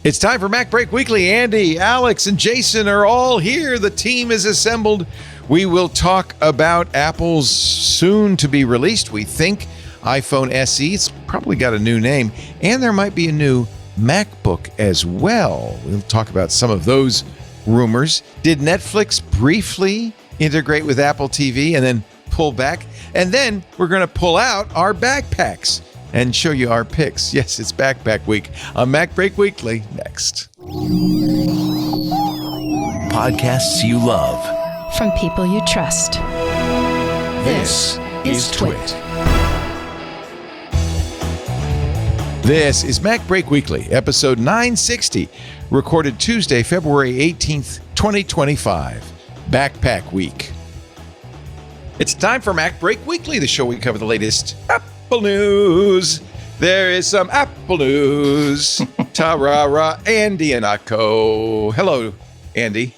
It's time for MacBreak Weekly. Andy, Alex, and Jason are all here. The team is assembled. We will talk about Apple's soon-to-be-released, we think, iPhone SE. It's probably got a new name. And there might be a new MacBook as well. We'll talk about some of those rumors. Did Netflix briefly integrate with Apple TV and then pull back? And then we're going to pull out our backpacks and show you our picks. Yes, it's Backpack Week on MacBreak Weekly next. Podcasts you love. From people you trust. This is Twit. This is MacBreak Weekly, episode 960, recorded Tuesday, February 18th, 2025. Backpack Week. It's time for MacBreak Weekly, the show we cover the latest Apple news. There is some Apple news. Ta-ra-ra, Andy and Akko. Hello, Andy.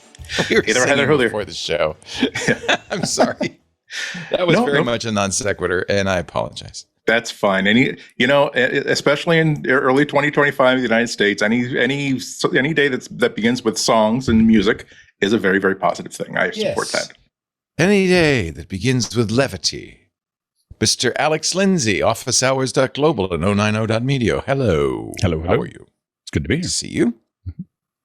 We were singing before the show. I'm sorry. That was very much a non sequitur, and I apologize. That's fine. Especially in early 2025 in the United States, any day that begins with songs and music is a very, very positive thing. I support that. Any day that begins with levity. Mr. Alex Lindsay, officehours.global and 090.media. Hello. Hello. How are you? It's good to be here. Good to see you.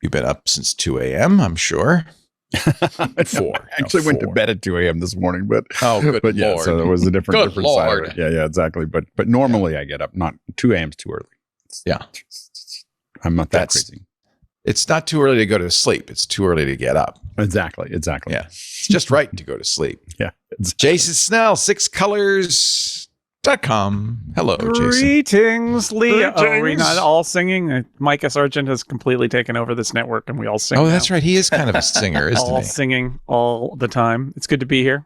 You've been up since 2 a.m., I'm sure. At 4. I actually went to bed at 2 a.m. this morning, but good yeah, Lord. So it was a different Lord. side. Yeah, exactly. But normally I get up. Not 2 a.m. is too early. I'm not that crazy. It's not too early to go to sleep. It's too early to get up. Exactly. Yeah. It's just right to go to sleep. Yeah. Exactly. Jason Snell, sixcolors.com. Hello, Jason. Greetings, Leah. Oh, are we not all singing? Micah Sargent has completely taken over this network and we all sing. Oh, that's right. He is kind of a singer, isn't he? All singing all the time. It's good to be here.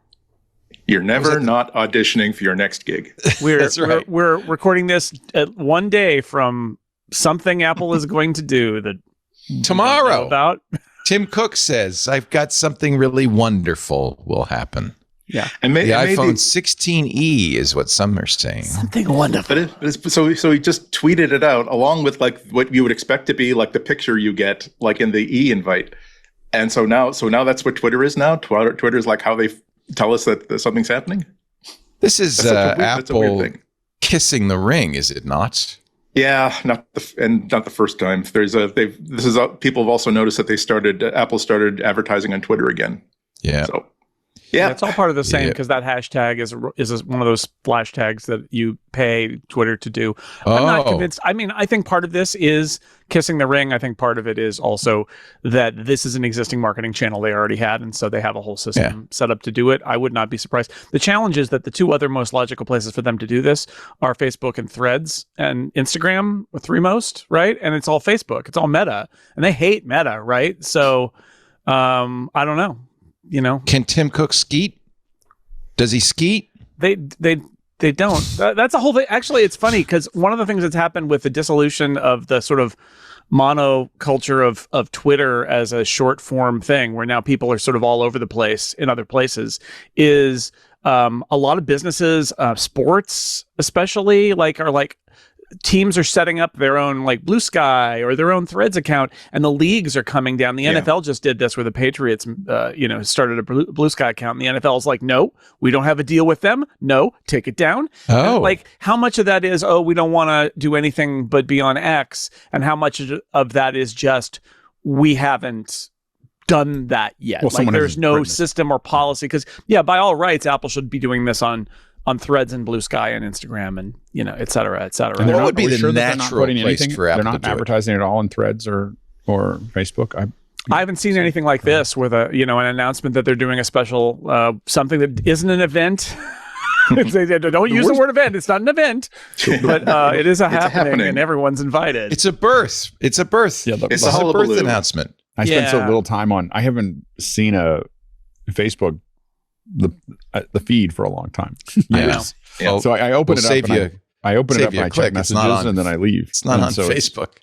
You're never not auditioning for your next gig. That's right. We're recording this at one day from something Apple is going to do that tomorrow. About Tim Cook says, I've got something really wonderful will happen. Yeah. And the iPhone 16e is what some are saying. Something wonderful. So he just tweeted it out along with like what you would expect to be like the picture you get like in the e-invite. And so now that's what Twitter is now. Twitter is like how they tell us that something's happening. This is Apple kissing the ring, is it not? Yeah, not the first time. People have also noticed that Apple started advertising on Twitter again. Yeah. So, yeah, it's all part of the same because that hashtag is one of those flash tags that you pay Twitter to do. I'm not convinced. I mean, I think part of this is kissing the ring. I think part of it is also that this is an existing marketing channel they already had, and so they have a whole system set up to do it. I would not be surprised. The challenge is that the two other most logical places for them to do this are Facebook and Threads, and Instagram are three most, right? And it's all Facebook. It's all Meta, and they hate Meta, right? So I don't know. Can Tim Cook skeet? Does he skeet? They don't. That's a whole thing. Actually, it's funny because one of the things that's happened with the dissolution of the sort of monoculture of Twitter as a short form thing, where now people are sort of all over the place in other places, is a lot of businesses, sports especially, are teams are setting up their own like Blue Sky or their own Threads account, and the leagues are coming down. The NFL just did this where the Patriots, started a Blue Sky account, and the NFL is like, no, we don't have a deal with them. No, take it down. Oh, and how much of that is, we don't want to do anything but be on X, and how much of that is just we haven't done that yet. Well, there's no system or policy because by all rights, Apple should be doing this on Threads and Blue Sky and Instagram and, et cetera, et cetera. And what would be the natural place for Apple to do it? They're not advertising at all on Threads or Facebook? I haven't seen anything like this with an announcement that they're doing a special, something that isn't an event. They don't use the word event. It's not an event, but it is a happening and everyone's invited. It's a birth. Yeah, it's a birth announcement. I spent so little time I haven't seen a Facebook the feed for a long time. Yes. Yeah. So I open it up. I open it up and I check messages and then I leave. It's not on Facebook.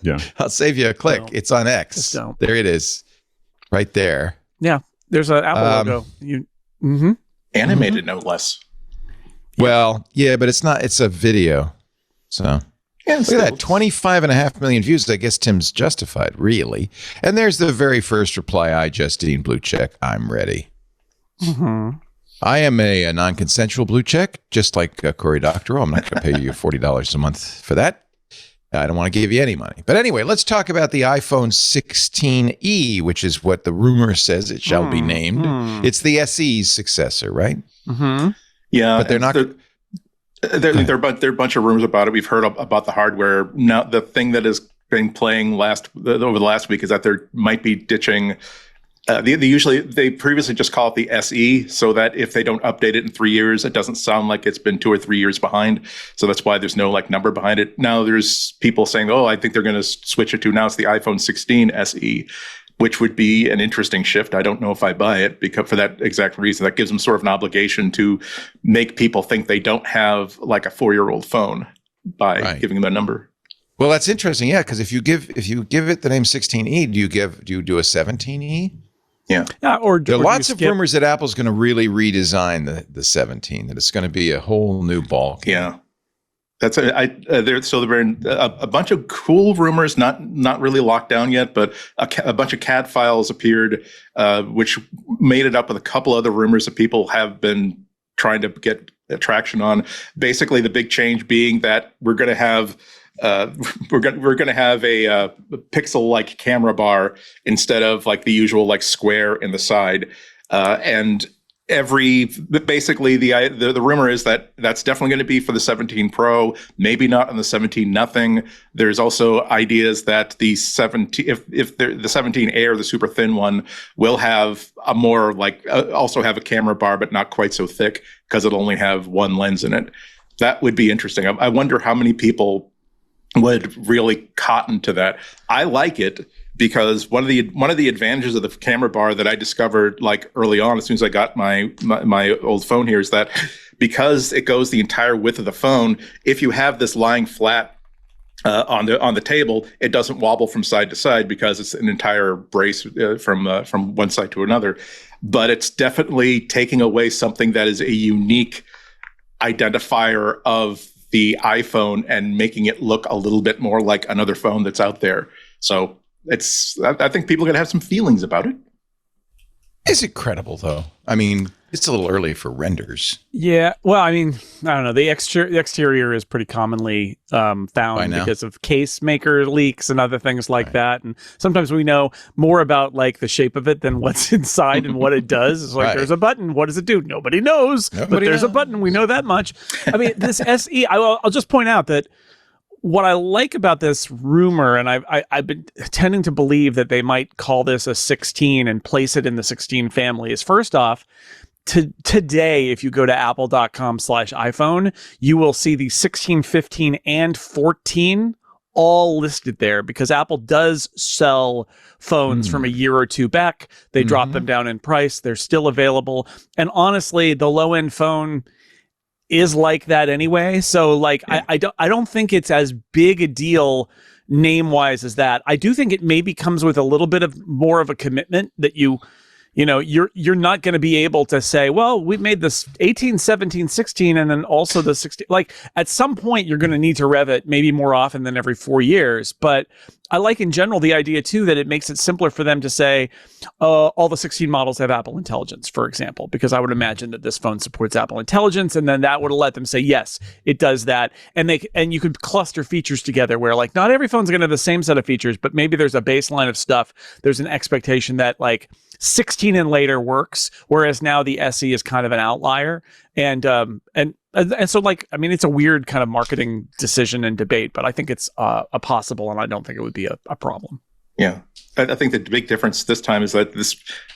Yeah. I'll save you a click. No. It's on X. There it is. Right there. Yeah. There's an Apple logo. Animated, no less. Well, yeah, but it's not. It's a video. So Yeah, Look at that, 25.5 million views. I guess Tim's justified, really. And there's the very first reply. I, Justine, blue check. I'm ready. Mm-hmm. I am a non-consensual blue check, just like Cory Doctorow. I'm not going to pay you $40 a month for that. I don't want to give you any money. But anyway, let's talk about the iPhone 16e, which is what the rumor says it shall be named. It's the SE's successor, right? Mm-hmm. Yeah, but they're not. There are a bunch of rumors about it. We've heard about the hardware. Now, the thing that has been playing over the last week is that there might be ditching. They previously just call it the SE, so that if they don't update it in 3 years, it doesn't sound like it's been 2 or 3 years behind. So that's why there's no like number behind it. Now there's people saying, "Oh, I think they're going to switch it to now it's the iPhone 16 SE," which would be an interesting shift. I don't know if I buy it because for that exact reason, that gives them sort of an obligation to make people think they don't have like a 4-year-old phone by giving them a number. Well, that's interesting, yeah, because if you give it the name 16e, do you do a 17e? Yeah, there are lots of rumors that Apple's going to really redesign the 17, that it's going to be a whole new ball game. Yeah, that's there have been a bunch of cool rumors, not really locked down yet, but a bunch of CAD files appeared, which made it up with a couple other rumors that people have been trying to get traction on. Basically, the big change being that we're going to have. We're going to have a pixel-like camera bar instead of like the usual like square in the side, and basically the rumor is that that's definitely going to be for the 17 Pro, maybe not on the 17 nothing. There's also ideas that the 17 the 17 Air, the super thin one, will have a more like also have a camera bar, but not quite so thick because it'll only have one lens in it. That would be interesting. I wonder how many people would really cotton to that. I like it because one of the advantages of the camera bar that I discovered like early on, as soon as I got my old phone here, is that because it goes the entire width of the phone, if you have this lying flat on the table, it doesn't wobble from side to side because it's an entire brace from one side to another. But it's definitely taking away something that is a unique identifier of the iPhone and making it look a little bit more like another phone that's out there. So I think people are going to have some feelings about it. Is it credible though? I mean, it's a little early for renders. Yeah. Well, I mean, I don't know. The exterior is pretty commonly found because of case maker leaks and other things like that. And sometimes we know more about like the shape of it than what's inside and what it does. It's like, there's a button. What does it do? Nobody knows. But there's a button. We know that much. I mean, this SE, I'll just point out that what I like about this rumor, and I've been tending to believe that they might call this a 16 and place it in the 16 family, is first off, today, if you go to apple.com/iPhone, you will see the 16, 15, and 14 all listed there because Apple does sell phones from a year or two back. They drop them down in price. They're still available. And honestly, the low-end phone is like that anyway. So like, I don't think it's as big a deal name-wise as that. I do think it maybe comes with a little bit of more of a commitment that you're not going to be able to say, well, we've made this 18, 17, 16, and then also the 16. Like at some point, you're going to need to rev it maybe more often than every 4 years. But I like in general the idea too that it makes it simpler for them to say all the 16 models have Apple Intelligence, for example, because I would imagine that this phone supports Apple Intelligence, and then that would let them say yes, it does that, and you could cluster features together where like not every phone's going to have the same set of features, but maybe there's a baseline of stuff. There's an expectation that like 16 and later works, whereas now the SE is kind of an outlier, and so like, I mean, it's a weird kind of marketing decision and debate, but I think it's a possible, and I don't think it would be a problem. Yeah. I think the big difference this time is that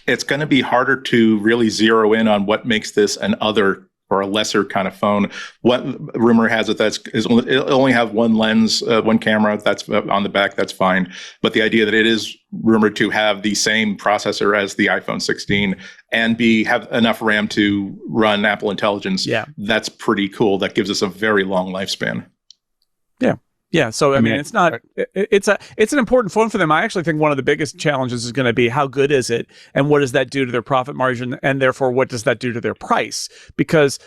it's going to be harder to really zero in on what makes this an other or a lesser kind of phone. What rumor has it it'll only have one lens, one camera that's on the back, that's fine. But the idea that it is rumored to have the same processor as the iPhone 16 and have enough RAM to run Apple Intelligence, that's pretty cool. That gives us a very long lifespan. Yeah. Yeah, so I mean, it's not. It's an important phone for them. I actually think one of the biggest challenges is going to be how good is it, and what does that do to their profit margin, and therefore what does that do to their price? Because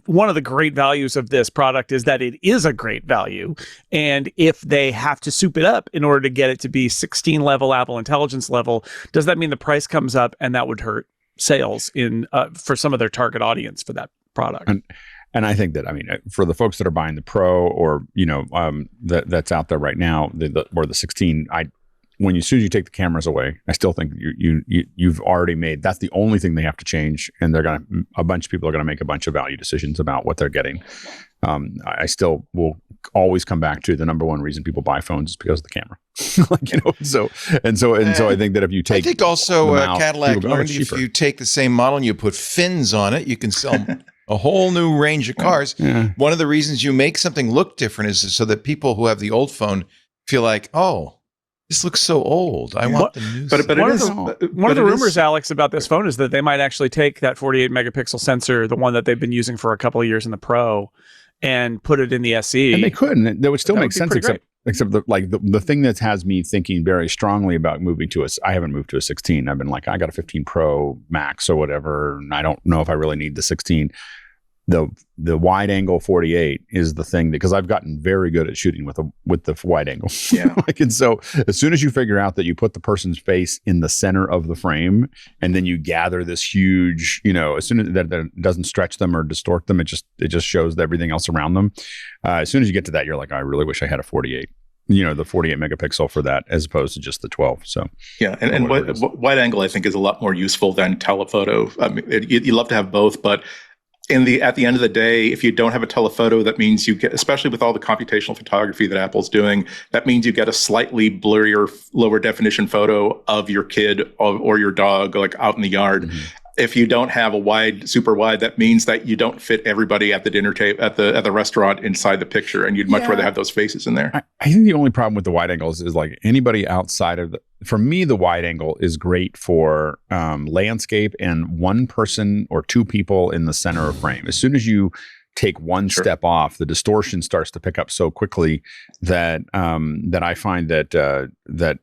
one of the great values of this product is that it is a great value, and if they have to soup it up in order to get it to be 16 level Apple Intelligence level, does that mean the price comes up, and that would hurt sales in for some of their target audience for that product? And I think that, I mean, for the folks that are buying the Pro or, that's out there right now, or the 16, as soon as you take the cameras away, I still think you've already made, that's the only thing they have to change. And a bunch of people are going to make a bunch of value decisions about what they're getting. I still will always come back to the number one reason people buy phones is because of the camera. So I think that if you take, I think also out, Cadillac learned if you take the same model and you put fins on it, you can sell a whole new range of cars. Yeah. One of the reasons you make something look different is so that people who have the old phone feel like, oh, this looks so old. I want the new. But one of the rumors, Alex, about this phone is that they might actually take that 48 megapixel sensor, the one that they've been using for a couple of years in the Pro, and put it in the SE. And they could, and that would still make sense, except the thing that has me thinking very strongly about moving to I haven't moved to a 16. I've been like, I got a 15 Pro Max or whatever, and I don't know if I really need the 16. The wide angle 48 is the thing because I've gotten very good at shooting with the wide angle. Yeah. And so as soon as you figure out that you put the person's face in the center of the frame and then you gather this huge, as soon as that doesn't stretch them or distort them, it just shows everything else around them. As soon as you get to that, you're like, I really wish I had a 48. The 48 megapixel for that as opposed to just the 12. So yeah, and wide angle I think is a lot more useful than telephoto. I mean, you love to have both, but at the end of the day, if you don't have a telephoto, that means you get, especially with all the computational photography that Apple's doing, that means you get a slightly blurrier, lower definition photo of your kid or your dog, like out in the yard. Mm-hmm. If you don't have a super wide, that means that you don't fit everybody at the dinner table at the restaurant inside the picture, and you'd much rather have those faces in there. I think the only problem with the wide angles is like anybody outside of for me, the wide angle is great for landscape and one person or two people in the center of frame. As soon as you take one step off, the distortion starts to pick up so quickly that I find that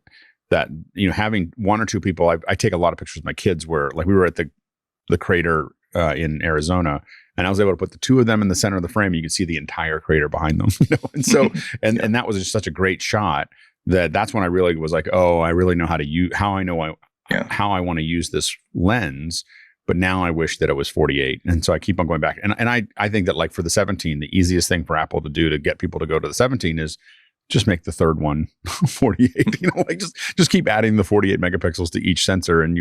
having one or two people, I take a lot of pictures with my kids where like we were at the crater in Arizona, and I was able to put the two of them in the center of the frame. You could see the entire crater behind them, and so and that was just such a great shot that's when I really was like, oh, I really know how I want to use this lens. But now I wish that it was 48. And so I keep on going back. And I think that like for the 17, the easiest thing for Apple to do to get people to go to the 17 is just make the third one 48. Like just keep adding the 48 megapixels to each sensor, and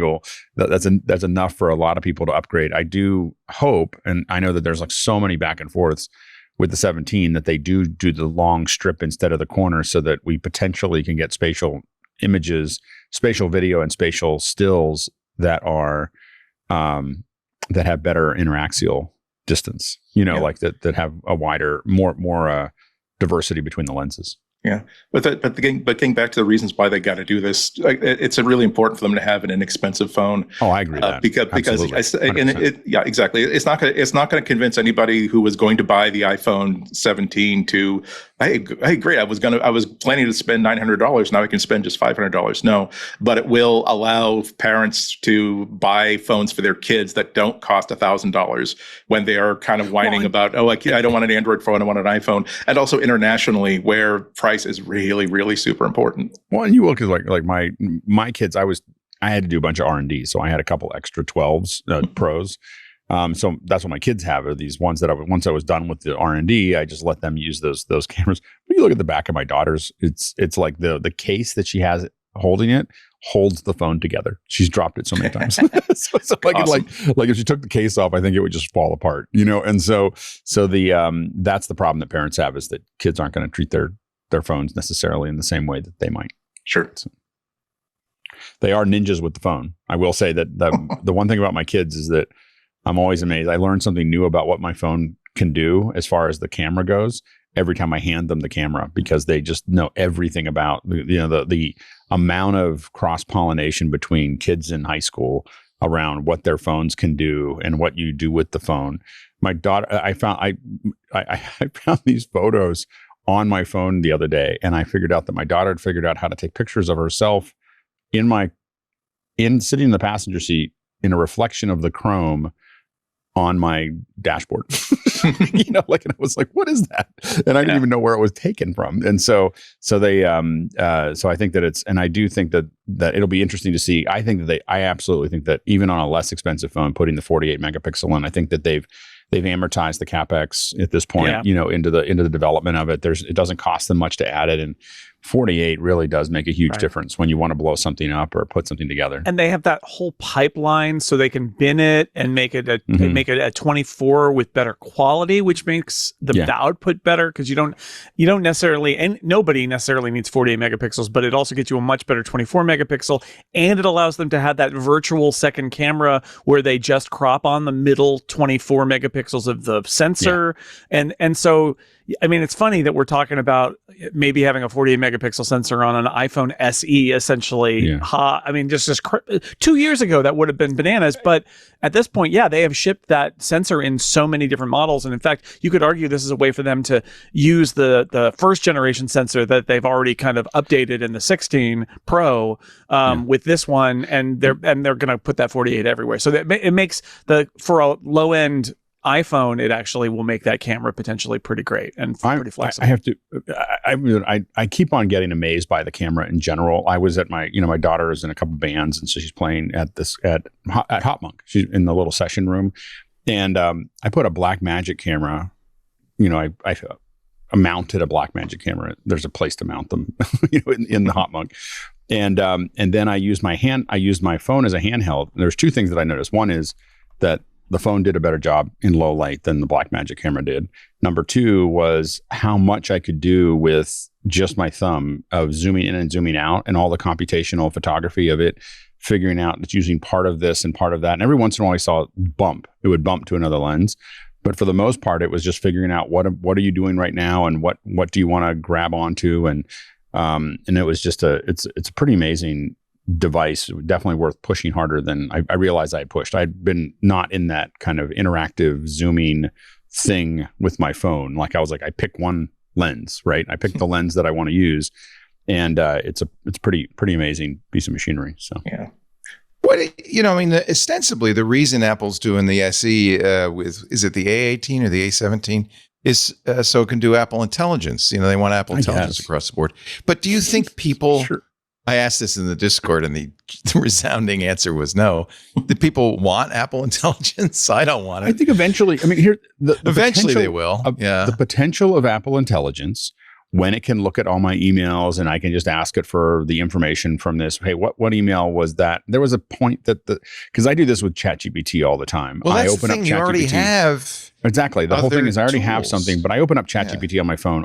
that's enough for a lot of people to upgrade. I do hope, and I know that there's like so many back and forths with the 17 that they do the long strip instead of the corner, so that we potentially can get spatial images, spatial video, and spatial stills that are that have better interaxial distance. Like that have a wider, more diversity between the lenses. Yeah, but getting back to the reasons why they got to do this, it's really important for them to have an inexpensive phone. Oh, I agree with that. Because exactly. It's not going to convince anybody who was going to buy the iPhone 17 to, hey, great, I was planning to spend $900. Now I can spend just $500. No, but it will allow parents to buy phones for their kids that don't cost $1,000 when they are kind of whining about, I don't want an Android phone, I want an iPhone, and also internationally where price is really, really super important. Well, and you will, because like my kids, I had to do a bunch of R&D, so I had a couple extra 12s Pros. So that's what my kids have, are these ones that once I was done with the R&D, I just let them use those cameras. But you look at the back of my daughter's, it's like the case that she has holding it holds the phone together. She's dropped it so many times. so awesome. like if she took the case off, I think it would just fall apart, And so the that's the problem that parents have, is that kids aren't going to treat their phones necessarily in the same way that they might. Sure. So, they are ninjas with the phone. I will say that the one thing about my kids is that I'm always amazed. I learn something new about what my phone can do as far as the camera goes every time I hand them the camera, because they just know everything about the amount of cross-pollination between kids in high school around what their phones can do and what you do with the phone. My daughter, I found these photos on my phone the other day, and I figured out that my daughter had figured out how to take pictures of herself in sitting in the passenger seat in a reflection of the chrome on my dashboard. And I was like, what is that? And I didn't even know where it was taken from. And so they so I think that and I do think that it'll be interesting to see. I absolutely think that even on a less expensive phone, putting the 48 megapixel in, I think that they've amortized the capex at this point, into the development of it. It doesn't cost them much to add it, and 48 really does make a huge difference when you want to blow something up or put something together. And they have that whole pipeline, so they can bin it and make it a 24 with better quality, which makes the output better, because you don't necessarily, and nobody necessarily needs 48 megapixels, but it also gets you a much better 24 megapixel, and it allows them to have that virtual second camera where they just crop on the middle 24 megapixels of the sensor, and so. I mean, it's funny that we're talking about maybe having a 48 megapixel sensor on an iPhone SE, essentially. Yeah. I mean, just 2 years ago, that would have been bananas. But at this point, they have shipped that sensor in so many different models. And in fact, you could argue this is a way for them to use the first generation sensor that they've already kind of updated in the 16 Pro with this one. And they're going to put that 48 everywhere. So it makes for a low end iPhone, it actually will make that camera potentially pretty great and pretty flexible. I keep on getting amazed by the camera in general. I was at my daughter is in a couple bands, and so she's playing at Hot Monk. She's in the little session room, and I put a Blackmagic camera. I mounted a Blackmagic camera. There's a place to mount them, in the Hot Monk, and then I used my phone as a handheld. There's two things that I noticed. One is that the phone did a better job in low light than the Blackmagic camera did. Number two was how much I could do with just my thumb of zooming in and zooming out, and all the computational photography of it, figuring out it's using part of this and part of that. And every once in a while I saw it would bump to another lens. But for the most part, it was just figuring out what are you doing right now, and what do you want to grab onto, and it was just it's a pretty amazing device, definitely worth pushing harder than I realized I had pushed. I'd been not in that kind of interactive zooming thing with my phone. Like I was like, I pick one lens, right? I pick the lens that I want to use, and it's pretty amazing piece of machinery. So yeah. Ostensibly the reason Apple's doing the SE is it the A18 or the A17 is so it can do Apple Intelligence. They want Apple Intelligence across the board. But do you think people? Sure. I asked this in the Discord, and the resounding answer was no. Do people want Apple Intelligence? I don't want it. I think eventually. I mean, eventually they will. The potential of Apple Intelligence, when it can look at all my emails and I can just ask it for the information from this. Hey, what email was that? There was a point that because I do this with ChatGPT all the time. Well, that's I open the thing. up You already have exactly. The whole thing is I already have something, but I open up ChatGPT on my phone.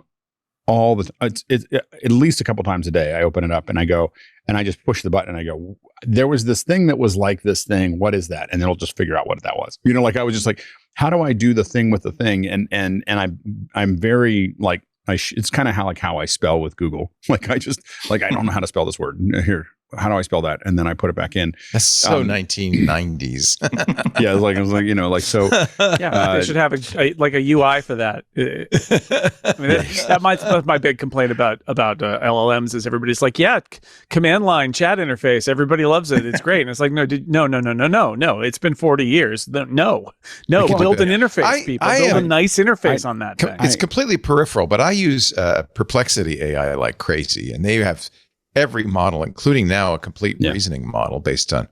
All the it's at least a couple times a day. I open it up and I go and I just push the button and I go, there was this thing that was like this thing. What is that? And it'll just figure out what that was. I was just like, how do I do the thing with the thing? And I'm very like it's kind of how I spell with Google. I don't know how to spell this word here. How do I spell that? And then I put it back in. That's so 1990s. Yeah, I was so. Yeah, they should have a UI for that. I mean, that's my big complaint about LLMs is everybody's like, command line chat interface. Everybody loves it. It's great. And it's like, no. It's been 40 years. No. Build an interface, people. Build a nice interface on that thing. It's completely peripheral, but I use Perplexity AI like crazy, and they have every model, including now a complete reasoning model based on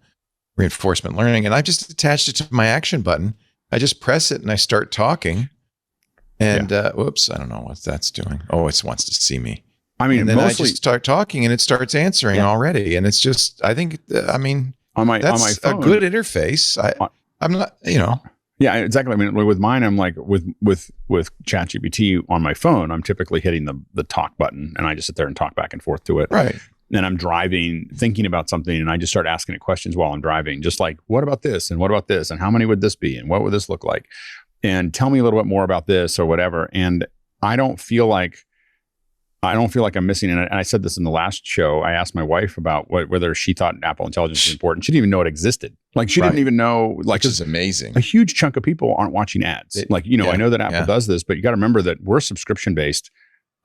reinforcement learning. And I just attached it to my action button. I just press it and I start talking. And whoops, I don't know what that's doing. Oh, it wants to see me. I mean, and then I just start talking and it starts answering already. And it's just, I think, that's on my phone, a good interface. I'm not, Yeah, exactly. I mean, with mine, I'm like with ChatGPT on my phone, I'm typically hitting the talk button and I just sit there and talk back and forth to it. Right. And I'm driving, thinking about something, and I just start asking it questions while I'm driving, just like, what about this? And what about this? And how many would this be? And what would this look like? And tell me a little bit more about this or whatever. And I don't feel like I'm missing it. And I said this in the last show. I asked my wife about whether she thought Apple Intelligence was important. She didn't even know it existed. Like she didn't even know. Like, this is amazing. A huge chunk of people aren't watching ads. I know that Apple does this, but you got to remember that we're subscription based.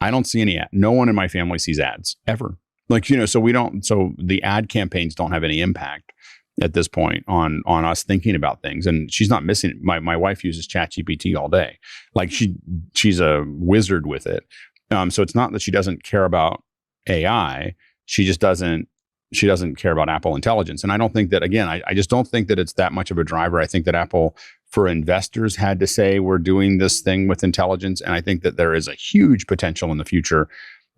I don't see any ad. No one in my family sees ads ever. Like, so the ad campaigns don't have any impact at this point on us thinking about things. And she's not missing it. My wife uses ChatGPT all day. Like she's a wizard with it. So it's not that she doesn't care about AI. She just doesn't care about Apple Intelligence. And I don't think that, again, I just don't think that it's that much of a driver. I think that Apple, for investors, had to say, we're doing this thing with intelligence. And I think that there is a huge potential in the future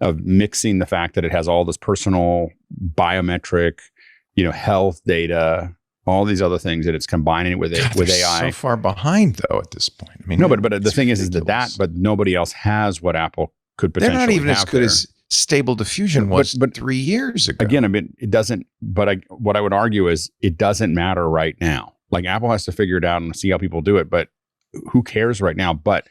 of mixing the fact that it has all this personal biometric, health data, all these other things, that it's combining it with AI. So far behind, though, at this point. I mean, no, but the thing is but nobody else has what Apple could potentially have. They're not even as good there. as Stable Diffusion was but 3 years ago. Again, I mean, it doesn't. But what I would argue is it doesn't matter right now. Like, Apple has to figure it out and see how people do it. But who cares right now? But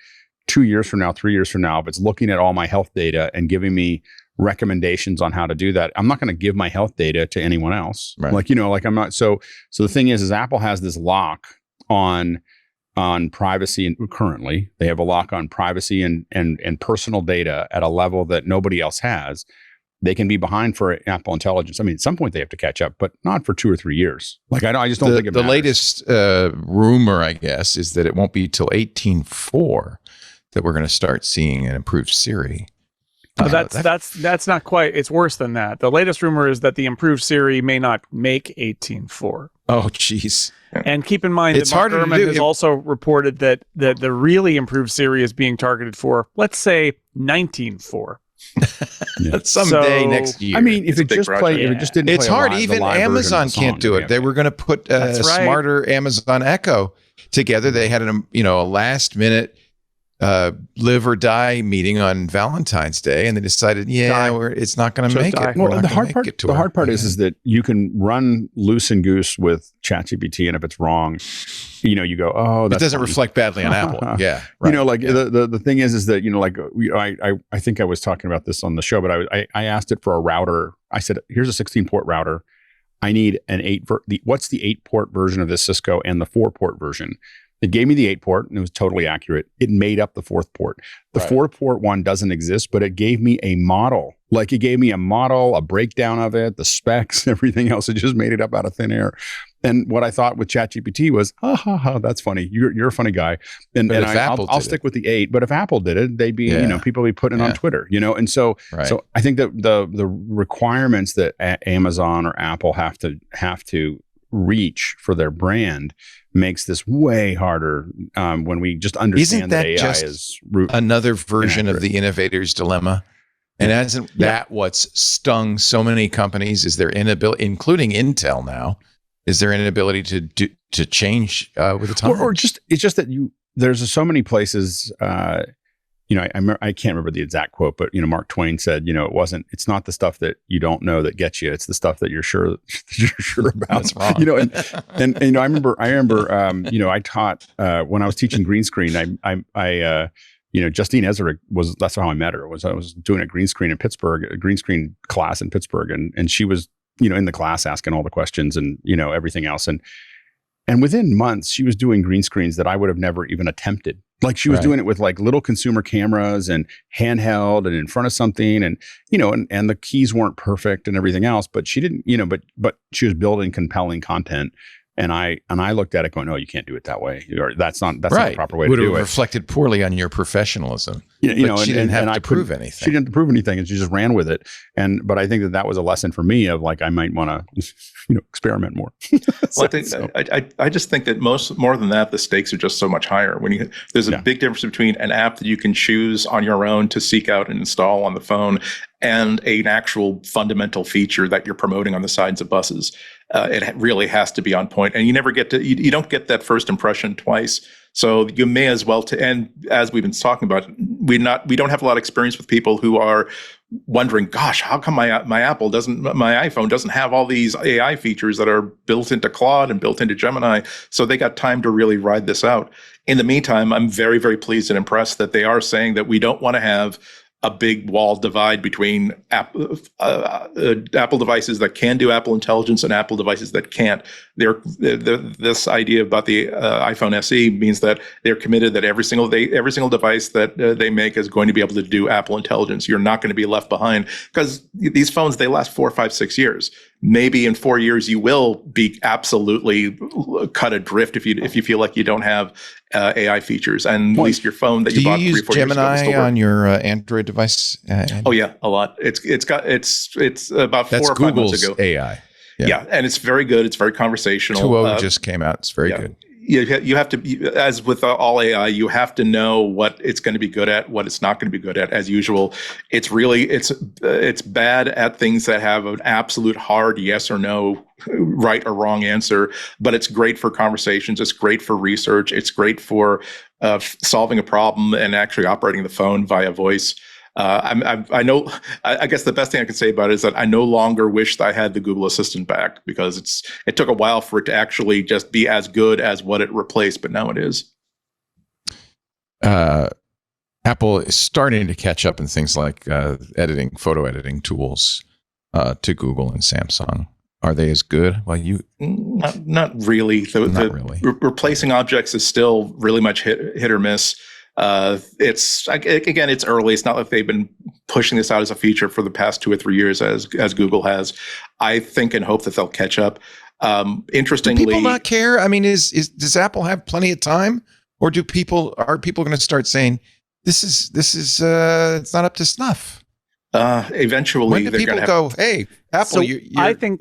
2 years from now, 3 years from now, if it's looking at all my health data and giving me recommendations on how to do that, I'm not going to give my health data to anyone else. Right. Like I'm not. So the thing is Apple has this lock on privacy, and currently they have a lock on privacy and personal data at a level that nobody else has. They can be behind for Apple Intelligence. I mean, at some point they have to catch up, but not for 2 or 3 years. Like, I just don't think it the matters. latest rumor, I guess, is that it won't be till 18.4 that we're going to start seeing an improved Siri. That's not quite. It's worse than that. The latest rumor is that the improved Siri may not make 18.4. Oh, geez. And keep in mind It's that Mark harder to Gurman do. has also reported that the really improved Siri is being targeted for, let's say, 19.4. Someday So, next year. I mean, if It's a it big just project. if it just didn't, It's play hard. the Even live version of Amazon the song, can't do it. They were going to put a That's right. smarter Amazon Echo together. They had a last minute live or die meeting on Valentine's Day, and they decided, it's not going to Just make die. it. We're Well, not the gonna hard make part, it to the her. hard part is that you can run loose and goose with ChatGPT, and if it's wrong, you go, oh, It that's doesn't funny. reflect badly on Apple. Yeah, right. The thing is that I think I was talking about this on the show, but I asked it for a router. I said, here's a 16-port router. I need an 8. What's the 8-port version of this Cisco and the 4-port version? It gave me the 8-port, and it was totally accurate. It made up the 4th port. The 4-port one doesn't exist, but it gave me a model. Like, it gave me a model, a breakdown of it, the specs, everything else. It just made it up out of thin air. And what I thought with ChatGPT was, that's funny. You're a funny guy. And But if I'll stick with the 8. But if Apple did it, they'd be, people would be putting it on Twitter, And so, so I think that the requirements that Amazon or Apple have to reach for their brand makes this way harder when we just understand that AI just is another version inaccurate. of the innovator's dilemma? And isn't that what's stung so many companies? Is their inability, including Intel now, is their inability to change with the time? or just it's just that there's so many places. I can't remember the exact quote, but Mark Twain said, it's not the stuff that you don't know that gets you; it's the stuff that you're sure about. That's wrong. And I remember I taught when I was teaching green screen. I Justine Ezra that's how I met her. I was doing a green screen in Pittsburgh, a green screen class in Pittsburgh, and she was in the class asking all the questions and everything else, and within months she was doing green screens that I would have never even attempted. Like, she was doing it with like little consumer cameras and handheld and in front of something, and and the keys weren't perfect and everything else, but she didn't, but she was building compelling content. And I looked at it going, oh, you can't do it that way. Or that's not the proper way to Would do have it. reflected poorly on your professionalism. But she didn't have to prove anything. She didn't prove anything, and she just ran with it. But I think that was a lesson for me of like, I might want to, experiment more. I just think that more than that, the stakes are just so much higher. There's a big difference between an app that you can choose on your own to seek out and install on the phone and an actual fundamental feature that you're promoting on the sides of buses. It really has to be on point, and you never get to. You don't get that first impression twice. So you may as well. And as we've been talking about, we don't have a lot of experience with people who are wondering, gosh, how come my iPhone doesn't have all these AI features that are built into Claude and built into Gemini? So they got time to really ride this out. In the meantime, I'm very, very pleased and impressed that they are saying that we don't want to have a big wall divide between Apple devices that can do Apple Intelligence and Apple devices that can't. This idea about the iPhone SE means that they're committed that every single device that they make is going to be able to do Apple Intelligence. You're not going to be left behind, because these phones, they last 4, 5, 6 years. Maybe in 4 years you will be absolutely cut adrift if you feel like you don't have AI features, and at least your phone that you bought 3-4 years ago. Do you use Gemini on your Android device? Oh yeah, a lot. It's about 4 or 5 months ago. AI. Yeah, and it's very good. It's very conversational. 2.0 just came out. It's very good. You have to, as with all AI, you have to know what it's going to be good at, what it's not going to be good at. As usual, it's bad at things that have an absolute hard yes or no, right or wrong answer. But it's great for conversations. It's great for research. It's great for solving a problem and actually operating the phone via voice. I guess the best thing I can say about it is that I no longer wish that I had the Google Assistant back, because it took a while for it to actually just be as good as what it replaced, but now it is. Apple is starting to catch up in things like photo editing tools to Google and Samsung. Are they as good? Well, not really. Not really. Replacing objects is still really much hit or miss. It's early. It's not like they've been pushing this out as a feature for the past 2 or 3 years as Google has. I think and hope that they'll catch up. Interestingly, do people not care? I mean, does Apple have plenty of time, or are people going to start saying this is it's not up to snuff? Eventually, when do people go, hey, Apple, I think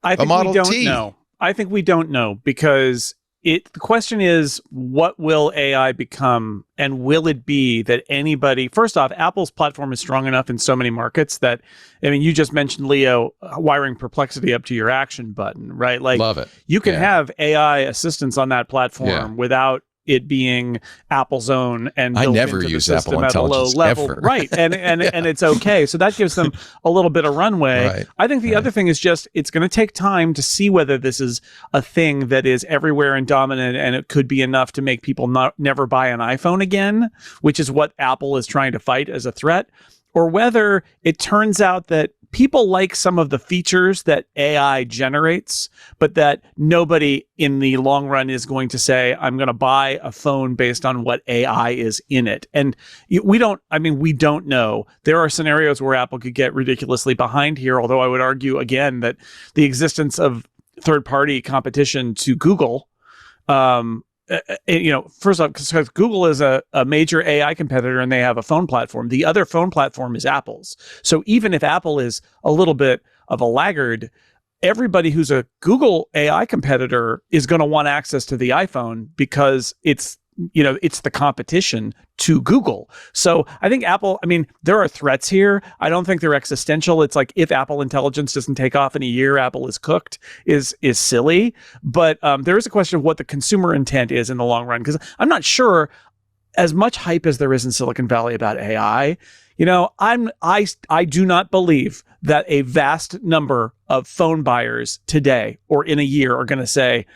a Model we don't T. know. I think we don't know, because the question is, what will AI become, and will it be that anybody? First off, Apple's platform is strong enough in so many markets that, I mean, you just mentioned, Leo, wiring Perplexity up to your action button, right? Like, love it. You can have AI assistants on that platform without it being Apple's own, and I built never into use the system Apple at a low Intelligence level, ever. right? And it's okay. So that gives them a little bit of runway. Right. I think the other thing is just, it's going to take time to see whether this is a thing that is everywhere and dominant, and it could be enough to make people never buy an iPhone again, which is what Apple is trying to fight as a threat, or whether it turns out that people like some of the features that AI generates, but that nobody in the long run is going to say, I'm going to buy a phone based on what AI is in it. And we don't know. There are scenarios where Apple could get ridiculously behind here, although I would argue again that the existence of third-party competition to Google, first off, because Google is a major AI competitor and they have a phone platform. The other phone platform is Apple's. So even if Apple is a little bit of a laggard, everybody who's a Google AI competitor is going to want access to the iPhone, because it's the competition to Google. So I think Apple, there are threats here. I don't think they're existential. It's like, if Apple Intelligence doesn't take off in a year, Apple is cooked, is silly. But there is a question of what the consumer intent is in the long run, because I'm not sure, as much hype as there is in Silicon Valley about AI, I do not believe that a vast number of phone buyers today or in a year are going to say,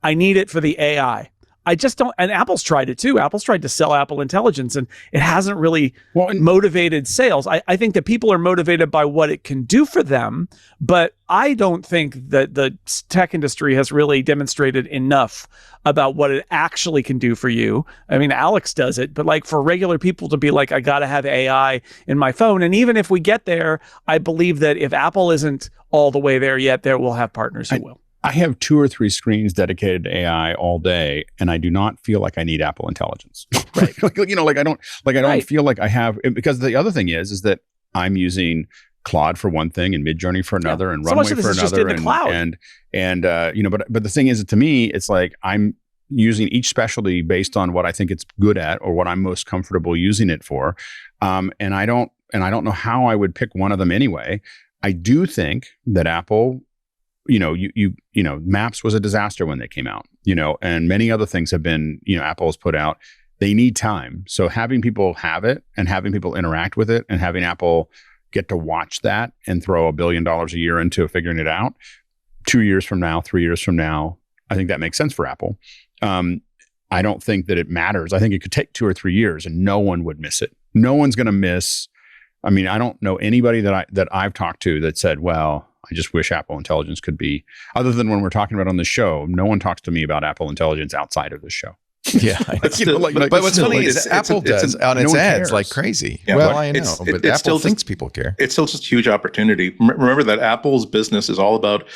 I need it for the AI. I just don't, and Apple's tried it too. Apple's tried to sell Apple Intelligence, and it hasn't really motivated sales. I think that people are motivated by what it can do for them, but I don't think that the tech industry has really demonstrated enough about what it actually can do for you. Alex does it, but like, for regular people to be like, I got to have AI in my phone. And even if we get there, I believe that if Apple isn't all the way there yet, there will have partners who will. I have 2 or 3 screens dedicated to AI all day, and I do not feel like I need Apple Intelligence. Right? I don't feel like I have, because the other thing is that I'm using Claude for one thing, and Midjourney for another, and Runway for another, but the thing is, that to me, it's like I'm using each specialty based on what I think it's good at, or what I'm most comfortable using it for, and I don't know how I would pick one of them anyway. I do think that Apple, Maps was a disaster when they came out, and many other things have been, Apple has put out. They need time. So having people have it, and having people interact with it, and having Apple get to watch that and throw $1 billion a year into figuring it out 2 years from now, 3 years from now, I think that makes sense for Apple. I don't think that it matters. I think it could take 2 or 3 years and no one would miss it. No one's going to miss I mean, I don't know anybody that I've talked to that said, well, I just wish Apple Intelligence could be, other than when we're talking about on the show. No one talks to me about Apple Intelligence outside of the show. Yeah, but what's funny is Apple does on its ads like crazy. Yeah, well, I know, but Apple still thinks people care. It's still just a huge opportunity. Remember that Apple's business is all about,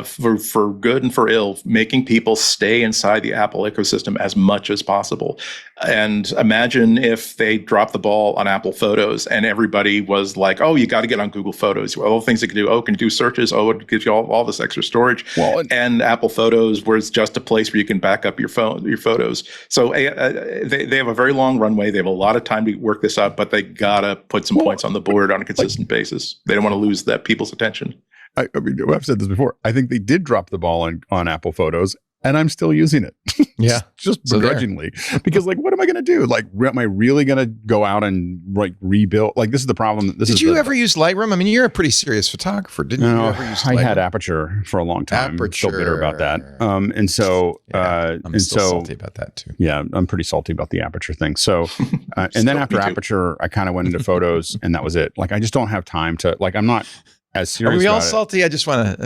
for good and for ill, making people stay inside the Apple ecosystem as much as possible. And imagine if they dropped the ball on Apple Photos and everybody was like, oh, you got to get on Google Photos. All the things it can do. Oh, it can do searches. Oh, it gives you all this extra storage. Well, and Apple Photos was just a place where you can back up your photos. So they have a very long runway. They have a lot of time to work this out, but they got to put some points on the board on a consistent basis. They don't want to lose that people's attention. I mean, I've said this before. I think they did drop the ball on Apple Photos, and I'm still using it. Yeah, just begrudgingly, because like, what am I going to do? Like, am I really going to go out and like rebuild? Like, this is the problem. Did you ever use Lightroom? I mean, you're a pretty serious photographer, didn't you? Ever use Lightroom? I had Aperture for a long time. Aperture. I'm still bitter about that. And so, I'm still salty about that too. Yeah, I'm pretty salty about the Aperture thing. So, and then after Aperture, I kind of went into Photos, and that was it. Like, I just don't have time to. Like, I'm not as serious. Are we all about salty? I'm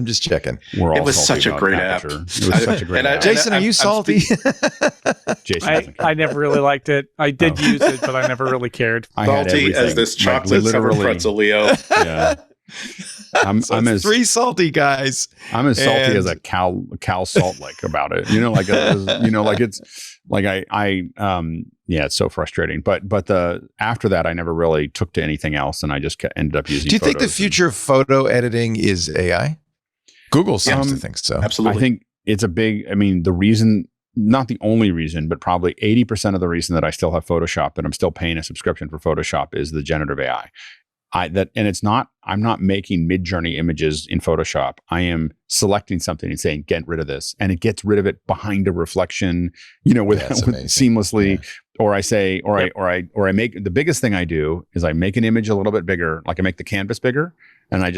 just checking. We're all it was salty such a about great Aperture. app. It was such a great app. Jason, are you salty? Jason, I never really liked it. I did use it, but I never really cared. I had Salty everything. as this Like, chocolate covered literally. pretzel, Leo. Yeah. I'm as three salty guys. I'm as salty And- as a Cal Salt Lake about it. You know, like like it's like yeah, it's so frustrating. But after that, I never really took to anything else, and I just ended up using. Do you think the Photos future of photo editing is AI? Google seems to think so. Absolutely. I think it's a big. I mean, the reason, not the only reason, but probably 80% of the reason that I still have Photoshop and I'm still paying a subscription for Photoshop is the generative AI. I'm not making mid-journey images in Photoshop. I am selecting something and saying, get rid of this. And it gets rid of it behind a reflection, with seamlessly. Yeah. Or I say, or I make, the biggest thing I do is I make an image a little bit bigger, like I make the canvas bigger, and I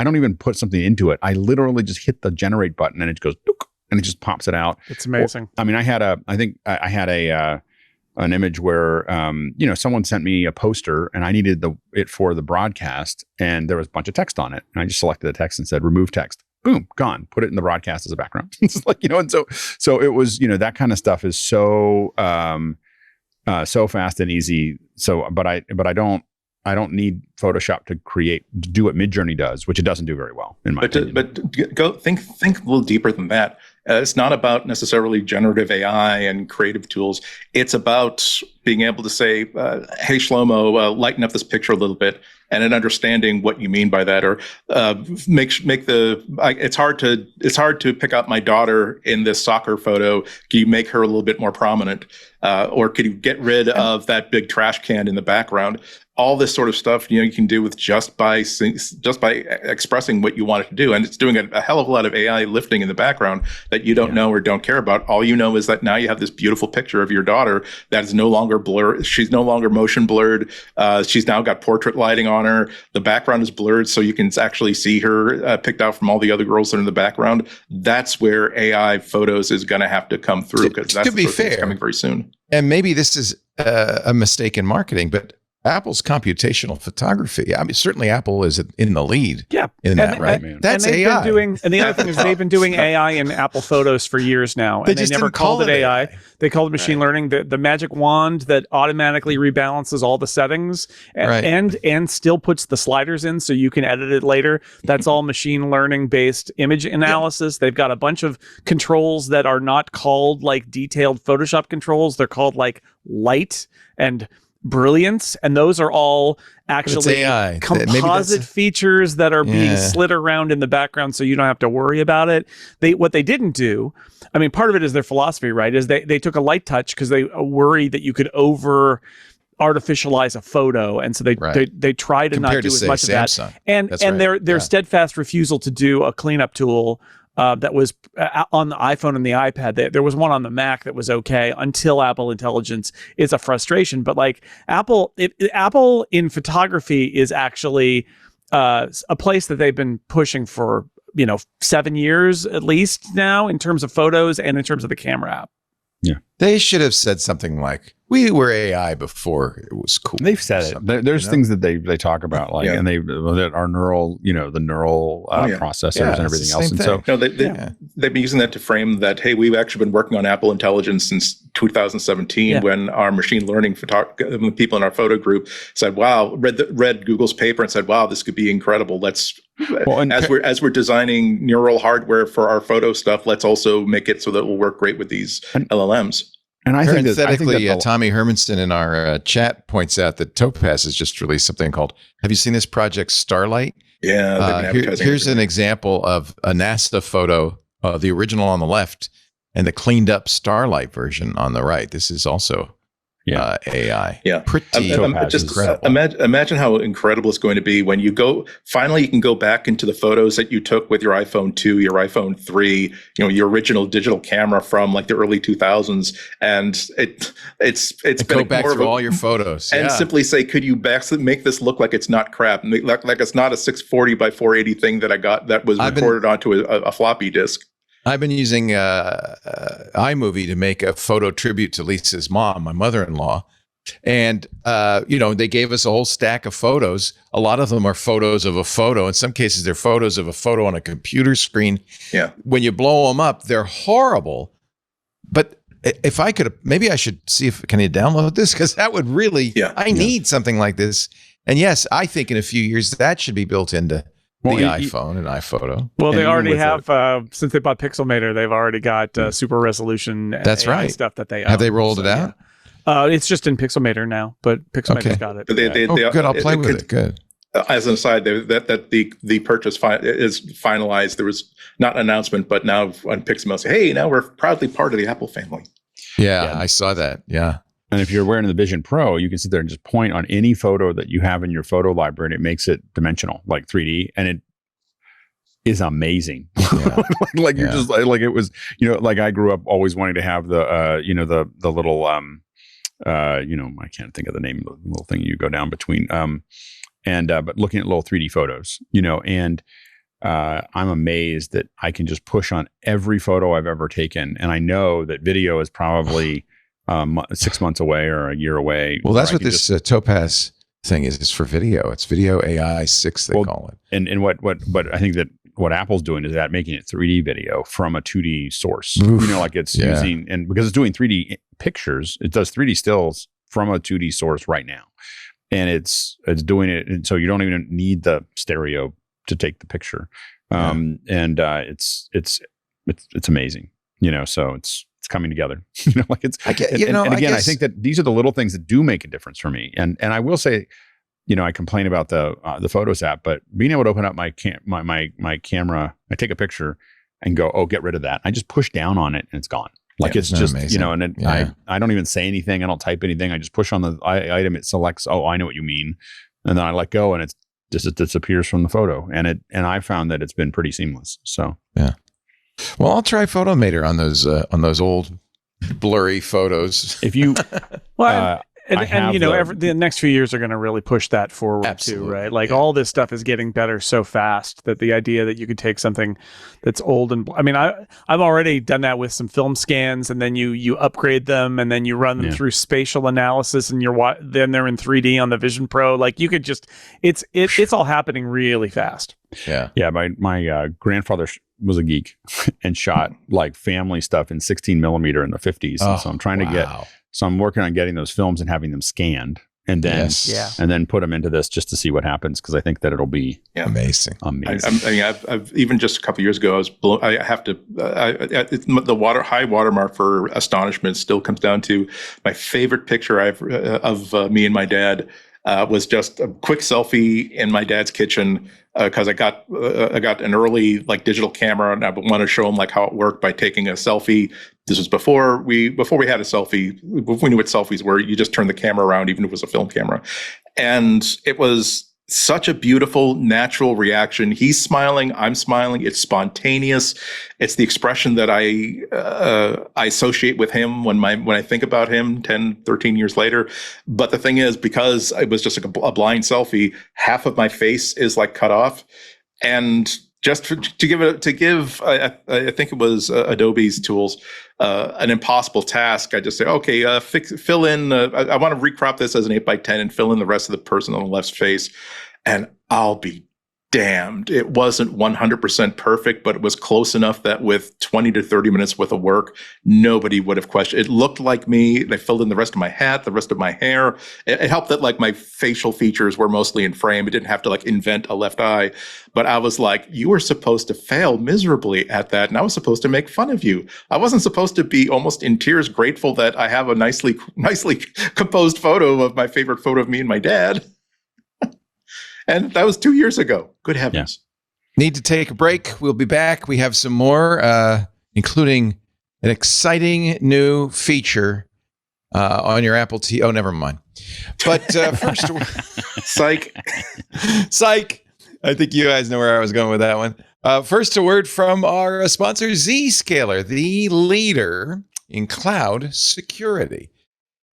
don't even put something into it. I literally just hit the generate button and it goes, and it just pops it out. It's amazing. I mean, I had an image where, someone sent me a poster and I needed it for the broadcast, and there was a bunch of text on it. And I just selected the text and said, remove text. Boom, gone. Put it in the broadcast as a background. It's like, and so it was, that kind of stuff is so fast and easy. So, but I don't need Photoshop to do what Midjourney does, which it doesn't do very well, in my opinion. But go think a little deeper than that. It's not about necessarily generative AI and creative tools. It's about being able to say, "Hey Shlomo, lighten up this picture a little bit," and then understanding what you mean by that, or It's hard to pick out my daughter in this soccer photo. Can you make her a little bit more prominent, or could you get rid of that big trash can in the background? All this sort of stuff, you can do with just by expressing what you want it to do, and it's doing a hell of a lot of AI lifting in the background that you don't know or don't care about. All you know is that now you have this beautiful picture of your daughter that is no longer blurred. She's no longer motion blurred. She's now got portrait lighting on her. The background is blurred, so you can actually see her picked out from all the other girls that are in the background. That's where AI photos is going to have to come through, because that's the sort of thing that's coming very soon. And maybe this is a mistake in marketing, but Apple's computational photography. I mean, certainly Apple is in the lead. Yeah, in that, right? That's AI. And the other thing is they've been doing AI in Apple Photos for years now, and they never called it AI. They called it machine learning. The magic wand that automatically rebalances all the settings and still puts the sliders in so you can edit it later. That's all machine learning based image analysis. They've got a bunch of controls that are not called like detailed Photoshop controls. They're called like light and brilliance, and those are all actually composite features that are being slid around in the background, so you don't have to worry about it. What they didn't do, I mean, part of it is their philosophy, right? Is they took a light touch because they worry that you could over artificialize a photo, and so they try to not do as much of that. And their steadfast refusal to do a cleanup tool that was on the iPhone and the iPad. There was one on the Mac that was okay until Apple Intelligence is a frustration. But like Apple in photography is actually a place that they've been pushing for 7 years at least now, in terms of photos and in terms of the camera app. Yeah. They should have said something like, "We were AI before it was cool." They've said it. There's things that they talk about, like, and that are neural, the neural processors and everything else. And so, they've been using that to frame that, hey, we've actually been working on Apple Intelligence since 2017, when our machine learning people in our photo group said, "Wow," read Google's paper and said, "Wow, this could be incredible. Let's." As we're designing neural hardware for our photo stuff, let's also make it so that it will work great with these LLMs. And I think that Tommy Hermanston in our chat points out that Topaz has just released something called, have you seen this project Starlight? Yeah. Here's an example of a NASA photo, the original on the left, and the cleaned up Starlight version on the right. This is also AI. Yeah. Pretty incredible. Imagine how incredible it's going to be when you finally you can go back into the photos that you took with your iPhone 2, your iPhone 3, your original digital camera from like the early 2000s. And it's go back through all your photos and simply say, could you make this look like it's not crap? Like it's not a 640 by 480 thing that I got that was recorded onto a floppy disk. I've been using iMovie to make a photo tribute to Lisa's mom, my mother-in-law. And, they gave us a whole stack of photos. A lot of them are photos of a photo. In some cases, they're photos of a photo on a computer screen. Yeah. When you blow them up, they're horrible. But if I could, maybe I should see can you download this? Because that would really, I need something like this. And yes, I think in a few years that should be built into the iPhone and iPhoto. Well, they already have, since they bought Pixelmator, they've already got super resolution AI stuff that they own. Have they rolled it out? It's just in Pixelmator now, but Pixelmator's got it. Good, I'll play with it. Good. As an aside, that the purchase is finalized. There was not an announcement, but now on Pixelmator, say, hey, now we're proudly part of the Apple family. Yeah, I saw that. Yeah. And if you're wearing the Vision Pro, you can sit there and just point on any photo that you have in your photo library, and it makes it dimensional, like 3D, and it is amazing. Yeah. You're just like it was, like I grew up always wanting to have the, the little, I can't think of the name of the little thing you go down between, but looking at little 3D photos, and I'm amazed that I can just push on every photo I've ever taken, and I know that video is probably 6 months away or a year away. Well, that's what this Topaz thing is. It's for video. It's video AI 6, they call it. And what I think that what Apple's doing is that making it 3D video from a 2D source. Like it's using, and because it's doing 3D pictures, it does 3D stills from a 2D source right now. And it's doing it. And so you don't even need the stereo to take the picture. It's amazing, so it's coming together, I think that these are the little things that do make a difference for me. And I will say, I complain about the Photos app, but being able to open up my camera, I take a picture and go, oh, get rid of that. I just push down on it and it's gone. It's just, amazing. I don't even say anything. I don't type anything. I just push on the item. It selects, oh, I know what you mean. And then I let go and it disappears from the photo. And I found that it's been pretty seamless. So, yeah. Well, I'll try Photomator on those old blurry photos. If you, the next few years are going to really push that forward too, right? Like all this stuff is getting better so fast that the idea that you could take something that's old and I've already done that with some film scans, and then you upgrade them, and then you run them through spatial analysis, and then they're in 3D on the Vision Pro. Like you could just, it's all happening really fast. Yeah, yeah. My grandfather was a geek and shot like family stuff in 16 millimeter in the 50s. And so I'm trying to I'm working on getting those films and having them scanned, and then and then put them into this just to see what happens, because I think that it'll be amazing. I've even just a couple of years ago, the high watermark for astonishment still comes down to my favorite picture of me and my dad. Was just a quick selfie in my dad's kitchen because I got an early digital camera, and I wanted to show him how it worked by taking a selfie. This was before we had a selfie. Before we knew what selfies were, you just turn the camera around, even if it was a film camera, and it was such a beautiful, natural reaction. He's smiling, I'm smiling. It's spontaneous. It's the expression that I associate with him when I think about him 10, 13 years later. But the thing is, because it was just a blind selfie, half of my face is cut off. And to give I think it was Adobe's tools an impossible task. I just say, okay, fill in. I want to recrop this as an 8x10 and fill in the rest of the person on the left's face, and I'll be damned. It wasn't 100% perfect, but it was close enough that with 20 to 30 minutes worth of work, nobody would have questioned. It looked like me. They filled in the rest of my hat, the rest of my hair. It helped that like my facial features were mostly in frame. It didn't have to like invent a left eye. But I was like, you were supposed to fail miserably at that, and I was supposed to make fun of you. I wasn't supposed to be almost in tears grateful that I have a nicely composed photo of my favorite photo of me and my dad. And that was 2 years ago. Good heavens. Yeah. Need to take a break. We'll be back. We have some more, including an exciting new feature on your Apple TV. Oh, never mind. But first, psych. Psych. I think you guys know where I was going with that one. First, a word from our sponsor, Zscaler, the leader in cloud security.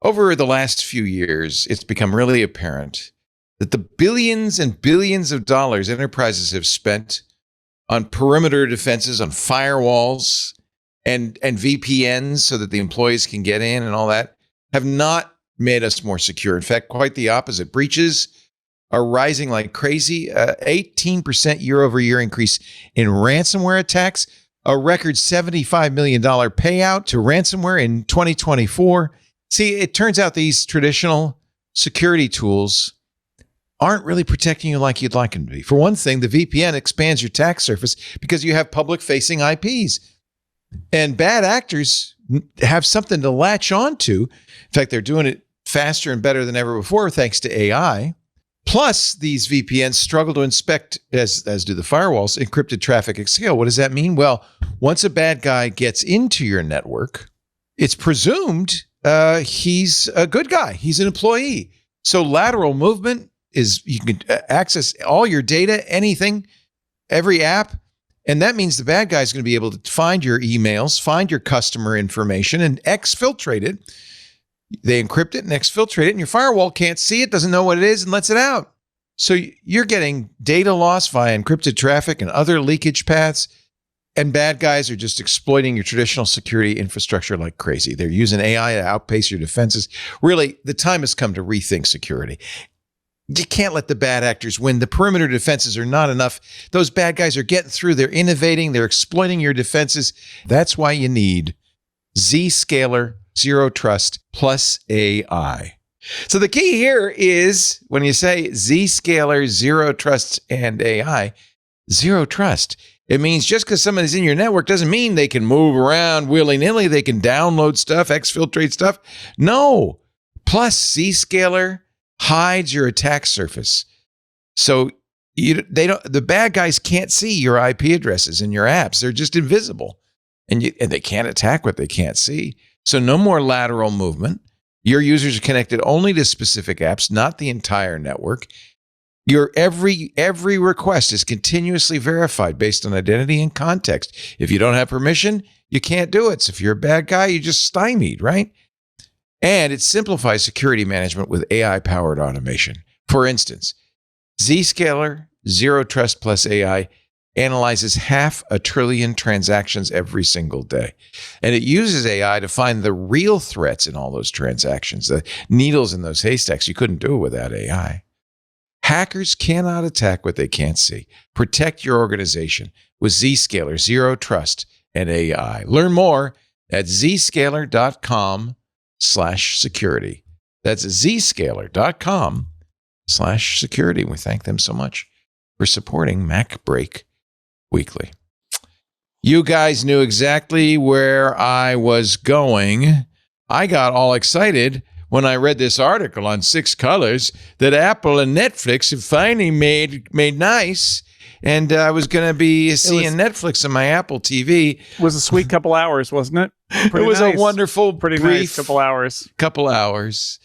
Over the last few years, it's become really apparent that the billions and billions of dollars enterprises have spent on perimeter defenses, on firewalls and VPNs so that the employees can get in and all that have not made us more secure. In fact, quite the opposite. Breaches are rising like crazy. 18% year over year increase in ransomware attacks, a record $75 million payout to ransomware in 2024. See, it turns out these traditional security tools aren't really protecting you like you'd like them to be. For one thing, the VPN expands your attack surface because you have public-facing IPs. And bad actors have something to latch onto. In fact, they're doing it faster and better than ever before thanks to AI. Plus, these VPNs struggle to inspect, as do the firewalls, encrypted traffic at scale. What does that mean? Well, once a bad guy gets into your network, it's presumed he's a good guy. He's an employee. So lateral movement is you can access all your data, anything, every app. And that means the bad guy is going to be able to find your emails, find your customer information, and exfiltrate it. They encrypt it and exfiltrate it, and your firewall can't see it, doesn't know what it is, and lets it out. So you're getting data loss via encrypted traffic and other leakage paths, and bad guys are just exploiting your traditional security infrastructure like crazy. They're using AI to outpace your defenses. Really, the time has come to rethink security. You can't let the bad actors win. The perimeter defenses are not enough. Those bad guys are getting through. They're innovating. They're exploiting your defenses. That's why you need Zscaler Zero Trust plus AI. So the key here is when you say Zscaler Zero Trust and AI, zero trust. It means just because somebody's in your network doesn't mean they can move around willy-nilly. They can download stuff, exfiltrate stuff. No. Plus, Zscaler hides your attack surface. So the bad guys can't see your IP addresses in your apps. They're just invisible. And they can't attack what they can't see. So no more lateral movement. Your users are connected only to specific apps, not the entire network. Your every request is continuously verified based on identity and context. If you don't have permission, you can't do it. So if you're a bad guy, you're just stymied, right? And it simplifies security management with AI-powered automation. For instance, Zscaler Zero Trust plus AI analyzes 500 billion transactions every single day. And it uses AI to find the real threats in all those transactions, the needles in those haystacks. You couldn't do it without AI. Hackers cannot attack what they can't see. Protect your organization with Zscaler Zero Trust and AI. Learn more at zscaler.com/security. That's zscaler.com/security. We thank them so much for supporting MacBreak Weekly. You guys knew exactly where I was going. I got all excited when I read this article on 6 Colors that Apple and Netflix have finally made nice. And I was going to be seeing Netflix on my Apple TV. It was a sweet couple hours, wasn't it? It was nice. A wonderful, pretty brief nice couple hours.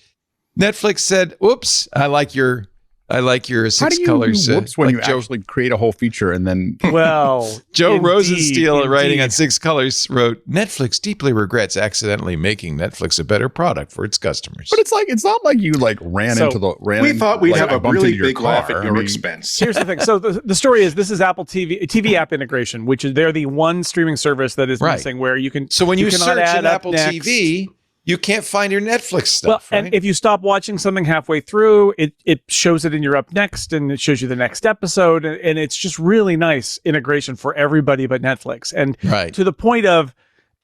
Netflix said, oops, I like your I like your How six do you colors. do whoops when like you Joe, actually create a whole feature and then Well, Joe indeed, Rosensteel, writing on indeed. Six Colors, wrote, Netflix deeply regrets accidentally making Netflix a better product for its customers. But it's not like you like ran So, into the ran We in- thought we'd like, have I a bumped really into your big laugh car. at I your mean, expense. Here's the thing. So the story is this is Apple TV app integration, which is they're the one streaming service that is Right. missing where you can. So when you cannot search add in up Apple next. TV, you can't find your Netflix Well, stuff, right? and if you stop watching something halfway through, it shows it in your up next, and it shows you the next episode, and it's just really nice integration for everybody but Netflix. And Right. to the point of,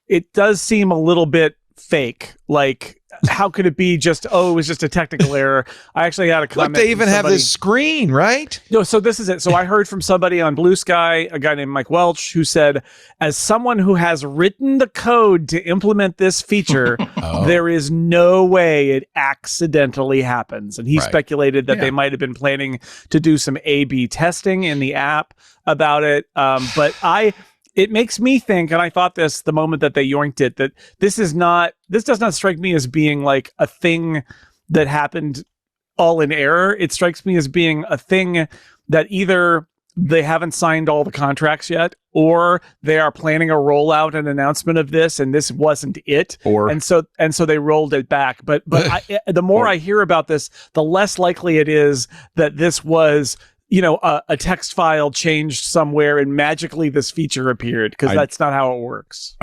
it does seem a little bit fake. Like, how could it be just, it was just a technical error? I actually had a comment. Look, they even from have somebody- this screen, right? No, so this is it. So I heard from somebody on Blue Sky, a guy named Mike Welch, who said, as someone who has written the code to implement this feature, there is no way it accidentally happens. And he Right. speculated that Yeah. they might have been planning to do some A/B testing in the app about it. But it makes me think, and I thought this the moment that they yoinked it, that this does not strike me as being like a thing that happened all in error. It strikes me as being a thing that either they haven't signed all the contracts yet, or they are planning a rollout and announcement of this, and this wasn't it. Or And so they rolled it back. But the more I hear about this, the less likely it is that this was, a text file changed somewhere and magically this feature appeared, because that's not how it works.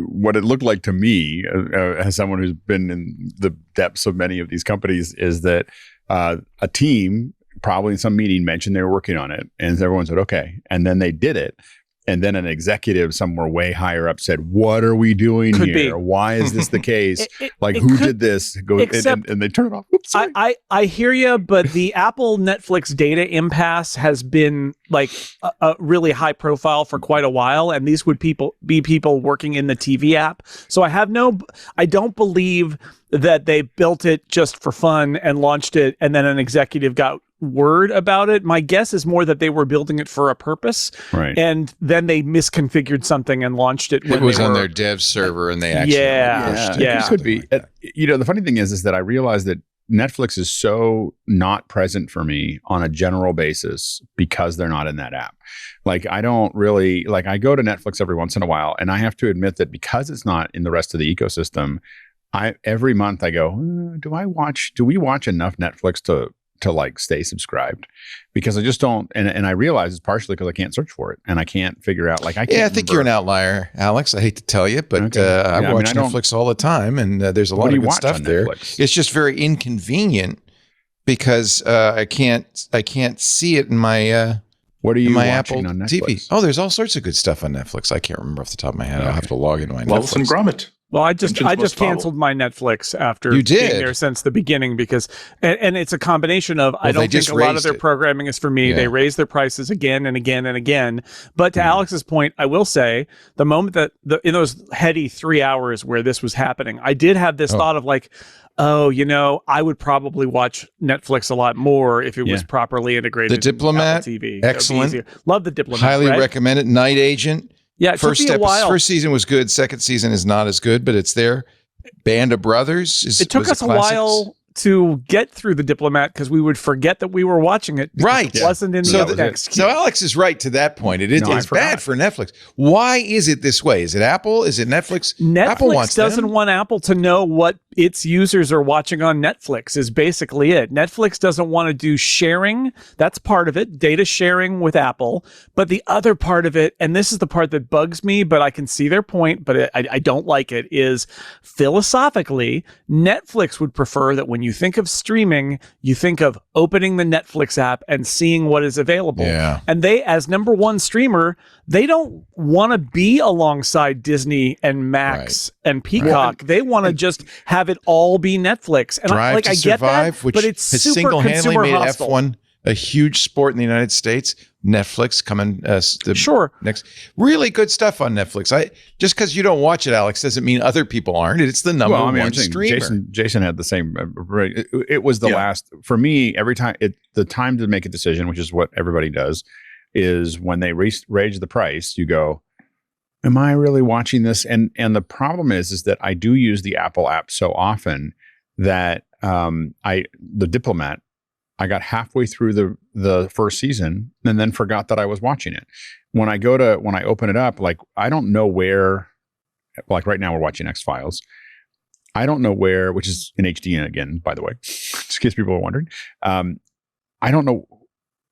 what it looked like to me, as someone who's been in the depths of many of these companies, is that a team, probably in some meeting, mentioned they were working on it, and everyone said, okay. And then they did it. And then an executive somewhere way higher up said, what are we doing Could here? be. Why is this the case? It Who could- did this? And they turn it off. Oops, sorry. I hear you, but the Apple Netflix data impasse has been like a really high profile for quite a while, and these would be people working in the TV app. So I don't believe that they built it just for fun and launched it, and then an executive got word about it. My guess is more that they were building it for a purpose, Right. and then they misconfigured something and launched it. It when was they on were- their dev server, and they actually pushed it. Yeah. It could be. The funny thing is that I realized that Netflix is so not present for me on a general basis because they're not in that app. Like, I don't really, like, I go to Netflix every once in a while, and I have to admit that because it's not in the rest of the ecosystem, every month I go, do we watch enough Netflix to like stay subscribed? Because I just don't, and I realize it's partially because I can't search for it and I can't figure out, like, I can't. Yeah, I think you're an outlier, Alex. I hate to tell you, but Okay. I watch Netflix all the time, and there's a What lot do of you good watch stuff on there. Netflix? It's just very inconvenient because I can't see it in my What are in you my watching Apple on TV. Netflix? Oh, there's all sorts of good stuff on Netflix. I can't remember off the top of my head. I'll have to log into my Wallace and Netflix. Gromit. Well, I just Mentions must follow. canceled my Netflix after You being did? there since the beginning, because and it's a combination of I Well, they don't think just a lot of raised their it. programming is for me. Yeah. They raise their prices again and again and again. But to Alex's point, I will say the moment that in those heady 3 hours where this was happening, I did have this thought of like, I would probably watch Netflix a lot more if it was Yeah. properly integrated. The in Diplomat, Apple TV. That would be excellent. easier. Love the Diplomat. Highly Red. recommend it. Night Agent. Yeah, it took me a while. First season was good. Second season is not as good, but it's there. Band of Brothers. It took us a while to get through the Diplomat because we would forget that we were watching it. because Right. It wasn't in So the the- next. So Alex is right to that point. It is No, I it's forgot. bad for Netflix. Why is it this way? Is it Apple? Is it Netflix? Apple Netflix wants doesn't them. want Apple to know what its users are watching on Netflix is basically it. Netflix doesn't want to do sharing. That's part of it, data sharing with Apple. But the other part of it, and this is the part that bugs me, but I can see their point, but I don't like it, is philosophically, Netflix would prefer that when you think of streaming, you think of opening the Netflix app and seeing what is available. Yeah. And they, as number one streamer, they don't want to be alongside Disney and Max and Peacock. They want to just have it all be Netflix. And Drive to I get Survive, that, which but it's has super single-handedly consumer made hostile. F1 a huge sport in the United States. Netflix coming Sure. next. Really good stuff on Netflix. Just because you don't watch it, Alex, doesn't mean other people aren't. It's the number one I'm saying streamer. Jason had the same. It was the last for me. Every time the time to make a decision, which is what everybody does, is when they raise the price. You go, am I really watching this? And the problem is that I do use the Apple app so often that the Diplomat I got halfway through the first season and then forgot that I was watching it. When I open it up, like I don't know where, like right now we're watching X-Files. I don't know where, which is in HD again, by the way, just in case people are wondering. I don't know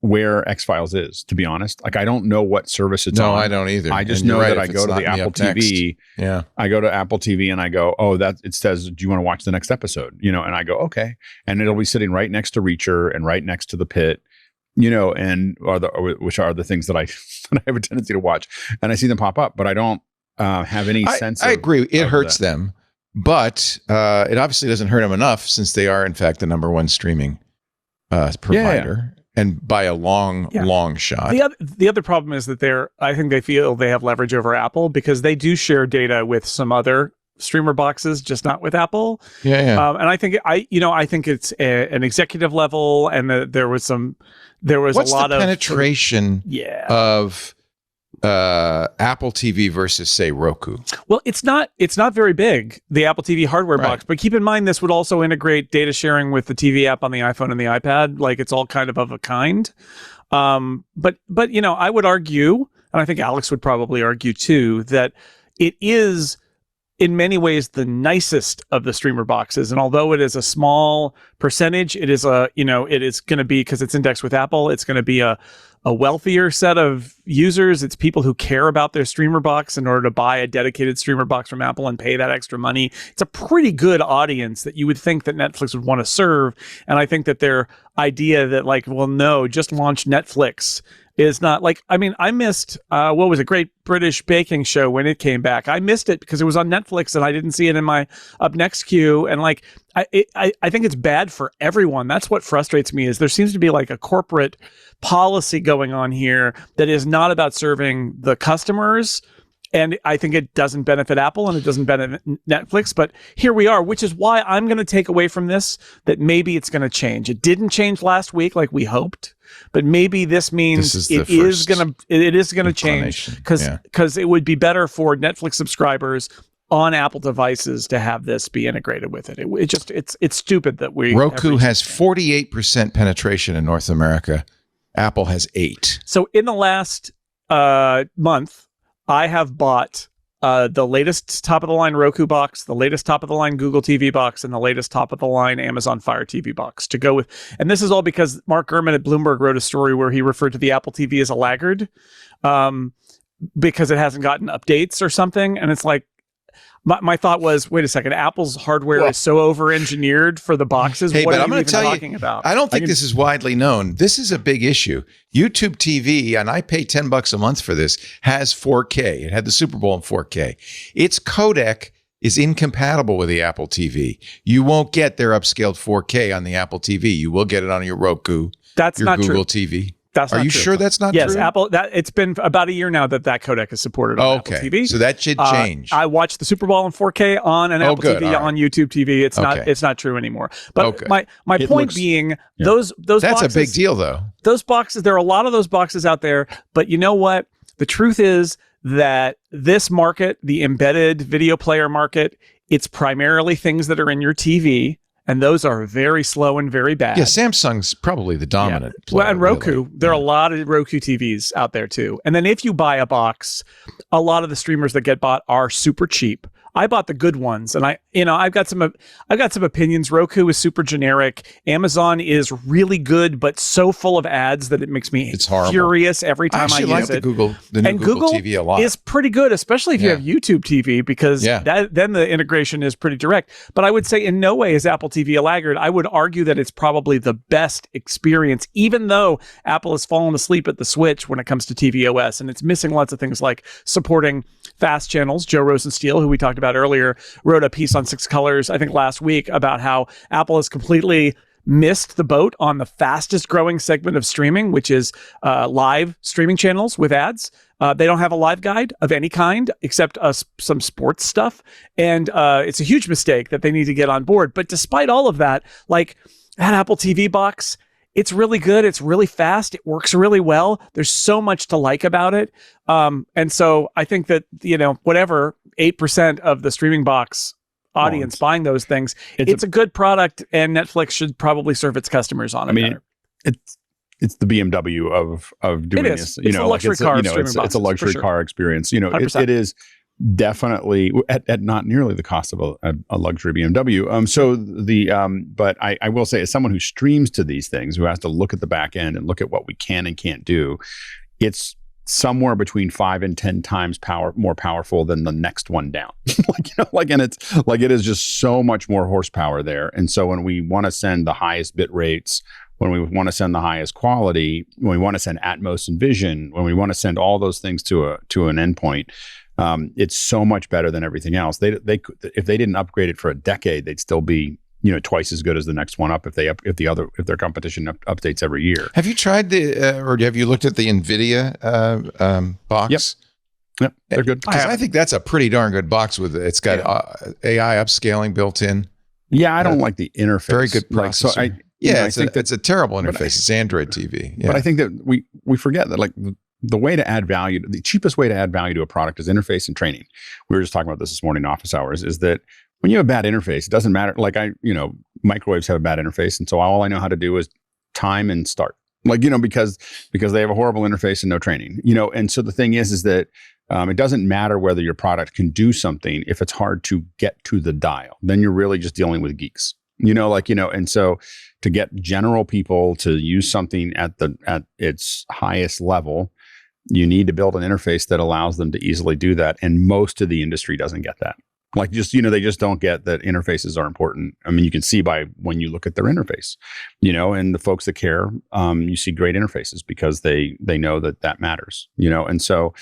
where X-Files is, to be honest. Like I don't know what service it's on. No, I don't either. I just And know you're that right, I if go it's to the not Apple up next. TV. Yeah. I go to Apple TV and I go, oh, it says, do you want to watch the next episode? And I go, okay. And it'll be sitting right next to Reacher and right next to The Pit, and which are the things that I have a tendency to watch. And I see them pop up, but I don't have any sense. I agree. It hurts them, but it obviously doesn't hurt them enough since they are in fact the number one streaming provider. And by a long shot. The other problem is that I think they feel they have leverage over Apple because they do share data with some other streamer boxes, just not with Apple. Yeah. And I think I think it's an executive level, and there was a lot of penetration of Apple TV versus say Roku. Well, it's not very big, the Apple TV hardware box, but keep in mind this would also integrate data sharing with the TV app on the iPhone and the iPad. Like it's all kind of a kind. But I would argue, and I think Alex would probably argue too, that it is in many ways the nicest of the streamer boxes. And although it is a small percentage, it is it is going to be, because it's indexed with Apple, it's going to be a wealthier set of users. It's people who care about their streamer box in order to buy a dedicated streamer box from Apple and pay that extra money. It's a pretty good audience that you would think that Netflix would want to serve. And I think that their idea that just launch Netflix is not I missed what was a Great British Baking Show when it came back. I missed it because it was on Netflix and I didn't see it in my up next queue. And I think it's bad for everyone. That's what frustrates me, is there seems to be like a corporate policy going on here that is not about serving the customers. And I think it doesn't benefit Apple and it doesn't benefit Netflix. But here we are, which is why I'm going to take away from this that maybe it's going to change. It didn't change last week like we hoped, but maybe this means it is going to change because it would be better for Netflix subscribers on Apple devices to have this be integrated with it. It's stupid that Roku has 48% penetration in North America. Apple has 8%. So in the last month, I have bought the latest top-of-the-line Roku box, the latest top-of-the-line Google TV box, and the latest top-of-the-line Amazon Fire TV box to go with. And this is all because Mark Gurman at Bloomberg wrote a story where he referred to the Apple TV as a laggard because it hasn't gotten updates or something. And it's like, my thought was, wait a second, Apple's hardware is so over-engineered for the boxes. Hey, what but are I'm going to tell talking you, about? I don't think this is widely known. This is a big issue. YouTube TV, and I pay $10 a month for this, has 4K. It had the Super Bowl in 4K. Its codec is incompatible with the Apple TV. You won't get their upscaled 4K on the Apple TV. You will get it on your Roku, That's your not Google true. TV. That's Are not you true. sure that's not true? Yes, Apple. It's been about a year now that codec is supported on Apple TV. So that should change. I watched the Super Bowl in 4K on an Apple TV on YouTube TV. It's not true anymore. But my point being, those that's boxes, a big deal though. Those boxes, there are a lot of those boxes out there. But you know what? The truth is that this market, the embedded video player market, it's primarily things that are in your TV. And those are very slow and very bad. Yeah, Samsung's probably the dominant player. Well, and Roku. There are a lot of Roku TVs out there too. And then if you buy a box, a lot of the streamers that get bought are super cheap. I bought the good ones, and I've got some opinions. Roku is super generic. Amazon is really good, but so full of ads that it makes me furious every time I use like it. the new Google TV a lot. Is pretty good, especially if you have YouTube TV, because then the integration is pretty direct. But I would say in no way is Apple TV a laggard. I would argue that it's probably the best experience, even though Apple has fallen asleep at the switch when it comes to tvOS, and it's missing lots of things like supporting fast channels. Joe Rosenstiel, who we talked about earlier, wrote a piece on 6 Colors, I think last week, about how Apple has completely missed the boat on the fastest growing segment of streaming, which is live streaming channels with ads. They don't have a live guide of any kind except some sports stuff. And it's a huge mistake that they need to get on board. But despite all of that, like that Apple TV box, it's really good. It's really fast. It works really well. There's so much to like about it. And so I think that, whatever 8% of the streaming box audience buying those things, it's a good product, and Netflix should probably serve its customers on it better. it's the BMW of doing It is. this. It's a luxury car of streaming it's boxes, a luxury for sure. car experience. It 100%. is definitely at not nearly the cost of a luxury BMW. But I will say, as someone who streams to these things, who has to look at the back end and look at what we can and can't do, it's somewhere between 5 and 10 times more powerful than the next one down. And it's like, it is just so much more horsepower there. And so when we want to send the highest bit rates, when we want to send the highest quality, when we want to send Atmos and Vision, when we want to send all those things to an endpoint, it's so much better than everything else. They if they didn't upgrade it for a decade, they'd still be twice as good as the next one up if their competition updates every year. Have you tried or have you looked at the NVIDIA box? Yep, they're good. Because I think that's a pretty darn good box it's got AI upscaling built in. Yeah, I don't like the interface. Very good processor. It's a terrible interface. It's Android TV. Yeah. But I think that we forget that the way to add value, the cheapest way to add value to a product is interface and training. We were just talking about this morning in office hours, is that when you have a bad interface, it doesn't matter. Microwaves have a bad interface. And so all I know how to do is time and start. Because they have a horrible interface and no training, And so the thing is that it doesn't matter whether your product can do something if it's hard to get to the dial. Then you're really just dealing with geeks, and so to get general people to use something at its highest level, you need to build an interface that allows them to easily do that. And most of the industry doesn't get that. They just don't get that interfaces are important. I mean, you can see by when you look at their interface, and the folks that care, you see great interfaces because they know that matters, and so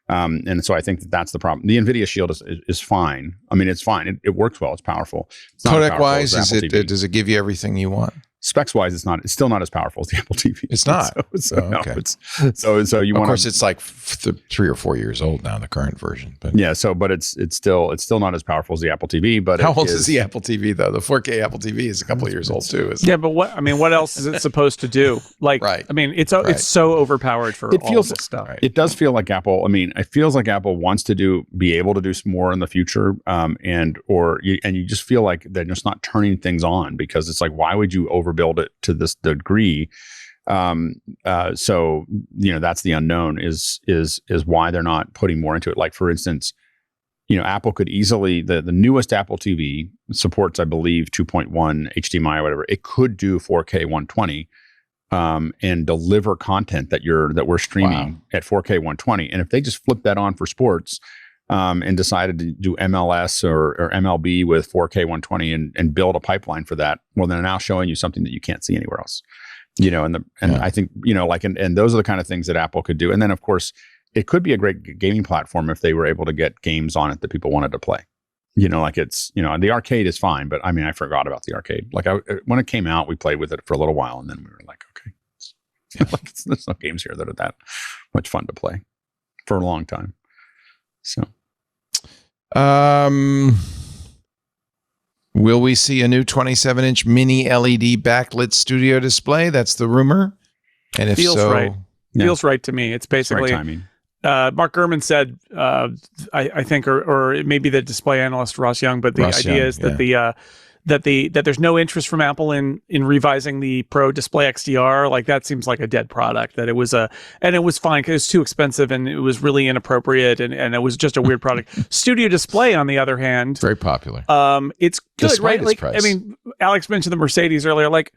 I think that's the problem. The NVIDIA Shield is fine. I mean, it's fine. It works well. It's powerful. It's not Codec wise, does it give you everything you want? Specs wise, it's still not as powerful as the Apple TV. It's not. Okay. Of course, it's like 3 or 4 years old now, the current version. But but it's still not as powerful as the Apple TV. But how old is the Apple TV though? The 4K Apple TV is a couple of years old too. But what else is it supposed to do? Right. I mean, it's so overpowered for all this stuff. Right. It does feel like Apple. I mean, it feels like Apple wants to be able to do some more in the future, and you just feel like they're just not turning things on, because it's like, why would you overbuild it to this degree? So that's the unknown is why they're not putting more into it. Like, for instance, Apple could easily, the newest Apple TV supports, I believe, 2.1 HDMI or whatever. It could do 4K 120 and deliver content that we're streaming at 4K 120. And if they just flip that on for sports, and decided to do MLS or MLB with 4K 120 and build a pipeline for that, well, they're now showing you something that you can't see anywhere else. I think, and those are the kind of things that Apple could do. And then, of course, it could be a great gaming platform if they were able to get games on it that people wanted to play. The arcade is fine, but I mean, I forgot about the arcade. When it came out, we played with it for a little while, and then we were like, okay, there's no games here that are that much fun to play for a long time. So, will we see a new 27-inch mini LED backlit studio display? That's the rumor. And if feels so, right. Feels right to me. It's basically timing. Mark Gurman said, I think, or it may be the display analyst Ross Young, but the idea is that that there's no interest from Apple in revising the Pro Display XDR. Like, that seems like a dead product. That it was and it was fine because it was too expensive and it was really inappropriate and it was just a weird product. Studio Display, on the other hand, very popular. It's good, Despite right? its price. I mean, Alex mentioned the Mercedes earlier. Like,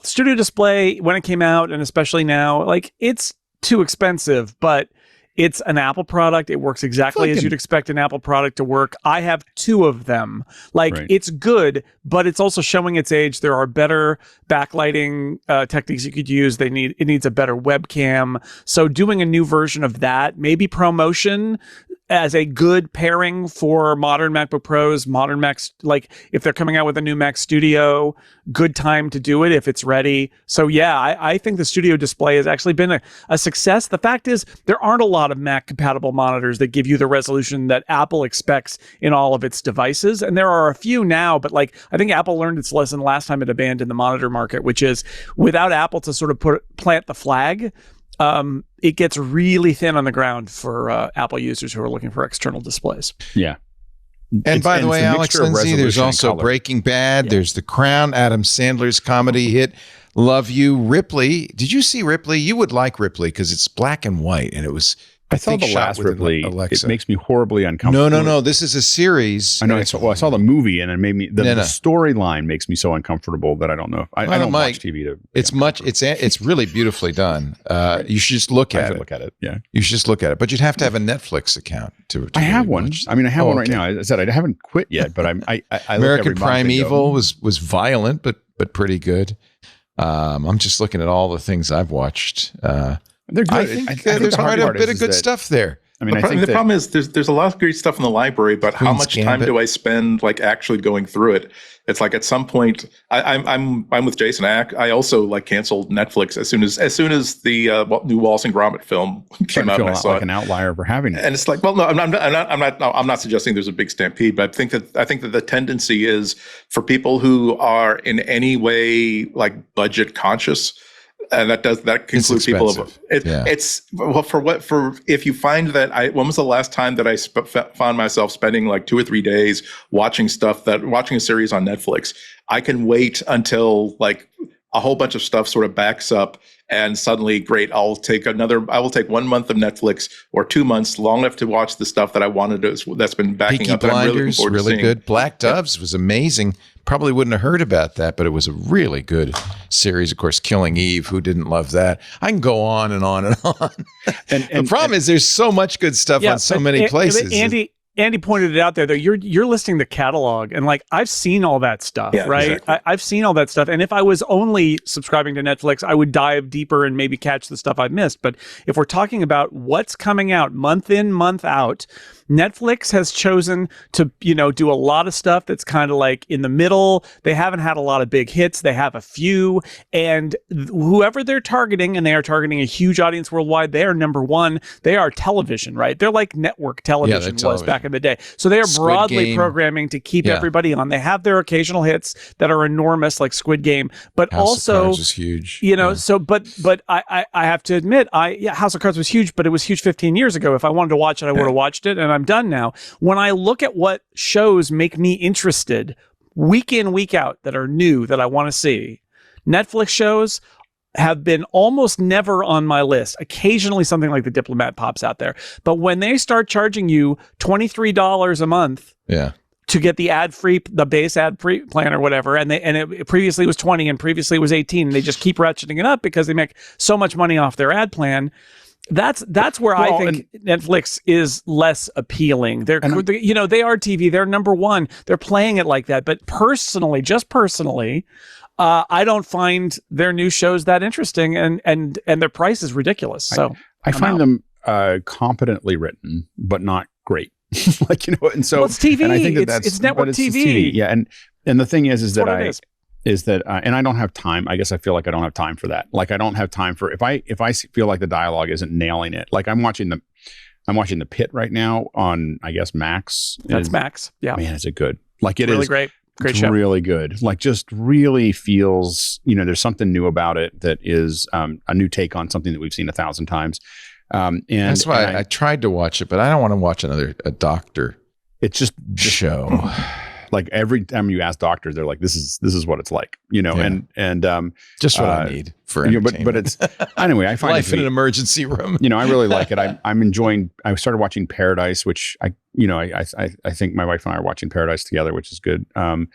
Studio Display, when it came out, and especially now, like, it's too expensive, but it's an Apple product. It works exactly as you'd expect an Apple product to work. I have 2 of them. It's good, but it's also showing its age. There are better backlighting techniques you could use. It needs a better webcam. So doing a new version of that, maybe ProMotion as a good pairing for modern MacBook Pros, modern Macs, like if they're coming out with a new Mac Studio, good time to do it if it's ready. So yeah, I think the Studio Display has actually been a success. The fact is, there aren't a lot of Mac compatible monitors that give you the resolution that Apple expects in all of its devices. And there are a few now, but I think Apple learned its lesson last time it abandoned the monitor market, which is without Apple to sort of plant the flag, it gets really thin on the ground for Apple users who are looking for external displays. Yeah. And by the way, it's a Alex mixture of Lindsay, there's resolution and also color. Breaking Bad. There's The Crown, Adam Sandler's comedy hit, Love You. Ripley. Did you see Ripley? You would like Ripley because it's black and white, and it was. I saw think the shot last with Ripley. Alexa. It makes me horribly uncomfortable. No. This is a series. I know. I saw the movie, and it made me. The No. storyline makes me so uncomfortable that I don't know. I don't Mike, watch TV. It's really beautifully done. You should just look at it. Look at it. Yeah, You should just look at it. But you'd have to have a Netflix account to I have really one. watch I mean, I have one right okay. now. As I said, I haven't quit yet, but I American look every month and go, Primeval was violent, but pretty good. I'm just looking at all the things I've watched. They're good. I think there's quite a bit of good stuff there. I mean, The problem is there's a lot of great stuff in the library, but how Queen's much time Gambit. do I spend like actually going through it? It's like at some point, I'm with Jason. I also like canceled Netflix as soon as the new Wallace and Gromit film came out. feel And I saw like it. an outlier for having it. And it's like, well, no, I'm not suggesting there's a big stampede, but I think that the tendency is for people who are in any way like budget conscious, and that can include people of it's well for if you find that when was the last time that I found myself spending like 2 or 3 days watching a series on Netflix? I can wait until like a whole bunch of stuff sort of backs up, and suddenly, great, I will take 1 month of Netflix or 2 months, long enough to watch the stuff that I wanted to, that's been backing Peaky up. And I'm Blinders, really, really good. Black Doves was amazing. Probably wouldn't have heard about that, but it was a really good series. Of course, Killing Eve. Who didn't love that? I can go on and on and on. And the problem is there's so much good stuff on so many places. Andy pointed it out there that you're listing the catalog, and like I've seen all that stuff, right? Exactly. I've seen all that stuff, and if I was only subscribing to Netflix, I would dive deeper and maybe catch the stuff I've missed. But if we're talking about what's coming out month in, month out, Netflix has chosen to, do a lot of stuff that's kind of like in the middle. They haven't had a lot of big hits. They have a few, and whoever they're targeting, and they are targeting a huge audience worldwide, they are number one. They are television, right? They're like network television was back in the day. So they are broadly programming to keep everybody on. They have their occasional hits that are enormous, like Squid Game, but House also of Cards is huge. So but I have to admit, House of Cards was huge, but it was huge 15 years ago. If I wanted to watch it, I would have watched it, and I'm done now. When I look at what shows make me interested week in, week out that are new that I want to see, Netflix shows have been almost never on my list. Occasionally something like The Diplomat pops out there. But when they start charging you $23 a month to get the base ad-free plan or whatever, and it previously was 20 and previously it was 18, and they just keep ratcheting it up because they make so much money off their ad plan. That's where I think Netflix is less appealing. They are TV. They're number one. They're playing it like that. But personally, I don't find their new shows that interesting, and their price is ridiculous. So I find them competently written, but not great. And so it's TV. And I think it's network TV. Yeah, and the thing is that and I don't have time. I guess I feel like I don't have time for that. Like I don't have time for if I feel like the dialogue isn't nailing it. Like I'm watching the Pit right now on I guess Max. That's Max. Yeah, man, is it good? Like it really is great. Great it's show. Really good. Like just really feels. There's something new about it that is a new take on something that we've seen 1,000 times. And that's why I tried to watch it, but I don't want to watch a doctor. It's just show. Like every time you ask doctors, they're like, "This is what it's like," and just what I need for entertainment. But it's anyway. I find life in an emergency room. I really like it. I'm enjoying. I started watching Paradise, which I think my wife and I are watching Paradise together, which is good. White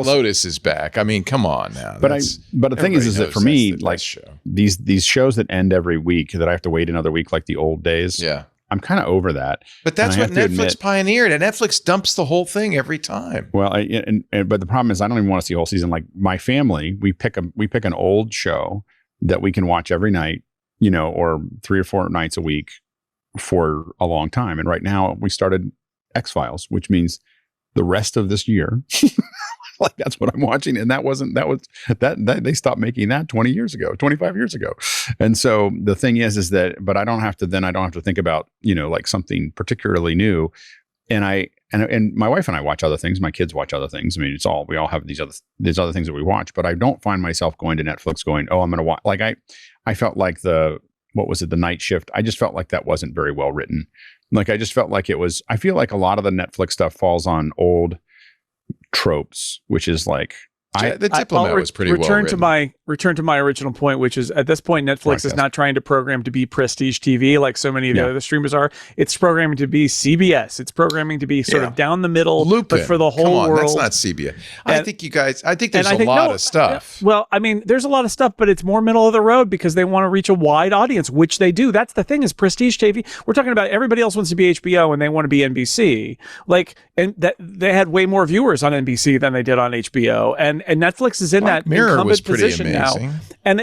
Lotus is back. I mean, come on now. But the thing is that for me, like these shows that end every week that I have to wait another week, like the old days. Yeah. I'm kind of over that. But that's what Netflix pioneered, and Netflix dumps the whole thing every time. Well, but the problem is I don't even want to see a whole season. Like my family, we pick an old show that we can watch every night, or 3 or 4 nights a week for a long time. And right now we started X-Files, which means the rest of this year, like that's what I'm watching. And that they stopped making that 20 years ago, 25 years ago. And so the thing is that, but I don't have to think about, like something particularly new. And my wife and I watch other things. My kids watch other things. I mean, we all have these other things that we watch, but I don't find myself going to Netflix going, oh, I'm going to watch. Like I felt like the Night Shift. I just felt like that wasn't very well written. Like I just felt like I feel like a lot of the Netflix stuff falls on old tropes, which is like The Diplomat was pretty well written. Return to my original point, which is at this point, Netflix is not trying to program to be prestige TV like so many of the other streamers are. It's programming to be CBS. It's programming to be sort of down the middle, Lupin. but for the whole world. That's not CBS. I think there's a lot of stuff. Well, I mean, there's a lot of stuff, but it's more middle of the road because they want to reach a wide audience, which they do. That's the thing is prestige TV. We're talking about everybody else wants to be HBO and they want to be NBC. And that they had way more viewers on NBC than they did on HBO. And Netflix is in Black that Mirror incumbent was pretty position amazing. now. And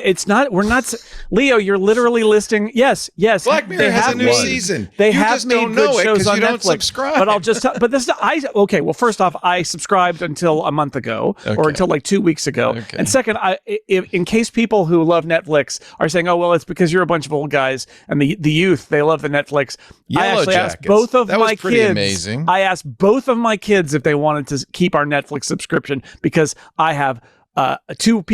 we're not, Leo, you're literally listing, yes. Black Mirror has a new season. They You have just made don't know good it shows 'cause on you don't Netflix. subscribe. But I'll just tell, well, first off, I subscribed until a month ago or until like 2 weeks ago. Okay. And second, in case people who love Netflix are saying, oh, well, it's because you're a bunch of old guys and the youth, they love the Netflix. I actually asked both of my kids. Amazing. I asked both of my kids if they wanted to keep our Netflix subscription because I have two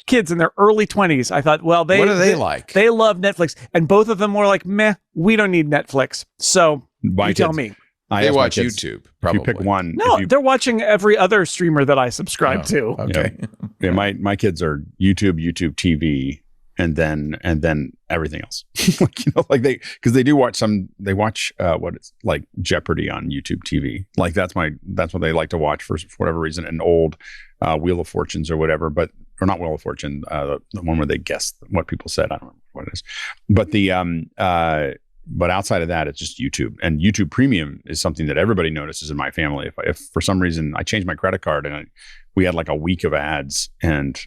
kids in their early 20s. I thought, well, what do they like? They love Netflix, and both of them were like, meh, we don't need Netflix. So tell me. They watch YouTube. Probably. If you pick one. No, they're watching every other streamer that I subscribe to. Okay. Yeah, my kids are YouTube TV, and then everything else. Because they do watch they watch what it's like Jeopardy on YouTube TV. Like that's what they like to watch for whatever reason, an old Wheel of Fortunes or whatever, or not Wheel of Fortune, the one where they guess what people said. I don't remember what it is, but but outside of that, it's just YouTube, and YouTube Premium is something that everybody notices in my family. If for some reason I changed my credit card and we had like a week of ads, and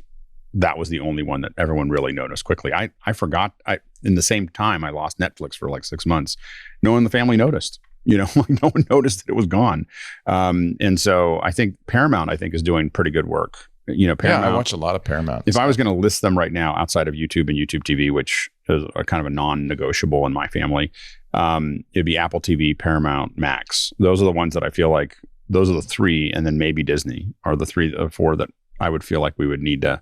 that was the only one that everyone really noticed quickly. I forgot. In the same time, I lost Netflix for like 6 months. No one in the family noticed. No one noticed that it was gone. And so I think Paramount, is doing pretty good work. Paramount. Yeah, I watch a lot of Paramount. If I was going to list them right now outside of YouTube and YouTube TV, which is a kind of a non-negotiable in my family, it'd be Apple TV, Paramount, Max. Those are the ones that I feel like those are the three, and then maybe Disney are the three or four that I would feel like we would need to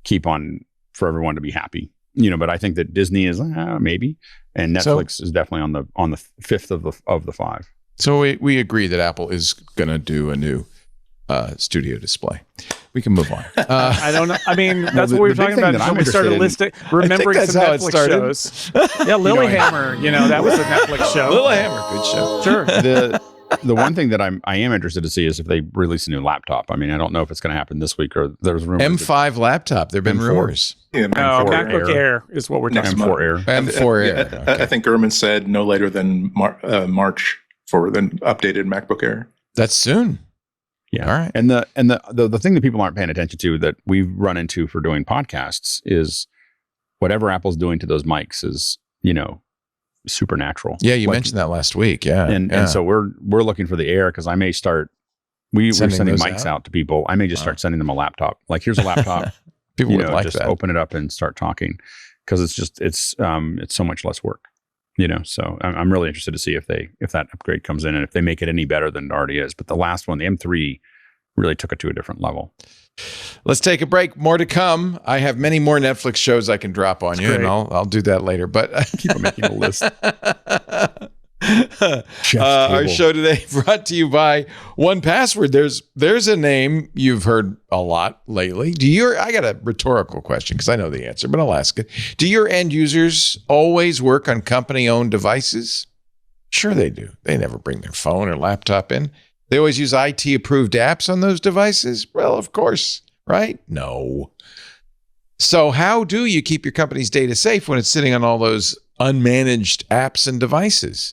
keep on for everyone to be happy. But I think that Disney is maybe, and Netflix is definitely on the fifth of the five. So we agree that Apple is going to do a new studio display. We can move on. I don't know. I mean, that's what we were talking about when we started listing, remembering some Netflix shows. Yeah, Lilyhammer. That was a Netflix show. Lilyhammer, good show. Sure. The one thing that I am interested to see is if they release a new laptop. I mean, I don't know if it's going to happen this week or there's rumors. M5 laptop. There've been M4. rumors. Yeah, MacBook Air is what we're talking M4 about. Air. M4 Air. Okay. I think Gurman said no later than March for the updated MacBook Air. That's soon. Yeah. All right. And the thing that people aren't paying attention to that we've run into for doing podcasts is whatever Apple's doing to those mics is, supernatural. Yeah, you mentioned that last week. Yeah. And so we're looking for the Air because I may start we're sending those mics out to people. I may just start sending them a laptop. Like here's a laptop. People would like just that. Open it up and start talking because it's so much less work. So I'm really interested to see if that upgrade comes in and if they make it any better than it already is. But the last one, the M3, really took it to a different level. Let's take a break. More to come. I have many more Netflix shows I can drop on you, and I'll do that later. But Keep on making a list. Our show today brought to you by 1Password. There's a name you've heard a lot lately. I got a rhetorical question because I know the answer, but I'll ask it. Do your end users always work on company-owned devices? Sure they do. They never bring their phone or laptop in. They always use IT-approved apps on those devices? Well, of course, right? No. So how do you keep your company's data safe when it's sitting on all those unmanaged apps and devices?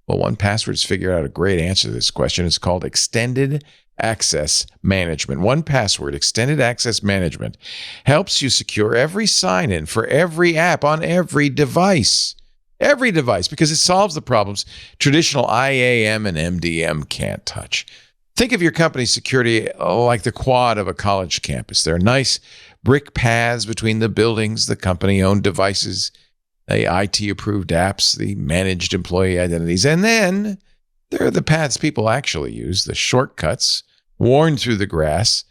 Well, 1Password's figured out a great answer to this question. It's called Extended Access Management. 1Password Extended Access Management helps you secure every sign-in for every app on every device. Every device, because it solves the problems traditional IAM and MDM can't touch. Think of your company's security like the quad of a college campus. There are nice brick paths between the buildings, the company-owned devices, the IT-approved apps, the managed employee identities, and then there are the paths people actually use, the shortcuts worn through the grass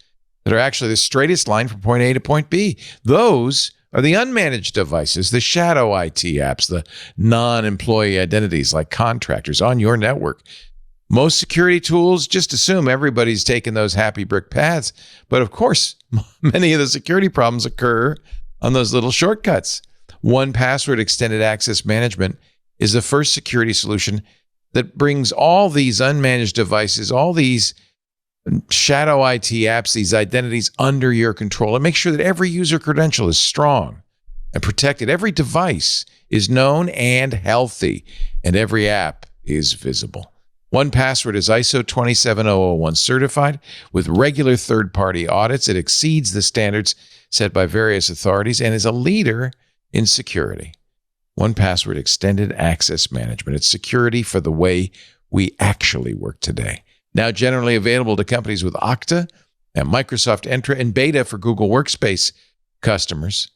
that are actually the straightest line from point A to point B. Those are the unmanaged devices, the shadow IT apps, the non-employee identities like contractors on your network. Most security tools just assume everybody's taking those happy brick paths. But of course, many of the security problems occur on those little shortcuts. 1Password Extended Access Management is the first security solution that brings all these unmanaged devices, all these shadow IT apps, these identities under your control, and make sure that every user credential is strong and protected. Every device is known and healthy, and every app is visible. 1Password is ISO 27001 certified with regular third-party audits. It exceeds the standards set by various authorities and is a leader in security. 1Password Extended Access Management. It's security for the way we actually work today. Now generally available to companies with Okta and Microsoft Entra and beta for Google Workspace customers.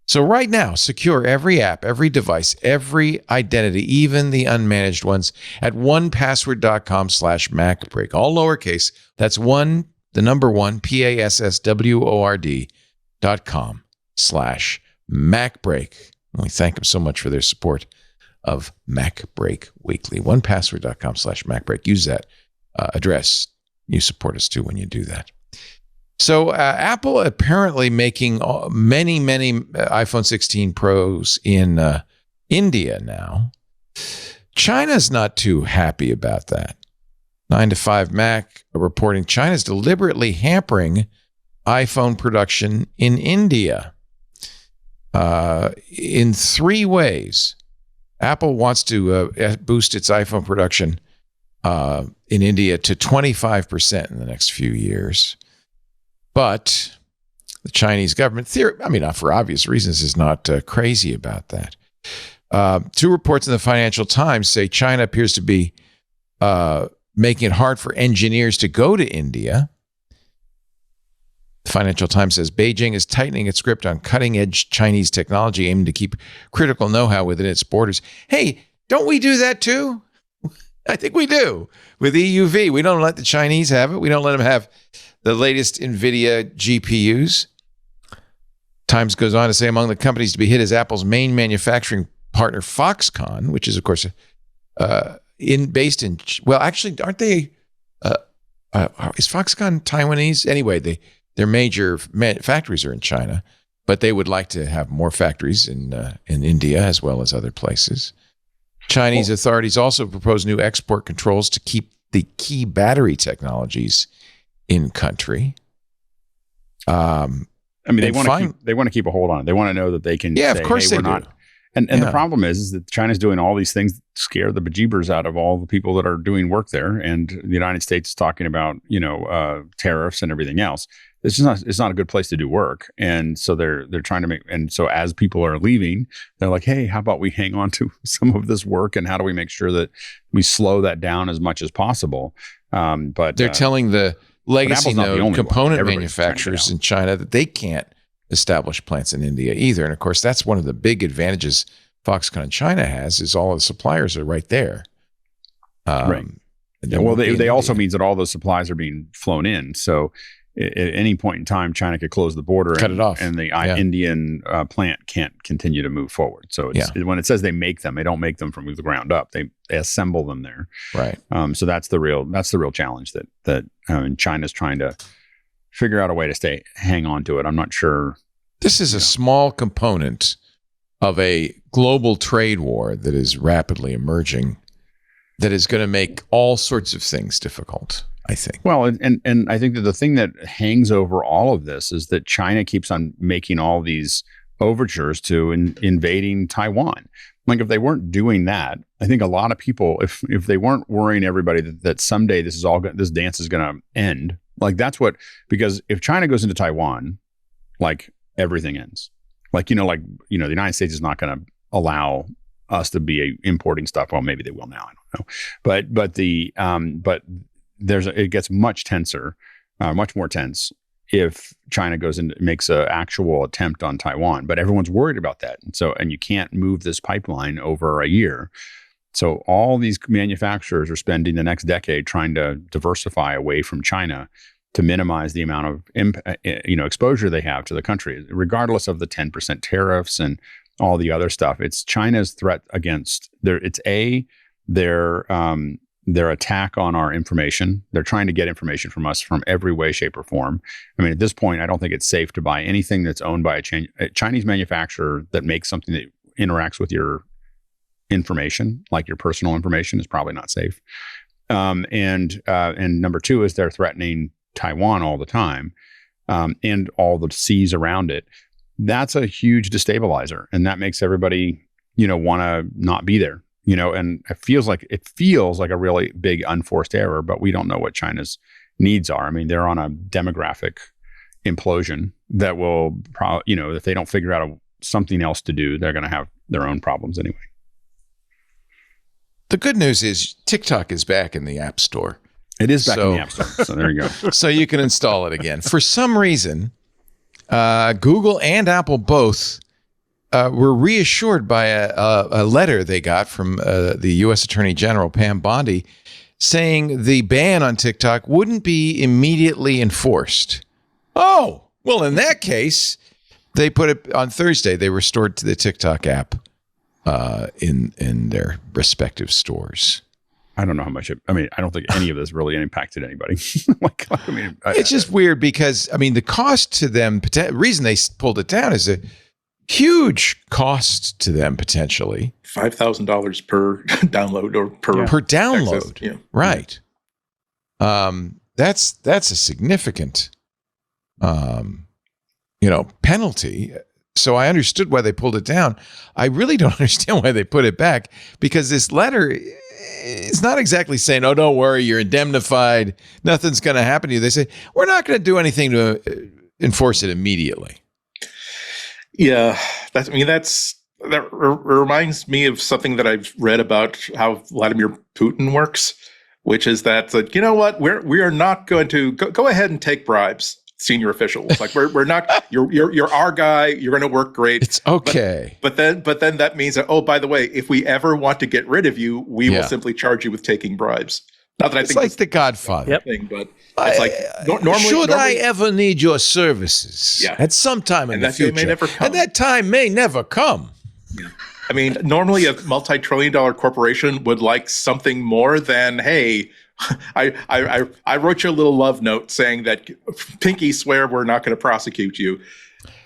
So right now, secure every app, every device, every identity, even the unmanaged ones at 1password.com/MacBreak. All lowercase. That's the number 1, PASSWORD.com/MacBreak. And we thank them so much for their support of MacBreak Weekly. 1password.com/MacBreak. Use that address. You support us too when you do that. So Apple apparently making many iPhone 16 Pros in India now. China's not too happy about that. 9to5Mac reporting China's deliberately hampering iPhone production in India in 3 ways. Apple wants to boost its iPhone production in India to 25% in the next few years. But the Chinese government, for obvious reasons, is not crazy about that. 2 reports in the Financial Times say China appears to be making it hard for engineers to go to India. The Financial Times says Beijing is tightening its grip on cutting-edge Chinese technology, aiming to keep critical know-how within its borders. Hey, don't we do that too? I think we do. With EUV, we don't let the Chinese have it. We don't let them have the latest NVIDIA GPUs. Times goes on to say among the companies to be hit is Apple's main manufacturing partner, Foxconn, which is, of course, based in, well, actually, aren't they, is Foxconn Taiwanese? Anyway, their major factories are in China, but they would like to have more factories in India as well as other places. Chinese authorities also propose new export controls to keep the key battery technologies in country. They want to keep a hold on it. They want to know that they can. Yeah, say, of course hey, they we're do. Not. And the problem is that China's doing all these things that scare the bejeebers out of all the people that are doing work there. And the United States is talking about, tariffs and everything else. It's not a good place to do work. And so they're trying to make, and so as people are leaving, they're like, hey, how about we hang on to some of this work? And how do we make sure that we slow that down as much as possible? But they're telling the legacy node component manufacturers in in China that they can't establish plants in India either. And of course, that's one of the big advantages Foxconn China has is all of the suppliers are right there. Right. Well, they also means that all those supplies are being flown in. So at any point in time, China could close the border, cut it off, and the Indian plant can't continue to move forward. So when it says they make them, they don't make them from the ground up. They assemble them there. Right. So that's the real challenge that China's trying to figure out a way to hang on to it. I'm not sure. This is a small component of a global trade war that is rapidly emerging that is going to make all sorts of things difficult, I think. Well, and I think that the thing that hangs over all of this is that China keeps on making all these overtures to invading Taiwan. Like if they weren't doing that, I think a lot of people, if they weren't worrying everybody that someday this dance is going to end, because if China goes into Taiwan, like everything ends. The United States is not going to allow us to be importing stuff. Well, maybe they will now. I don't know. But it gets much tenser, much more tense if China goes and makes an actual attempt on Taiwan. But everyone's worried about that. And you can't move this pipeline over a year. So all these manufacturers are spending the next decade trying to diversify away from China. to minimize the amount of exposure they have to the country, regardless of the 10% tariffs and all the other stuff. It's China's threat against their attack on our information. They're trying to get information from us from every way, shape, or form. I mean, at this point, I don't think it's safe to buy anything that's owned by a Chinese manufacturer that makes something that interacts with your information, like your personal information, is probably not safe. And number two is they're threatening Taiwan all the time, and all the seas around it. That's a huge destabilizer, and that makes everybody, want to not be there. And it feels like a really big unforced error, but we don't know what China's needs are. I mean, they're on a demographic implosion that will probably, if they don't figure out something else to do, they're going to have their own problems anyway. The good news is TikTok is back in the App Store. It is back in the App Store. So there you go. So you can install it again. For some reason, Google and Apple both were reassured by a letter they got from the U.S. Attorney General, Pam Bondi, saying the ban on TikTok wouldn't be immediately enforced. Oh, well, in that case, they put it on Thursday. They restored to the TikTok app in their respective stores. I don't know how much I don't think any of this really impacted anybody. It's just weird because, the cost to them, reason they pulled it down is a huge cost to them potentially. $5,000 per download or per download. Access. Yeah. Right. That's a significant, penalty. So I understood why they pulled it down. I really don't understand why they put it back, because this letter is not exactly saying, oh, don't worry, you're indemnified, nothing's going to happen to you. They say, we're not going to do anything to enforce it immediately. Yeah, that reminds me of something that I've read about how Vladimir Putin works, which is that, you know what, we are not going to go ahead and take bribes, senior officials. Like we're not. You're our guy. You're going to work great. It's okay. But then that means that, oh, by the way, if we ever want to get rid of you, we will simply charge you with taking bribes. Not that I think it's like The Godfather thing, but it's like normally. I ever need your services? Yeah. At some time in the future, may never come. And that time may never come. Yeah. I mean, normally a multi-trillion-dollar corporation would like something more than, hey, I wrote you a little love note saying that pinky swear we're not going to prosecute you.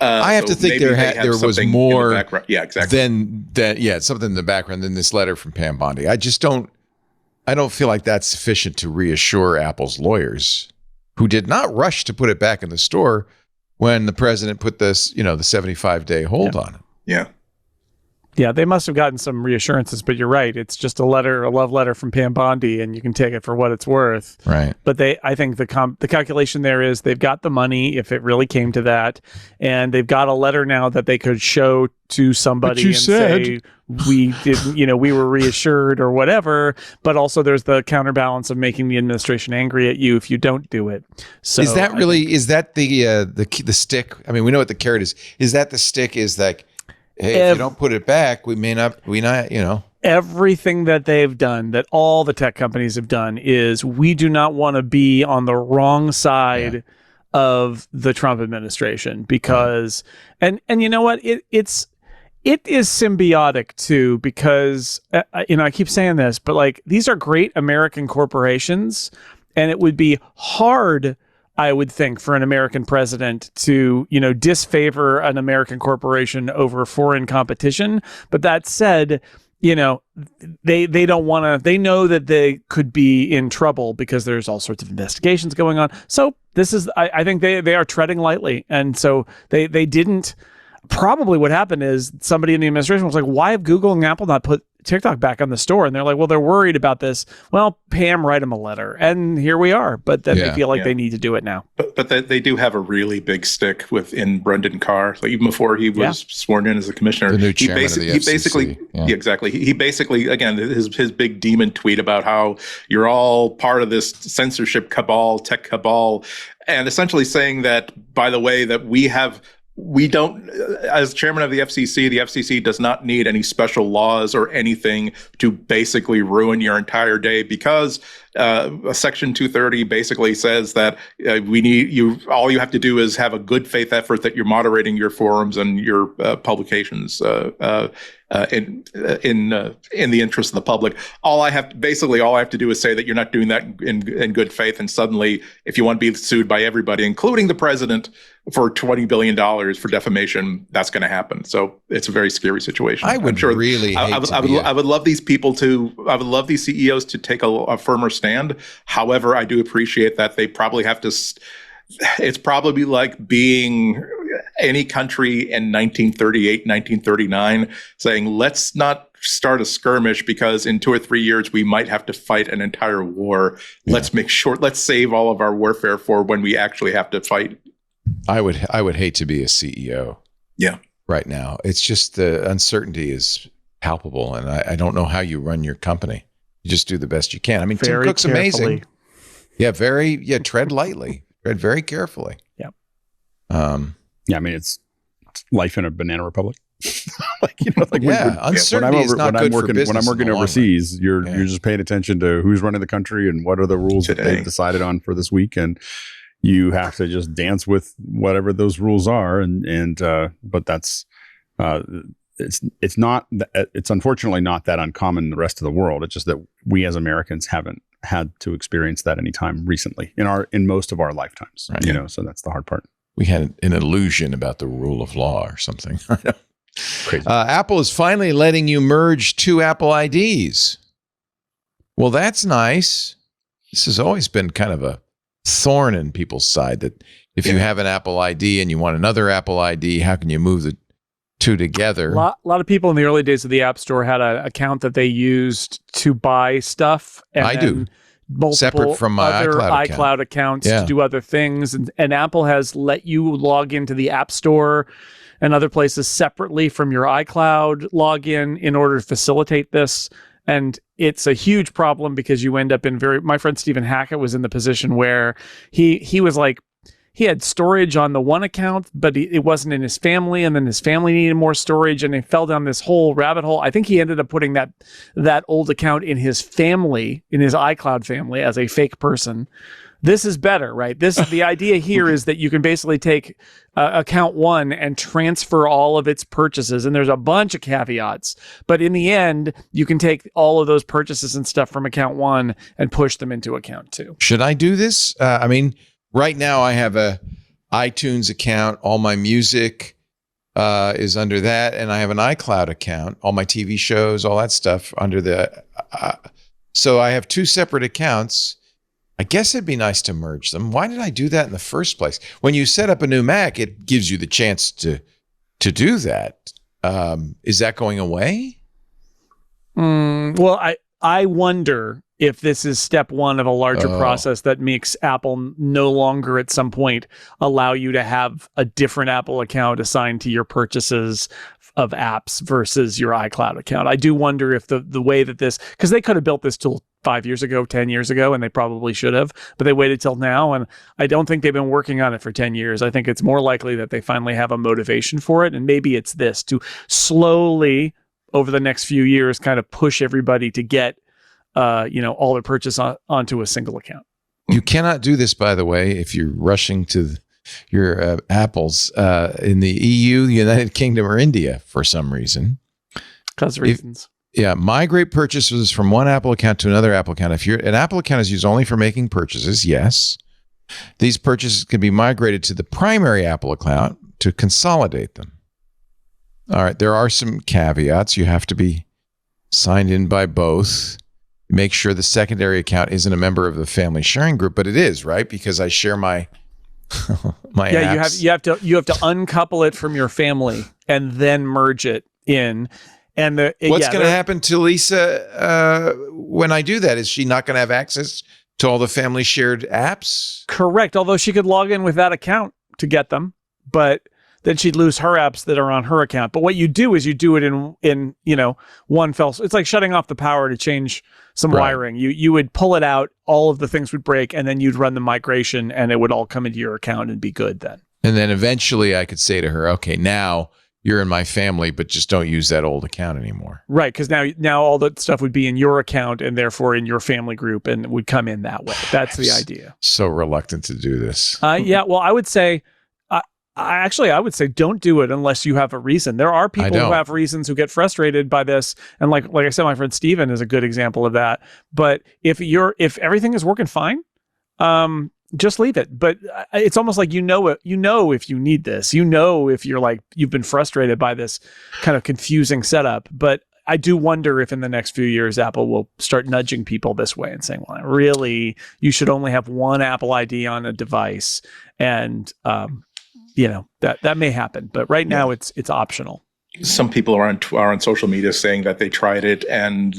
I have to think there was more exactly. than something in the background than this letter from Pam Bondi. I don't feel like that's sufficient to reassure Apple's lawyers, who did not rush to put it back in the store when the president put this, the 75-day hold on it. Yeah. Yeah, they must have gotten some reassurances, but you're right. It's just a love letter from Pam Bondi, and you can take it for what it's worth. Right. But I think the calculation there is they've got the money if it really came to that, and they've got a letter now that they could show to somebody and say we didn't, we were reassured or whatever. But also there's the counterbalance of making the administration angry at you if you don't do it. So is that the stick? I mean, we know what the carrot is. Is that the stick? Is like, hey, if you don't put it back, we not. Everything that they've done, that all the tech companies have done, is we do not want to be on the wrong side of the Trump administration because, and you know what, it is symbiotic too, because I keep saying this, but like these are great American corporations, and it would be hard, I would think, for an American president to, disfavor an American corporation over foreign competition. But that said, they don't want to, they know that they could be in trouble because there's all sorts of investigations going on. So this is, I think they are treading lightly. And so they didn't, probably what happened is somebody in the administration was like, why have Google and Apple not put TikTok back on the store? And they're like, well, they're worried about this. Well, Pam, write them a letter. And here we are. But then they feel like they need to do it now. But they do have a really big stick within Brendan Carr. Like even before he was sworn in as a commissioner, the new chairman of the FCC. He basically, exactly. He basically, again, his big demon tweet about how you're all part of this censorship cabal, tech cabal, and essentially saying that, by the way, that we have we don't, as chairman of the FCC does not need any special laws or anything to basically ruin your entire day, because Section 230 basically says that we need you. All you have to do is have a good faith effort that you're moderating your forums and your publications in the interest of the public. All I have to do is say that you're not doing that in good faith, and suddenly, if you want to be sued by everybody, including the president, for $20 billion for defamation, that's going to happen. So it's a very scary situation. I would really I would love these people to, I would love these CEOs to take a firmer stand. However, I do appreciate that they probably have to, it's probably like being any country in 1938, 1939, saying, let's not start a skirmish because in 2 or 3 years we might have to fight an entire war. Yeah. Let's save all of our warfare for when we actually have to fight. I would hate to be a CEO. Yeah. Right now, it's just the uncertainty is palpable, and I don't know how you run your company. You just do the best you can. I mean, Tim Cook's amazing. Yeah, tread lightly, tread very carefully. Yeah. Yeah, I mean, it's life in a banana republic. Uncertainty is not good for business. When I'm working overseas, you're just paying attention to who's running the country and what are the rules that they've decided on for this week, and you have to just dance with whatever those rules are. But that's it's unfortunately not that uncommon in the rest of the world. It's just that we as Americans haven't had to experience that anytime recently in most of our lifetimes. Right. So that's the hard part. We had an illusion about the rule of law or something. Crazy. Apple is finally letting you merge 2 Apple IDs. Well, that's nice. This has always been kind of a thorn in people's side, that if you have an Apple ID and you want another Apple ID, how can you move the 2 together? A lot of people in the early days of the App Store had an account that they used to buy stuff. And I do. Separate from my other iCloud accounts to do other things. And Apple has let you log into the App Store and other places separately from your iCloud login in order to facilitate this. And it's a huge problem because you end up in my friend Stephen Hackett was in the position where he was like, he had storage on the one account, but it wasn't in his family, and then his family needed more storage, and he fell down this whole rabbit hole. I think he ended up putting that old account in his family, in his iCloud family, as a fake person. This is better, right? The idea here is that you can basically take account 1 and transfer all of its purchases, and there's a bunch of caveats, but in the end, you can take all of those purchases and stuff from account 1 and push them into account 2. Should I do this? I mean, right now I have a iTunes account. All my music is under that, and I have an iCloud account. All my TV shows, all that stuff under the. So I have 2 separate accounts. I guess it'd be nice to merge them. Why did I do that in the first place? When you set up a new Mac, it gives you the chance to do that. Is that going away? Well, I wonder if this is step 1 of a larger process that makes Apple no longer at some point allow you to have a different Apple account assigned to your purchases of apps versus your iCloud account. I do wonder if the way that this, because they could have built this tool 5 years ago, 10 years ago, and they probably should have, but they waited till now, and I don't think they've been working on it for 10 years. I think it's more likely that they finally have a motivation for it, and maybe it's this, to slowly, over the next few years, kind of push everybody to get all their purchase onto a single account. You cannot do this, by the way, if you're rushing to your Apples in the EU, the United Kingdom, or India for some reason. Because of reasons. Migrate purchases from one Apple account to another Apple account. If an Apple account is used only for making purchases, yes, these purchases can be migrated to the primary Apple account to consolidate them. All right, there are some caveats. You have to be signed in by both. Make sure the secondary account isn't a member of the family sharing group, but it is, right? Because I share my apps. you have to uncouple it from your family and then merge it in. And what's going to happen to Lisa when I do that? Is she not going to have access to all the family shared apps? Correct. Although she could log in with that account to get them, but then she'd lose her apps that are on her account. But what you do is you do it in one fell. It's like shutting off the power to change some wiring. You would pull it out, all of the things would break, and then you'd run the migration, and it would all come into your account and be good then. And then eventually I could say to her, okay, now you're in my family, but just don't use that old account anymore. Right, because now all that stuff would be in your account and therefore in your family group and would come in that way. That's the idea. So reluctant to do this. Yeah, well, I would say, I would say don't do it unless you have a reason. There are people who have reasons who get frustrated by this, and like I said, my friend Steven is a good example of that. But if everything is working fine, just leave it. But it's almost like you know if you need this, if you've been frustrated by this kind of confusing setup. But I do wonder if in the next few years Apple will start nudging people this way and saying, well, really, you should only have one Apple ID on a device, and that may happen. But right now it's optional. Some people are on social media saying that they tried it and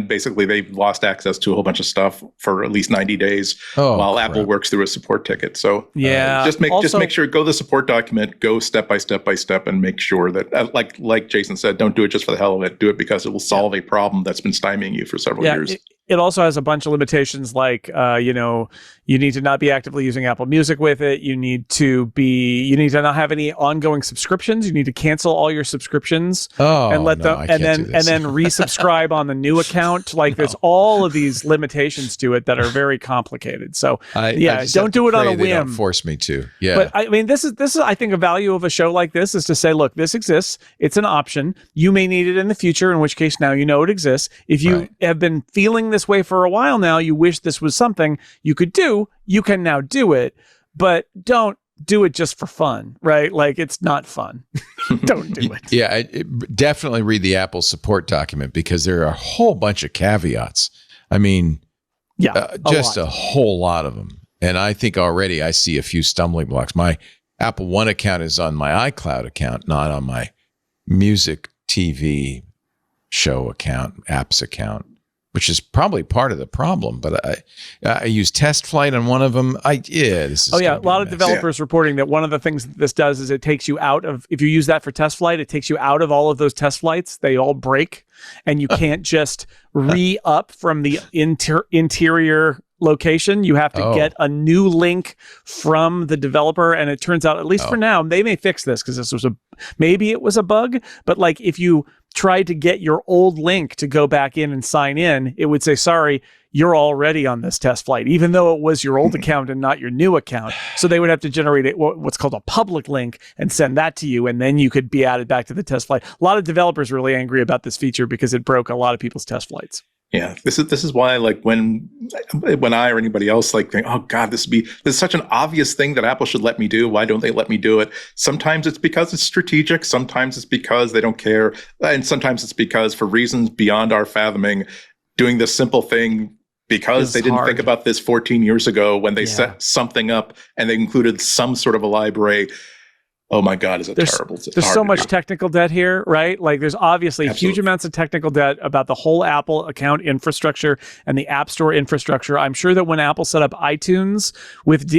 basically they've lost access to a whole bunch of stuff for at least 90 days while Apple works through a support ticket. So just make sure, go the support document, go step by step, and make sure that like Jason said, don't do it just for the hell of it. Do it because it will solve a problem that's been stymieing you for several years. It also has a bunch of limitations, like you need to not be actively using Apple Music with it. You need to not have any ongoing subscriptions. You need to cancel all your subscriptions and let them and then resubscribe on the new account. Like there's all of these limitations to it that are very complicated. So don't do it on a whim. Don't force me to. Yeah. But I mean, this is I think a value of a show like this is to say, look, this exists. It's an option. You may need it in the future, in which case now you know it exists. If you have been feeling this way for a while now, you wish this was something you could do, you can now do it, but don't do it just for fun, right? Like it's not fun. Don't do it. Yeah, definitely read the Apple support document because there are a whole bunch of caveats. I mean, just a whole lot of them. And I think already I see a few stumbling blocks. My Apple One account is on my iCloud account, not on my music, TV, show account, apps account, which is probably part of the problem. But I use Test Flight on one of them. This is a lot of developers reporting that one of the things that this does is it takes you out of, if you use that for Test Flight, it takes you out of all of those test flights. They all break, and you can't just re-up from the interior location. You have to get a new link from the developer, and it turns out, at least for now, they may fix this because maybe it was a bug, but like if you tried to get your old link to go back in and sign in, it would say, sorry, you're already on this test flight, even though it was your old account and not your new account. So they would have to generate what's called a public link and send that to you, and then you could be added back to the test flight. A lot of developers are really angry about this feature because it broke a lot of people's test flights. Yeah, this is why, like, when I or anybody else think, oh God, this is such an obvious thing that Apple should let me do. Why don't they let me do it? Sometimes it's because it's strategic. Sometimes it's because they don't care, and sometimes it's because for reasons beyond our fathoming, doing this simple thing because they didn't think about this 14 years ago when they set something up and they included some sort of a library. Oh my God, is it terrible? There's so much technical debt here, right? Like there's obviously huge amounts of technical debt about the whole Apple account infrastructure and the App Store infrastructure. I'm sure that when Apple set up iTunes with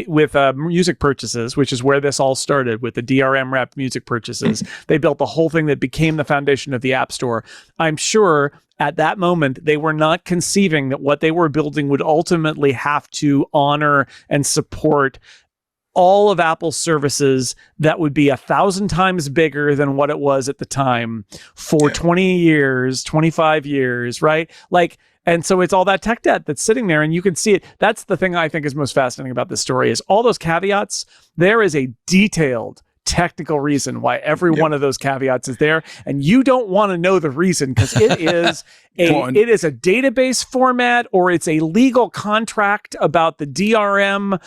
music purchases, which is where this all started with the DRM wrapped music purchases, they built the whole thing that became the foundation of the App Store. I'm sure at that moment, they were not conceiving that what they were building would ultimately have to honor and support all of Apple's services that would be 1,000 times bigger than what it was at the time for 20 years, 25 years, right? Like, and so it's all that tech debt that's sitting there, and you can see it. That's the thing I think is most fascinating about this story is all those caveats. There is a detailed technical reason why every one of those caveats is there, and you don't want to know the reason because it is it is a database format or it's a legal contract about the DRM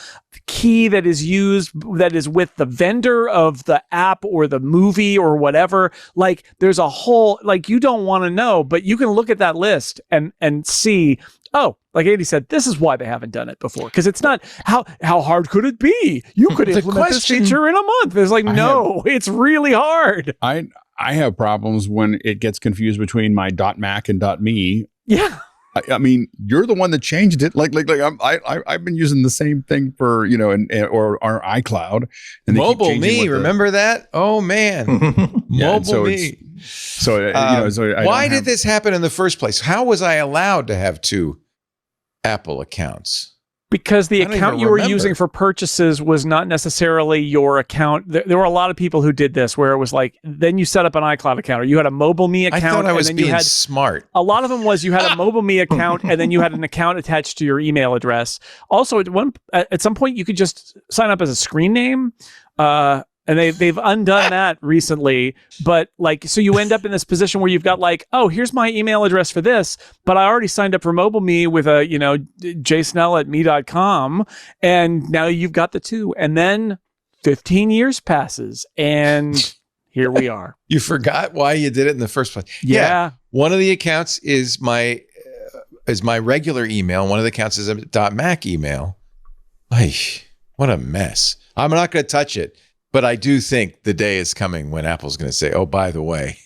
key that is used, that is with the vendor of the app or the movie or whatever. Like there's a whole, like you don't want to know, but you can look at that list and see, oh, like Andy said, this is why they haven't done it before. Because it's not, how hard could it be? You could implement this feature in a month. It's like, it's really hard. I have problems when it gets confused between my .Mac and .me. Yeah. I mean, you're the one that changed it. Like I've been using the same thing for, or our iCloud. And Mobile Me, remember that? Oh man, Mobile Me. Why did this happen in the first place? How was I allowed to have two Apple accounts? Because the I don't account even you were remember. using for purchases was not necessarily your account. There were a lot of people who did this, where it was like, then you set up an iCloud account, or you had a Mobile Me account. I thought I was and then being you had smart. a lot of them was you had a Mobile Me account, and then you had an account attached to your email address. Also, at some point, you could just sign up as a screen name. And they've undone that recently, but like, so you end up in this position where you've got like, oh, here's my email address for this, but I already signed up for Mobile Me with a, jsnell@me.com, and now you've got the two. And then 15 years passes, and here we are. You forgot why you did it in the first place. Yeah. One of the accounts is my regular email. One of the accounts is a .Mac email. Ay, what a mess. I'm not going to touch it. But I do think the day is coming when Apple's going to say, oh, by the way,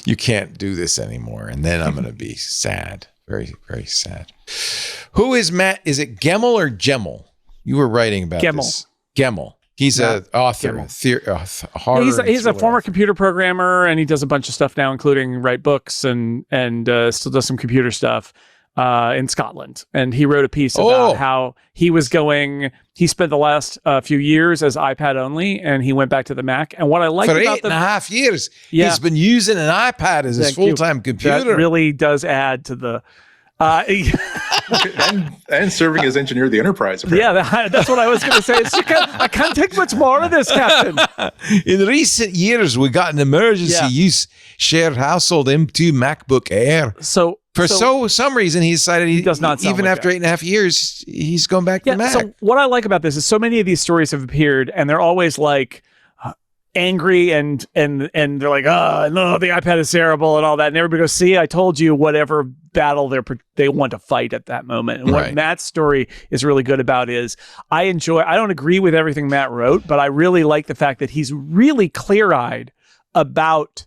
you can't do this anymore. And then I'm going to be sad. Very, very sad. Who is Matt? Is it Gemmel or Gemmel? You were writing about this. Gemmel. He's an author. He's a former computer programmer, and he does a bunch of stuff now, including write books and still does some computer stuff in Scotland. And he wrote a piece about how he spent the last few years as iPad only, and he went back to the Mac. And what I like for about 8.5 years, he's been using an iPad as his full-time computer. That really does add to the and serving as engineer of the enterprise. Apparently. Yeah, that's what I was going to say. I can't take much more of this, Captain. In recent years, we got an emergency use shared household M2 MacBook Air. So for some reason, he decided he does not sound even like after 8.5 years, he's going back to Mac. So what I like about this is so many of these stories have appeared, and they're always like angry and they're like, oh no, the iPad is terrible and all that, and everybody goes, see, I told you, whatever battle they want to fight at that moment. And what Matt's story is really good about is I don't agree with everything Matt wrote, but I really like the fact that he's really clear-eyed about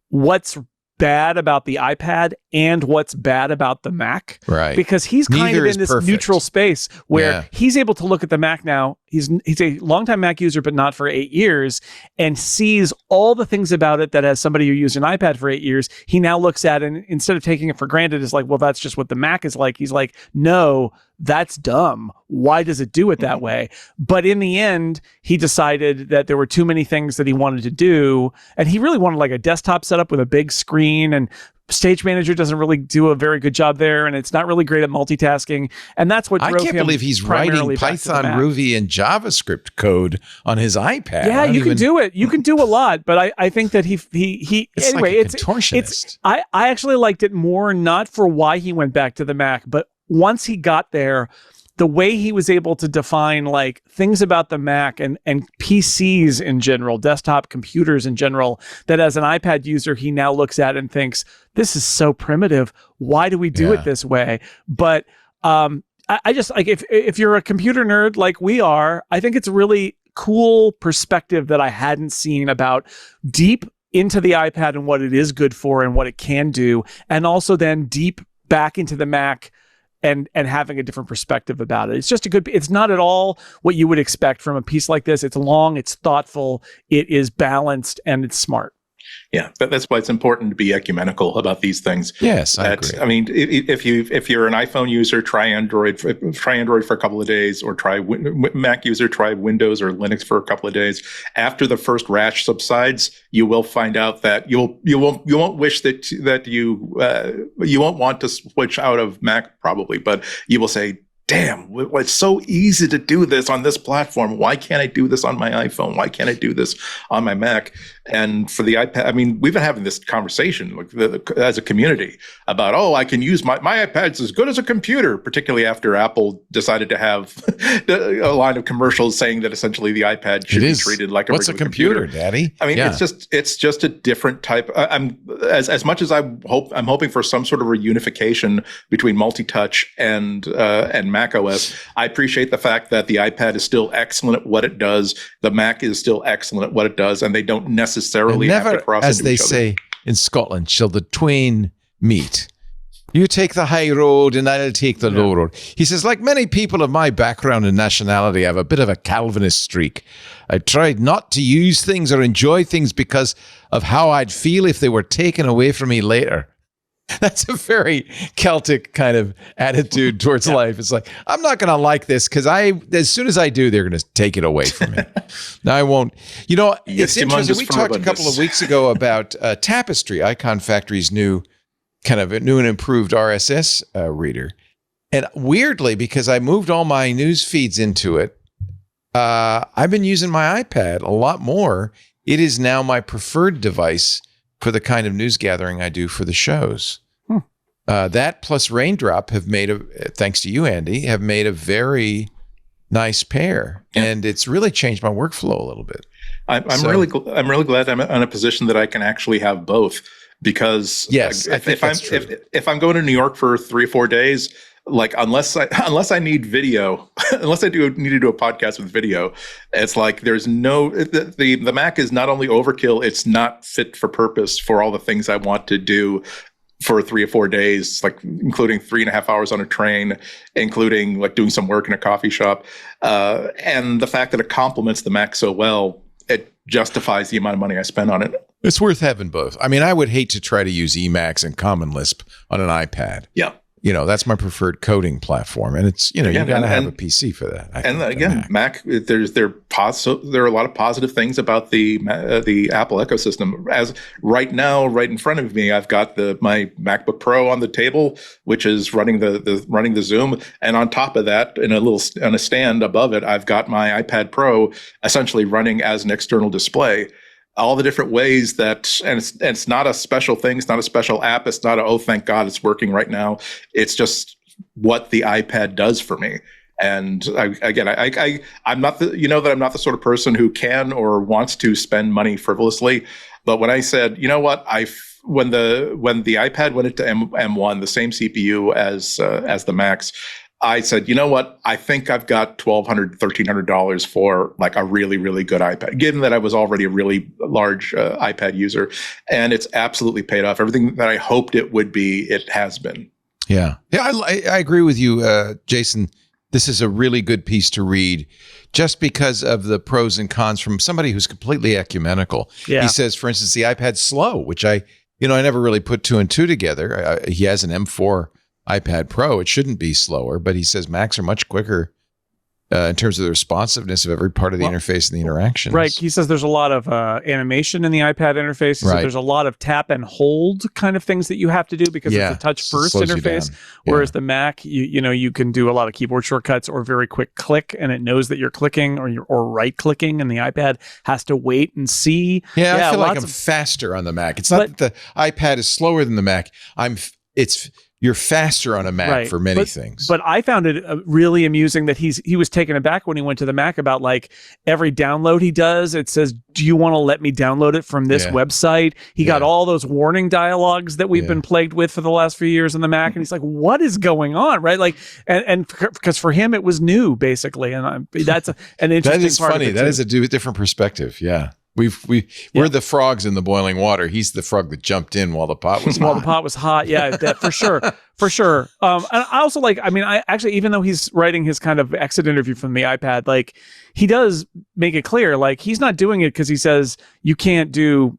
what's bad about the iPad and what's bad about the Mac. Right. Because he's kind Neither of is in this perfect. neutral space where he's able to look at the Mac now. He's a longtime Mac user, but not for 8 years, and sees all the things about it that as somebody who used an iPad for 8 years, he now looks at, and instead of taking it for granted, is like, well, that's just what the Mac is like. He's like, no, that's dumb. Why does it do it that way? But in the end, he decided that there were too many things that he wanted to do. And he really wanted like a desktop setup with a big screen, and Stage Manager doesn't really do a very good job there. And it's not really great at multitasking. And that's what drove him. I can't believe he's writing Python, Ruby, and JavaScript code on his iPad. Yeah, you can do it. You can do a lot. But I think that he it's anyway, like a contortionist. I actually liked it more, not for why he went back to the Mac, but once he got there, the way he was able to define like things about the Mac and PCs in general, desktop computers in general, that as an iPad user, he now looks at and thinks, this is so primitive. Why do we do it this way? But I just like, if you're a computer nerd like we are, I think it's a really cool perspective that I hadn't seen about deep into the iPad and what it is good for and what it can do. And also then deep back into the Mac and having a different perspective about it. It's just it's not at all what you would expect from a piece like this. It's long, it's thoughtful, it is balanced, and it's smart. Yeah, that's why it's important to be ecumenical about these things. Yes, I agree. I mean, if you're an iPhone user, try Android for a couple of days, or try Mac user, try Windows or Linux for a couple of days. After the first rash subsides, you will find out that you won't wish that you won't want to switch out of Mac probably, but you will say, damn, it's so easy to do this on this platform. Why can't I do this on my iPhone? Why can't I do this on my Mac? And for the iPad, I mean, we've been having this conversation as a community about, I can use my iPad's as good as a computer, particularly after Apple decided to have a line of commercials saying that essentially the iPad should be treated like a regular computer, Daddy? I mean, it's just a different type. I'm as much as I'm hoping for some sort of reunification between multi-touch and Mac OS. I appreciate the fact that the iPad is still excellent at what it does. The Mac is still excellent at what it does, and they don't necessarily have to cross as into they each other. say in Scotland, shall the twain meet. You take the high road and I'll take the low road. He says, like many people of my background and nationality, I have a bit of a Calvinist streak. I tried not to use things or enjoy things because of how I'd feel if they were taken away from me later. That's a very Celtic kind of attitude towards life. It's like, I'm not going to like this because as soon as I do, they're going to take it away from me. Now I won't. You know, it's interesting. We talked a couple of weeks ago about Tapestry, Icon Factory's new and improved RSS reader. And weirdly, because I moved all my news feeds into it, I've been using my iPad a lot more. It is now my preferred device for the kind of news gathering I do for the shows. That plus Raindrop have made thanks to you, Andy, have made a very nice pair. Yeah. And it's really changed my workflow a little bit. I'm really glad I'm in a position that I can actually have both, because if I'm going to New York for 3 or 4 days, like unless I need video, unless I need to do a podcast with video, it's like there's no the Mac is not only overkill, it's not fit for purpose for all the things I want to do for 3 or 4 days, like including 3.5 hours on a train, including like doing some work in a coffee shop, and the fact that it complements the Mac so well, it justifies the amount of money I spend on it. It's worth having both. I mean, I would hate to try to use Emacs and Common Lisp on an iPad. Yeah. You know, that's my preferred coding platform, and it's, you know, you got to have a PC for that. And again, Mac, there are a lot of positive things about the Apple ecosystem. As right now, right in front of me, I've got my MacBook Pro on the table, which is running the Zoom, and on top of that, on a stand above it, I've got my iPad Pro essentially running as an external display. All the different ways that, and it's not a special thing, it's not a special app, it's not oh, thank God it's working right now. It's just what the iPad does for me. And I'm not I'm not the sort of person who can or wants to spend money frivolously. But when I said, you know what, when the iPad went into M1, the same CPU as the Macs, I said, you know what? I think I've got $1,200, $1,300 for like a really, really good iPad, given that I was already a really large iPad user, and it's absolutely paid off. Everything that I hoped it would be, it has been. Yeah. I agree with you, Jason. This is a really good piece to read just because of the pros and cons from somebody who's completely ecumenical. Yeah. He says, for instance, the iPad's slow, which I never really put 2 and 2 together. He has an M4 iPad Pro. It shouldn't be slower, but he says Macs are much quicker in terms of the responsiveness of every part of the interface and the interactions. Right. He says there's a lot of animation in the iPad interface. He said there's a lot of tap and hold kind of things that you have to do because it's a touch first interface. Whereas the Mac, you can do a lot of keyboard shortcuts or very quick click, and it knows that you're clicking or right clicking, and the iPad has to wait and see. Yeah, I feel like I'm faster on the Mac. It's not that the iPad is slower than the Mac. You're faster on a Mac for many things. But I found it really amusing that he was taken aback when he went to the Mac about like every download he does, it says, do you want to let me download it from this website? He got all those warning dialogues that we've been plagued with for the last few years on the Mac. And he's like, what is going on? Right. Like, and because for him, it was new basically. And that's an interesting That is part funny. Of it that too. is a different perspective. Yeah. We're the frogs in the boiling water. He's the frog that jumped in while the pot was hot. While the pot was hot, yeah, that for sure. And I also I actually, even though he's writing his kind of exit interview from the iPad, like he does make it clear, like he's not doing it because he says you can't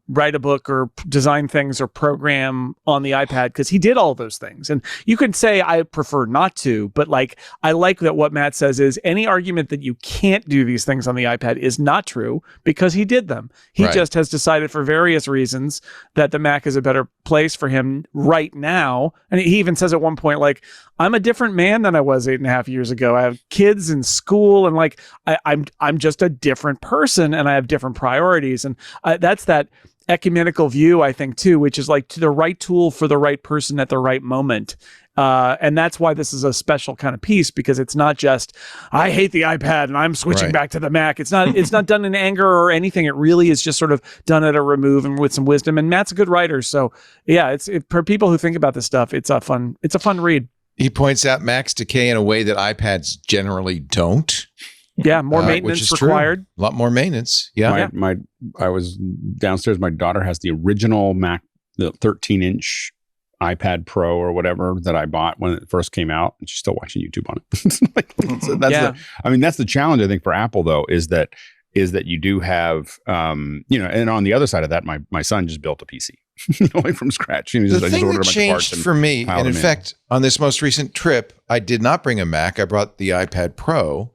write a book or design things or program on the iPad, because he did all those things. And you could say I prefer not to, but like I like that what Matt says is any argument that you can't do these things on the iPad is not true, because he did them. He just has decided for various reasons that the Mac is a better place for him right now. And he even says at one point, like, I'm a different man than I was 8.5 years ago. I have kids in school, and like I'm just a different person, and I have different priorities. And that's that ecumenical view, I think, too, which is like to the right tool for the right person at the right moment. And that's why this is a special kind of piece, because it's not just I hate the iPad and I'm switching back to the Mac. It's not done in anger or anything. It really is just sort of done at a remove and with some wisdom. And Matt's a good writer, so yeah, for people who think about this stuff, it's a fun read. He points out Macs decay in a way that iPads generally don't. Yeah, more maintenance required. True. A lot more maintenance. Yeah. I was downstairs. My daughter has the original Mac, the 13-inch iPad Pro or whatever that I bought when it first came out, and she's still watching YouTube on it. So that's that's the challenge, I think, for Apple, though, is that is that you do have, and on the other side of that, my son just built a PC, like from scratch. I The just thing ordered a that bunch of parts changed and for me, piled and in them fact, on this most recent trip, I did not bring a Mac. I brought the iPad Pro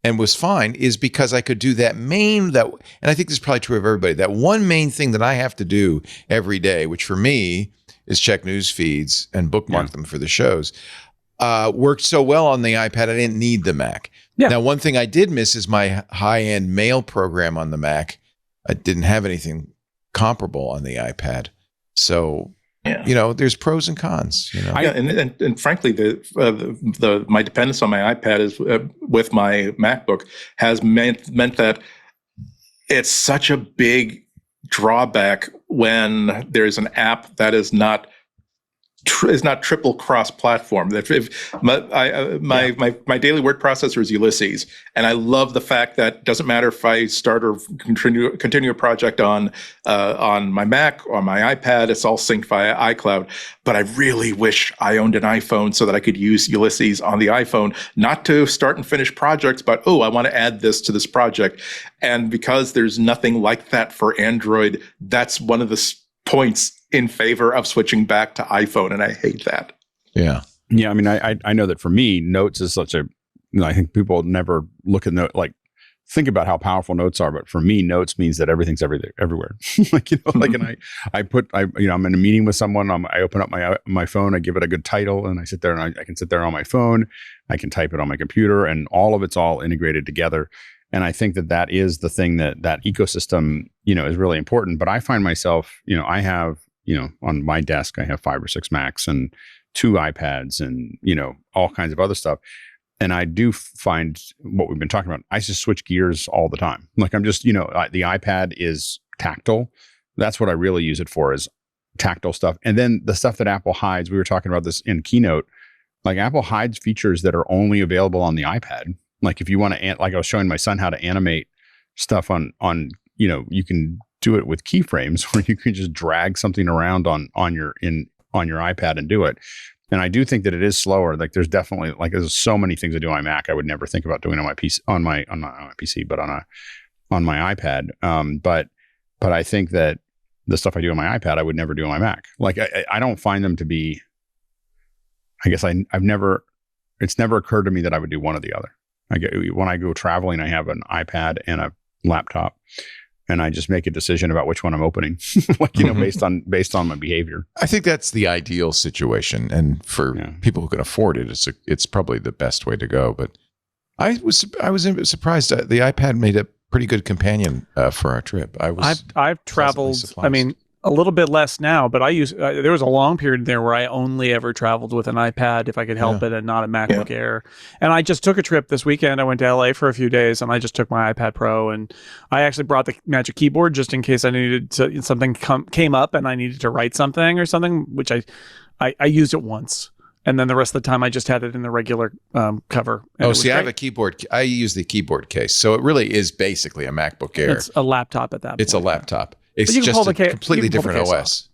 and was fine, is because I could do that and I think this is probably true of everybody, that one main thing that I have to do every day, which for me is check news feeds and bookmark them for the shows, worked so well on the iPad, I didn't need the Mac. Yeah. Now, one thing I did miss is my high-end mail program on the Mac. I didn't have anything comparable on the iPad. So, there's pros and cons. And frankly, my dependence on my iPad is with my MacBook has meant that it's such a big drawback when there's an app that is not triple cross platform. That if my daily word processor is Ulysses, and I love the fact that it doesn't matter if I start or continue a project on my Mac or my iPad, it's all synced via iCloud. But I really wish I owned an iPhone so that I could use Ulysses on the iPhone, not to start and finish projects, but I want to add this to this project. And because there's nothing like that for Android, that's one of the points in favor of switching back to iPhone, and I hate that. Yeah. Yeah, I mean, I know that for me, Notes is such a, I think people never look at think about how powerful Notes are, but for me, Notes means that everything's everywhere. And I'm in a meeting with someone, I open up my phone, I give it a good title, and I sit there and I can sit there on my phone, I can type it on my computer, and all of it's all integrated together. And I think that is the thing that ecosystem, is really important. But I find myself, I have, on my desk, I have 5 or 6 Macs and 2 iPads and, all kinds of other stuff. And I do find what we've been talking about, I just switch gears all the time. Like I'm just, the iPad is tactile. That's what I really use it for, is tactile stuff. And then the stuff that Apple hides, we were talking about this in Keynote, like Apple hides features that are only available on the iPad. Like if you want to, like I was showing my son how to animate stuff on, you can do it with keyframes where you can just drag something around on your iPad and do it. And I do think that it is slower. Like there's definitely, there's so many things I do on my Mac I would never think about doing on my PC, on my PC, but on my iPad. But I think that the stuff I do on my iPad I would never do on my Mac. Like I don't find them to be, I guess it's never occurred to me that I would do one or the other. When I go traveling, I have an iPad and a laptop, and I just make a decision about which one I'm opening, based on my behavior. I think that's the ideal situation, and for people who can afford it, it's probably the best way to go. But I was surprised the iPad made a pretty good companion for our trip. I've traveled. I mean, a little bit less now, but there was a long period there where I only ever traveled with an iPad if I could help it, and not a MacBook Air. And I just took a trip this weekend. I went to LA for a few days, and I just took my iPad Pro, and I actually brought the Magic Keyboard just in case I needed to, something came up and I needed to write something or something, which I used it once. And then the rest of the time, I just had it in the regular cover. I have a keyboard. I use the keyboard case. So it really is basically a MacBook Air. It's a laptop at that point. It's a laptop. It's just a completely different OS.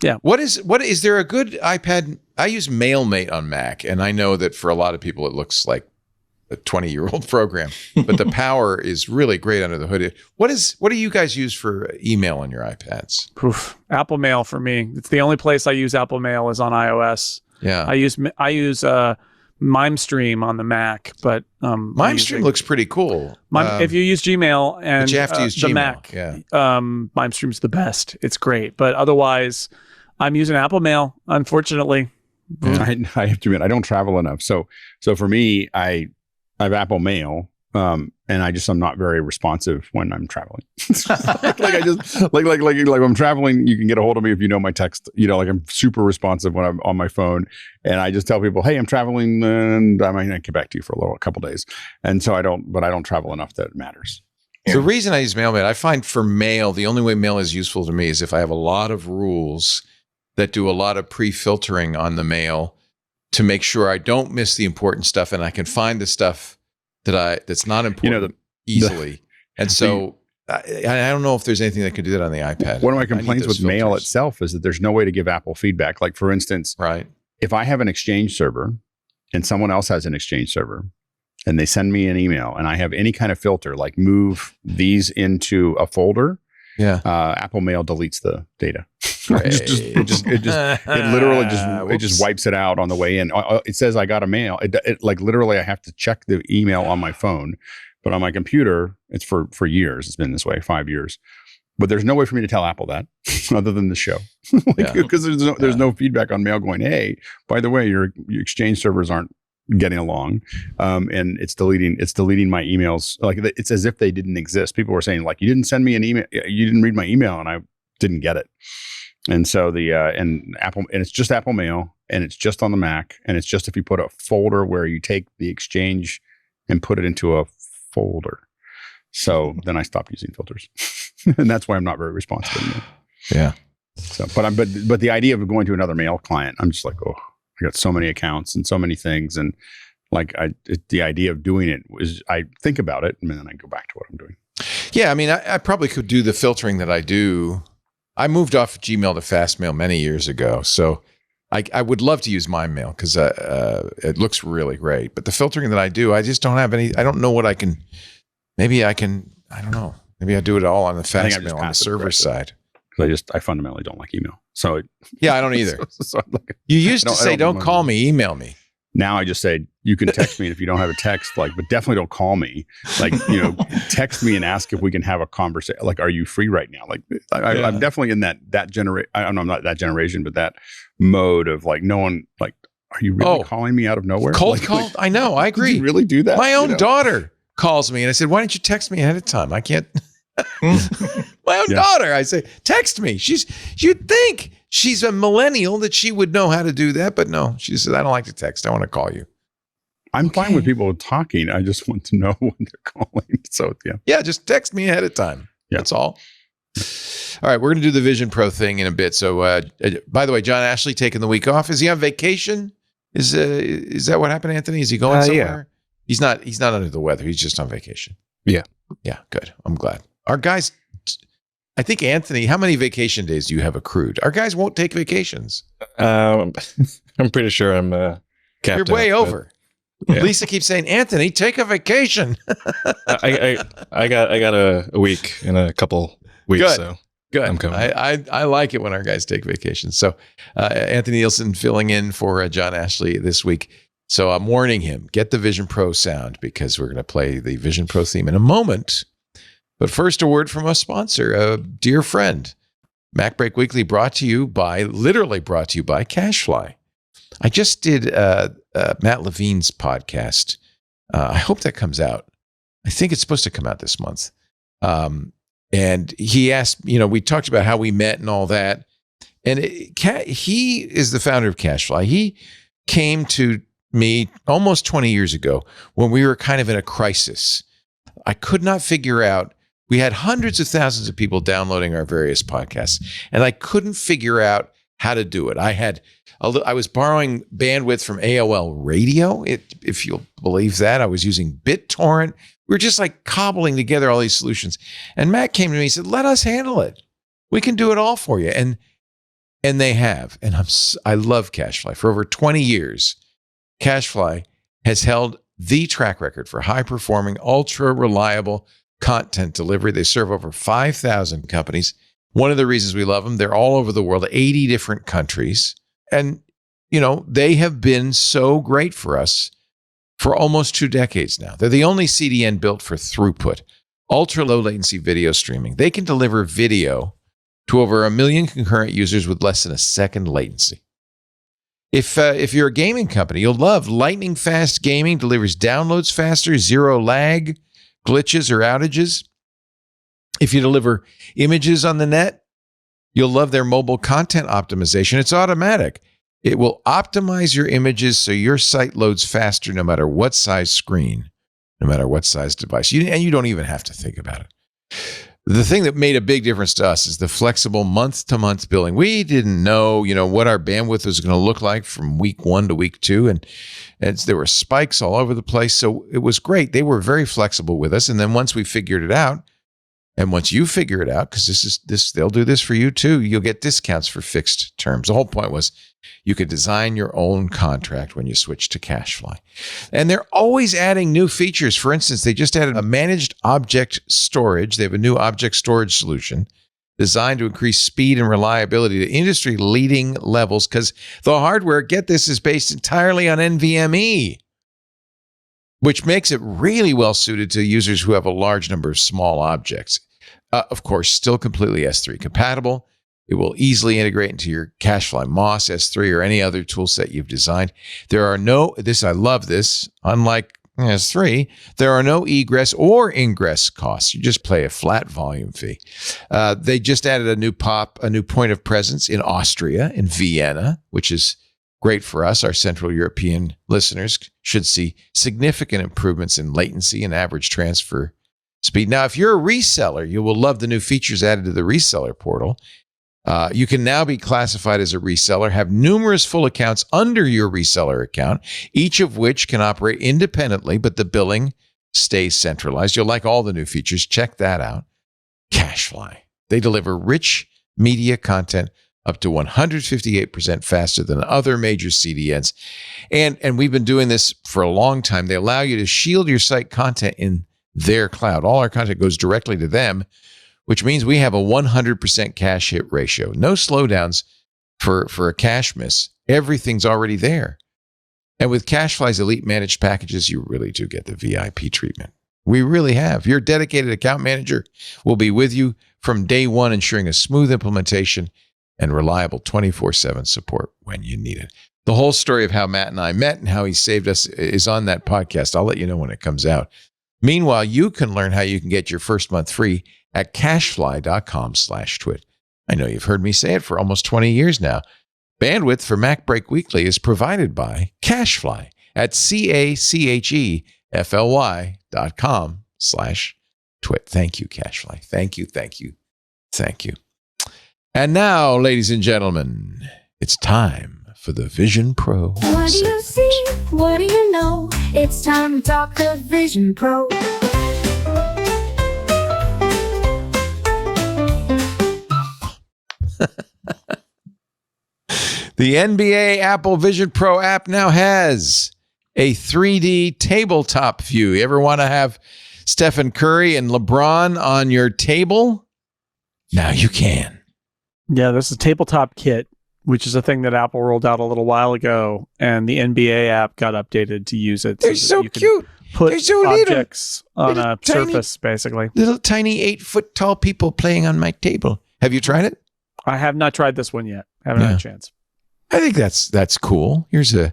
Yeah. What is there a good iPad? I use MailMate on Mac, and I know that for a lot of people, it looks like a 20-year-old program, but the power is really great under the hood. What do you guys use for email on your iPads? Oof. Apple Mail for me. It's the only place I use Apple Mail is on iOS. Yeah. I use MimeStream on the Mac, but MimeStream looks pretty cool. If you use Gmail and you have to use the Gmail. Mac, yeah. MimeStream's the best. It's great, but otherwise, I'm using Apple Mail. Unfortunately, I have to admit I don't travel enough. So for me, I have Apple Mail, and I'm not very responsive when I'm traveling. like when I'm traveling, you can get a hold of me if you know my text. I'm super responsive when I'm on my phone, and I just tell people, "Hey, I'm traveling, and I might not get back to you for a couple days." And so I don't travel enough that it matters. The reason I use MailMate, I find for mail, the only way mail is useful to me is if I have a lot of rules that do a lot of pre-filtering on the mail to make sure I don't miss the important stuff, and I can find the stuff that's not important easily. And so I don't know if there's anything that could do that on the iPad. One of my complaints with mail itself is that there's no way to give Apple feedback. Like for instance, right, if I have an Exchange server and someone else has an Exchange server, and they send me an email and I have any kind of filter, like move these into a folder, Apple Mail deletes the data. It literally just wipes it out on the way in. It says I got a mail. It like literally I have to check the email on my phone, but on my computer, it's for years. It's been this way, 5 years. But there's no way for me to tell Apple that other than the show, because there's no feedback on mail going, hey, by the way, your Exchange servers aren't getting along, and it's deleting my emails. Like it's as if they didn't exist. People were saying like, you didn't send me an email, you didn't read my email, and I didn't get it. And so and it's just Apple Mail, and it's just on the Mac, and it's just if you put a folder where you take the Exchange and put it into a folder. So then I stopped using filters, and that's why I'm not very responsive anymore. Yeah. So, but the idea of going to another mail client, I'm just like, oh, I got so many accounts and so many things, and like the idea of doing it was, I think about it and then I go back to what I'm doing. Yeah, I mean, I probably could do the filtering that I do. I moved off Gmail to Fastmail many years ago, so I would love to use my mail because it looks really great. But the filtering that I do, I just don't have any. I don't know what I can. Maybe I can. I don't know. Maybe I do it all on the Fastmail on the server side. Because I fundamentally don't like email. So yeah, I don't either. So you used to say, "Don't call me, email me." Now I just say you can text me, and if you don't have a text, but definitely don't call me. Text me and ask if we can have a conversation. Like, are you free right now? Like, I'm definitely in that generation. I'm not that generation, but that mode of like, no one like, are you really calling me out of nowhere? Cold call. I know. I agree. Did you really do that? My own daughter calls me, and I said, "Why don't you text me ahead of time? I can't." My own daughter. I say, text me. You'd think she's a millennial that she would know how to do that, but no, she says, I don't like to text. I want to call you. I'm fine with people talking. I just want to know when they're calling. So yeah, just text me ahead of time. Yeah. That's all. All right, we're going to do the Vision Pro thing in a bit. So, by the way, John Ashley taking the week off. Is he on vacation? Is that what happened, Anthony? Is he going somewhere? Yeah. He's not under the weather. He's just on vacation. Yeah. Yeah. Good. I'm glad. Our guys, I think, Anthony, how many vacation days do you have accrued? Our guys won't take vacations. I'm pretty sure I'm capped. You're way over. Yeah. Lisa keeps saying, Anthony, take a vacation. I got a week in a couple weeks. Good. So good. I'm coming. I like it when our guys take vacations. So Anthony Nielsen filling in for John Ashley this week. So I'm warning him, get the Vision Pro sound because we're going to play the Vision Pro theme in a moment. But first, a word from a sponsor, a dear friend. MacBreak Weekly literally brought to you by Cashfly. I just did Matt Levine's podcast. I hope that comes out. I think it's supposed to come out this month. And he asked, we talked about how we met and all that. And he is the founder of Cashfly. He came to me almost 20 years ago when we were kind of in a crisis. I could not figure out. We had hundreds of thousands of people downloading our various podcasts, and I couldn't figure out how to do it. I was borrowing bandwidth from AOL Radio, if you'll believe that. I was using BitTorrent. We were just like cobbling together all these solutions. And Matt came to me and said, let us handle it. We can do it all for you. And they have. And I love Cashfly. For over 20 years, Cashfly has held the track record for high-performing, ultra-reliable content delivery. They serve over 5,000 companies. One of the reasons we love them, they're all over the world, 80 different countries. And, they have been so great for us for almost 2 decades now. They're the only CDN built for throughput, ultra-low latency video streaming. They can deliver video to over 1 million concurrent users with less than a second latency. If you're a gaming company, you'll love lightning fast gaming, delivers downloads faster, zero lag, glitches or outages. If you deliver images on the net, you'll love their mobile content optimization. It's automatic. It will optimize your images so your site loads faster no matter what size screen, no matter what size device. And you don't even have to think about it. The thing that made a big difference to us is the flexible month-to-month billing. We didn't know, what our bandwidth was going to look like from week 1 to week 2, and there were spikes all over the place. So it was great. They were very flexible with us. And then once we figured it out, And once you figure it out, because they'll do this for you too, you'll get discounts for fixed terms. The whole point was you could design your own contract when you switch to Cashfly. And they're always adding new features. For instance, they just added a managed object storage. They have a new object storage solution designed to increase speed and reliability to industry-leading levels, because the hardware, get this, is based entirely on NVMe, which makes it really well-suited to users who have a large number of small objects. Of course, still completely S3 compatible. It will easily integrate into your Cashfly MOS, S3, or any other tool set you've designed. I love this, unlike S3, there are no egress or ingress costs. You just pay a flat volume fee. They just added a new point of presence in Austria, in Vienna, which is great for us. Our Central European listeners should see significant improvements in latency and average transfer speed. Now, if you're a reseller, you will love the new features added to the reseller portal. You can now be classified as a reseller, have numerous full accounts under your reseller account, each of which can operate independently, but the billing stays centralized. You'll like all the new features. Check that out. Cashfly. They deliver rich media content up to 158% faster than other major CDNs. And we've been doing this for a long time. They allow you to shield your site content in their cloud. All our content goes directly to them, which means we have a 100% cache hit ratio. No slowdowns for a cache miss. Everything's already there. And with Cashfly's elite managed packages, you really do get the VIP treatment. We really have. Your dedicated account manager will be with you from day one, ensuring a smooth implementation and reliable 24/7 support when you need it. The whole story of how Matt and I met and how he saved us is on that podcast. I'll let you know when it comes out. Meanwhile, you can learn how you can get your first month free at cashfly.com/twit. I know you've heard me say it for almost 20 years now. Bandwidth for MacBreak Weekly is provided by Cashfly at cachefly.com/twit. Thank you, Cashfly. Thank you, thank you, thank you. And now, ladies and gentlemen, it's time for the Vision Pro. What do you see? What do you know? It's time to talk the Vision Pro. The NBA Apple Vision Pro app now has a 3D tabletop view. You ever want to have Stephen Curry and LeBron on your table? Now you can. Yeah, this is a tabletop kit, which is a thing that Apple rolled out a little while ago, and the NBA app got updated to use it. They're so cute. Put They're so objects on little a tiny- surface, basically. Little tiny 8-foot tall people playing on my table. Have you tried it? I have not tried this one yet. Haven't had a chance. I think that's cool. Here's a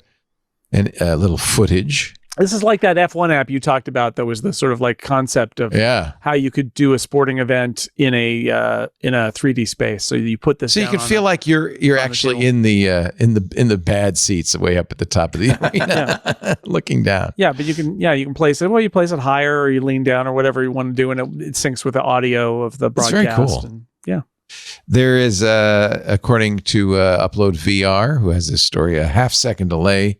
little footage. This is like that F1 app you talked about. That was the sort of like concept of how you could do a sporting event in a 3D space. So you put this, so you can feel like you're actually in the bad seats way up at the top of the arena, looking down. Yeah, but you can place it. Well, you place it higher, or you lean down, or whatever you want to do, and it syncs with the audio of the broadcast. It's very cool. And, yeah. There is, according to Upload VR, who has this story, a half-second delay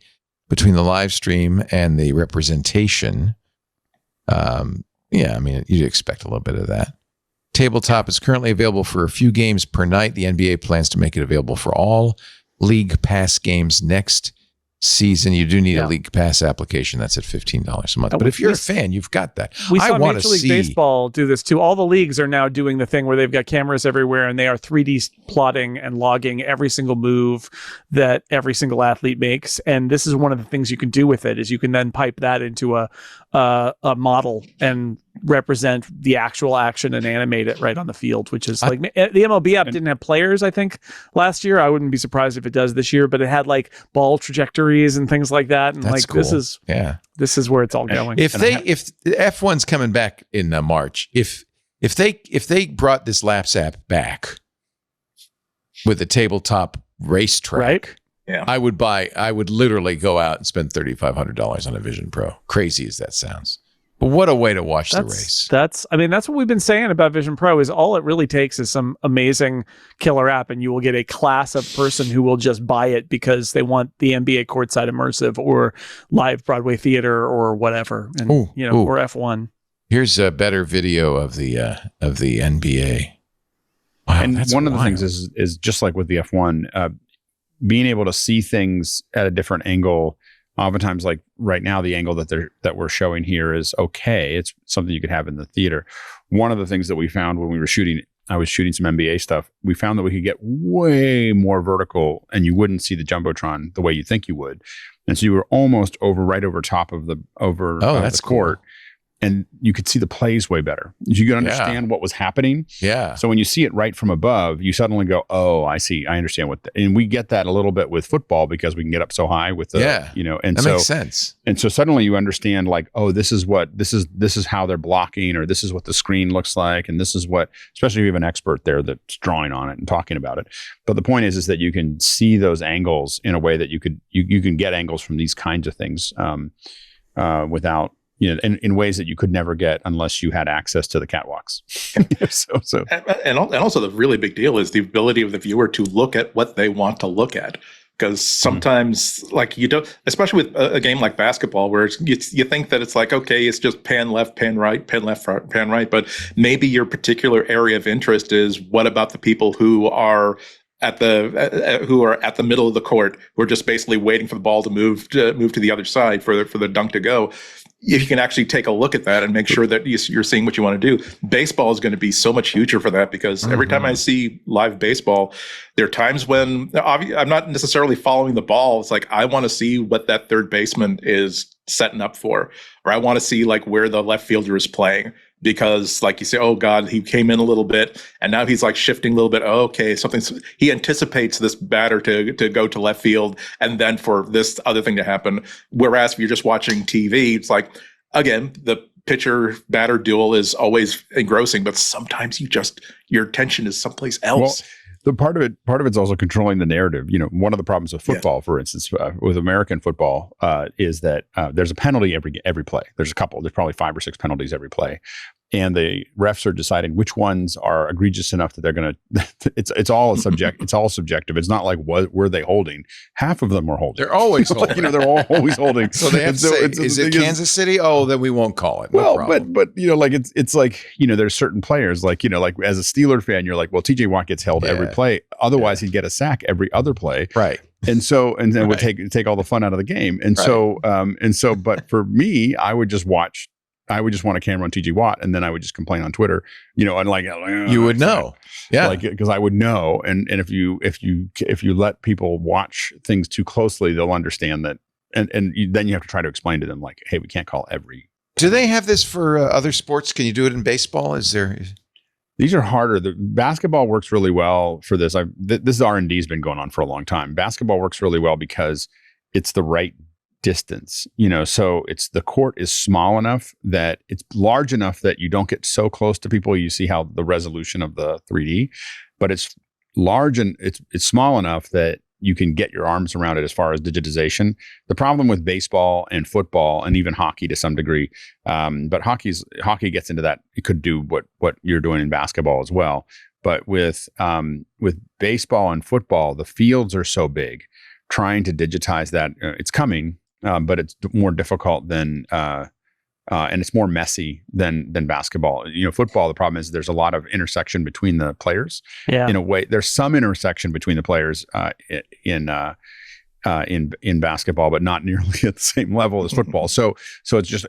between the live stream and the representation. You'd expect a little bit of that. Tabletop is currently available for a few games per night. The NBA plans to make it available for all League Pass games next season. You do need a League Pass application. That's at $15 a month. But if you're a fan, you've got that. We saw Major League Baseball do this too. All the leagues are now doing the thing where they've got cameras everywhere, and they are 3D plotting and logging every single move that every single athlete makes. And this is one of the things you can do with it, is you can then pipe that into a model and represent the actual action and animate it right on the field, which is like the MLB app didn't have players, I think, last year. I wouldn't be surprised if it does this year, but it had like ball trajectories and things like that. And that's cool. This is where it's all going. If F1's coming back in March, if they brought this Laps app back with a tabletop racetrack, right? Yeah. I would literally go out and spend $3,500 on a Vision Pro. Crazy as that sounds. But what a way to watch the race. That's what we've been saying about Vision Pro, is all it really takes is some amazing killer app, and you will get a class of person who will just buy it because they want the NBA courtside immersive or live Broadway theater or whatever. And or F1. Here's a better video of the NBA. Wow, And that's one of the wild. things is just like with the F1, being able to see things at a different angle. Oftentimes, like right now, the angle that we're showing here is okay. It's something you could have in the theater. One of the things that we found when we were shooting, I was shooting some NBA stuff. We found that we could get way more vertical, and you wouldn't see the jumbotron the way you think you would, and so you were almost right over top of the that's the court. cool. And you could see the plays way better. You could understand what was happening. Yeah. So when you see it right from above, you suddenly go, "Oh, I see. I understand what." And we get that a little bit with football because we can get up so high with the, and that so makes sense. and so suddenly you understand, like, oh, this is how they're blocking, or this is what the screen looks like, and this is what, especially if you have an expert there that's drawing on it and talking about it. But the point is that you can see those angles in a way that you can get angles from these kinds of things without. In ways that you could never get unless you had access to the catwalks. And also the really big deal is the ability of the viewer to look at what they want to look at. Because sometimes, like, you don't, especially with a game like basketball, where you think that it's like, okay, it's just pan left, pan right, pan left, pan right. But maybe your particular area of interest is, what about the people who are at the middle of the court, who are just basically waiting for the ball to move to the other side for the dunk to go. If you can actually take a look at that and make sure that you're seeing what you want to do, baseball is going to be so much huger for that, because every time I see live baseball, there are times when I'm not necessarily following the ball. It's like, I want to see what that third baseman is setting up for, or I want to see like where the left fielder is playing. Because, like, you say, oh God, he came in a little bit and now he's like shifting a little bit. Oh, okay, he anticipates this batter to go to left field and then for this other thing to happen. Whereas if you're just watching TV, it's like, again, the pitcher batter duel is always engrossing, but sometimes your attention is someplace else. Well, the part of it's also controlling the narrative. One of the problems with football, for instance, with American football, is that there's a penalty every play. There's probably 5 or 6 penalties every play, and the refs are deciding which ones are egregious enough that they're going to. It's all subjective. It's not like what were they holding. Half of them were holding. They're always holding. They're always holding. So they have to say, is it Kansas City? Oh, then we won't call it. No problem. but like it's like, there's certain players, like, like as a Steeler fan, you're like, well, TJ Watt gets held every play. Otherwise, he'd get a sack every other play. Right. And then would take all the fun out of the game. And so, but for me, I would just want a camera on TJ Watt, and then I would just complain on Twitter, and like you would know, because I would know, and if you let people watch things too closely, they'll understand that, and then you have to try to explain to them, like, hey, we can't call every. Do they have this for other sports? Can you do it in baseball? These are harder. The basketball works really well for this. This R&D has been going on for a long time. Basketball works really well because it's the right distance, so the court is small enough that it's large enough that you don't get so close to people. You see how the resolution of the 3D, but it's large and it's small enough that you can get your arms around it as far as digitization. The problem with baseball and football and even hockey to some degree, but hockey gets into that. It could do what you're doing in basketball as well. But with baseball and football, the fields are so big. Trying to digitize that, it's coming, but it's more difficult than and it's more messy than basketball. Football, the problem is there's a lot of intersection between the players. Yeah. In a way, there's some intersection between the players in basketball, but not nearly at the same level as football. So it's just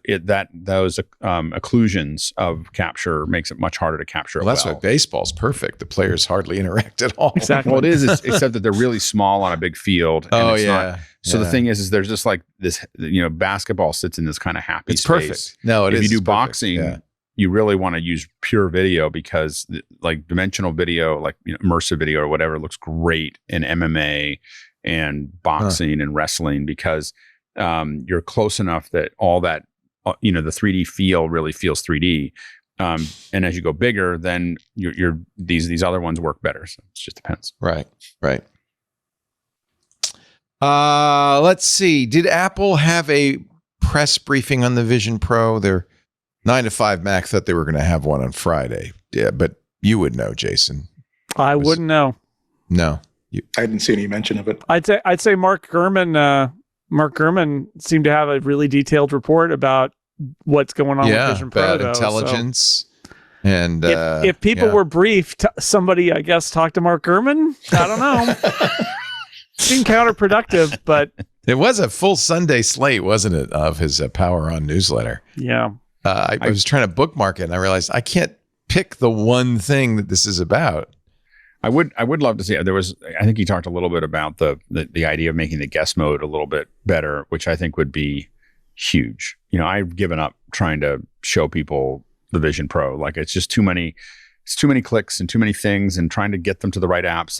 those occlusions of capture makes it much harder to capture. Well, that's why baseball's perfect. The players hardly interact at all. Exactly. Well, it is, except that they're really small on a big field. Oh, it's yeah. So the thing is there's just like this, basketball sits in this kind of happy It's space. perfect. No, if is. you do It's perfect. boxing, you really want to use pure video, because like dimensional video, like immersive video or whatever, looks great in MMA and boxing and wrestling, because you're close enough that all that, the 3D feel really feels 3D. And as you go bigger, then these other ones work better. So it just depends. Right. Let's see. Did Apple have a press briefing on the Vision Pro? Their 9 to 5 Mac thought they were going to have one on Friday. Yeah, but you would know, Jason. I wouldn't know. No. I didn't see any mention of it. I'd say Mark Gurman seemed to have a really detailed report about what's going on with Vision Pro. about Though, intelligence. And if people were briefed, somebody, I guess, talked to Mark Gurman. I don't know. Seemed counterproductive, but it was a full Sunday slate, wasn't it, of his Power On newsletter? Yeah. I was trying to bookmark it, and I realized I can't pick the one thing that this is about. I would love to see. I think he talked a little bit about the idea of making the guest mode a little bit better, which I think would be huge. I've given up trying to show people the Vision Pro. Like it's just too many clicks and too many things, and trying to get them to the right apps.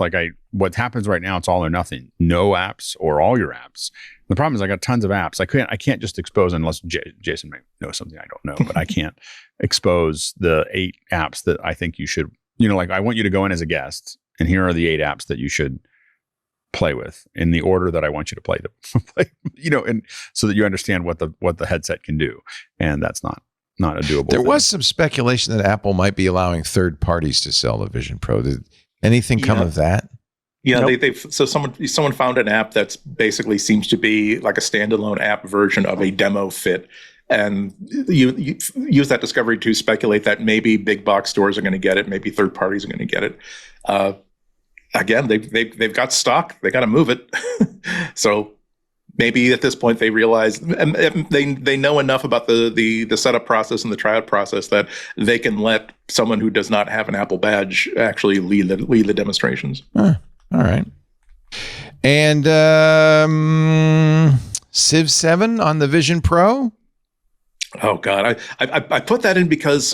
What happens right now, it's all or nothing. No apps or all your apps. The problem is I got tons of apps. I can't just expose, unless Jason may know something I don't know, but I can't expose the 8 apps that I think you should, I want you to go in as a guest, and here are the 8 apps that you should play with in the order that I want you to play them, and so that you understand what the headset can do. And that's not a doable There thing. was some speculation that Apple might be allowing third parties to sell the Vision Pro. Did anything come of that? Yeah, Nope. so someone found an app that's basically seems to be like a standalone app version of a demo fit, and you use that discovery to speculate that maybe big box stores are going to get it, maybe third parties are going to get it. Again, they've got stock, they got to move it, so maybe at this point they realize, and they know enough about the setup process and the tryout process that they can let someone who does not have an Apple badge actually lead the demonstrations. All right. And Civ 7 on the Vision Pro? Oh God, I put that in because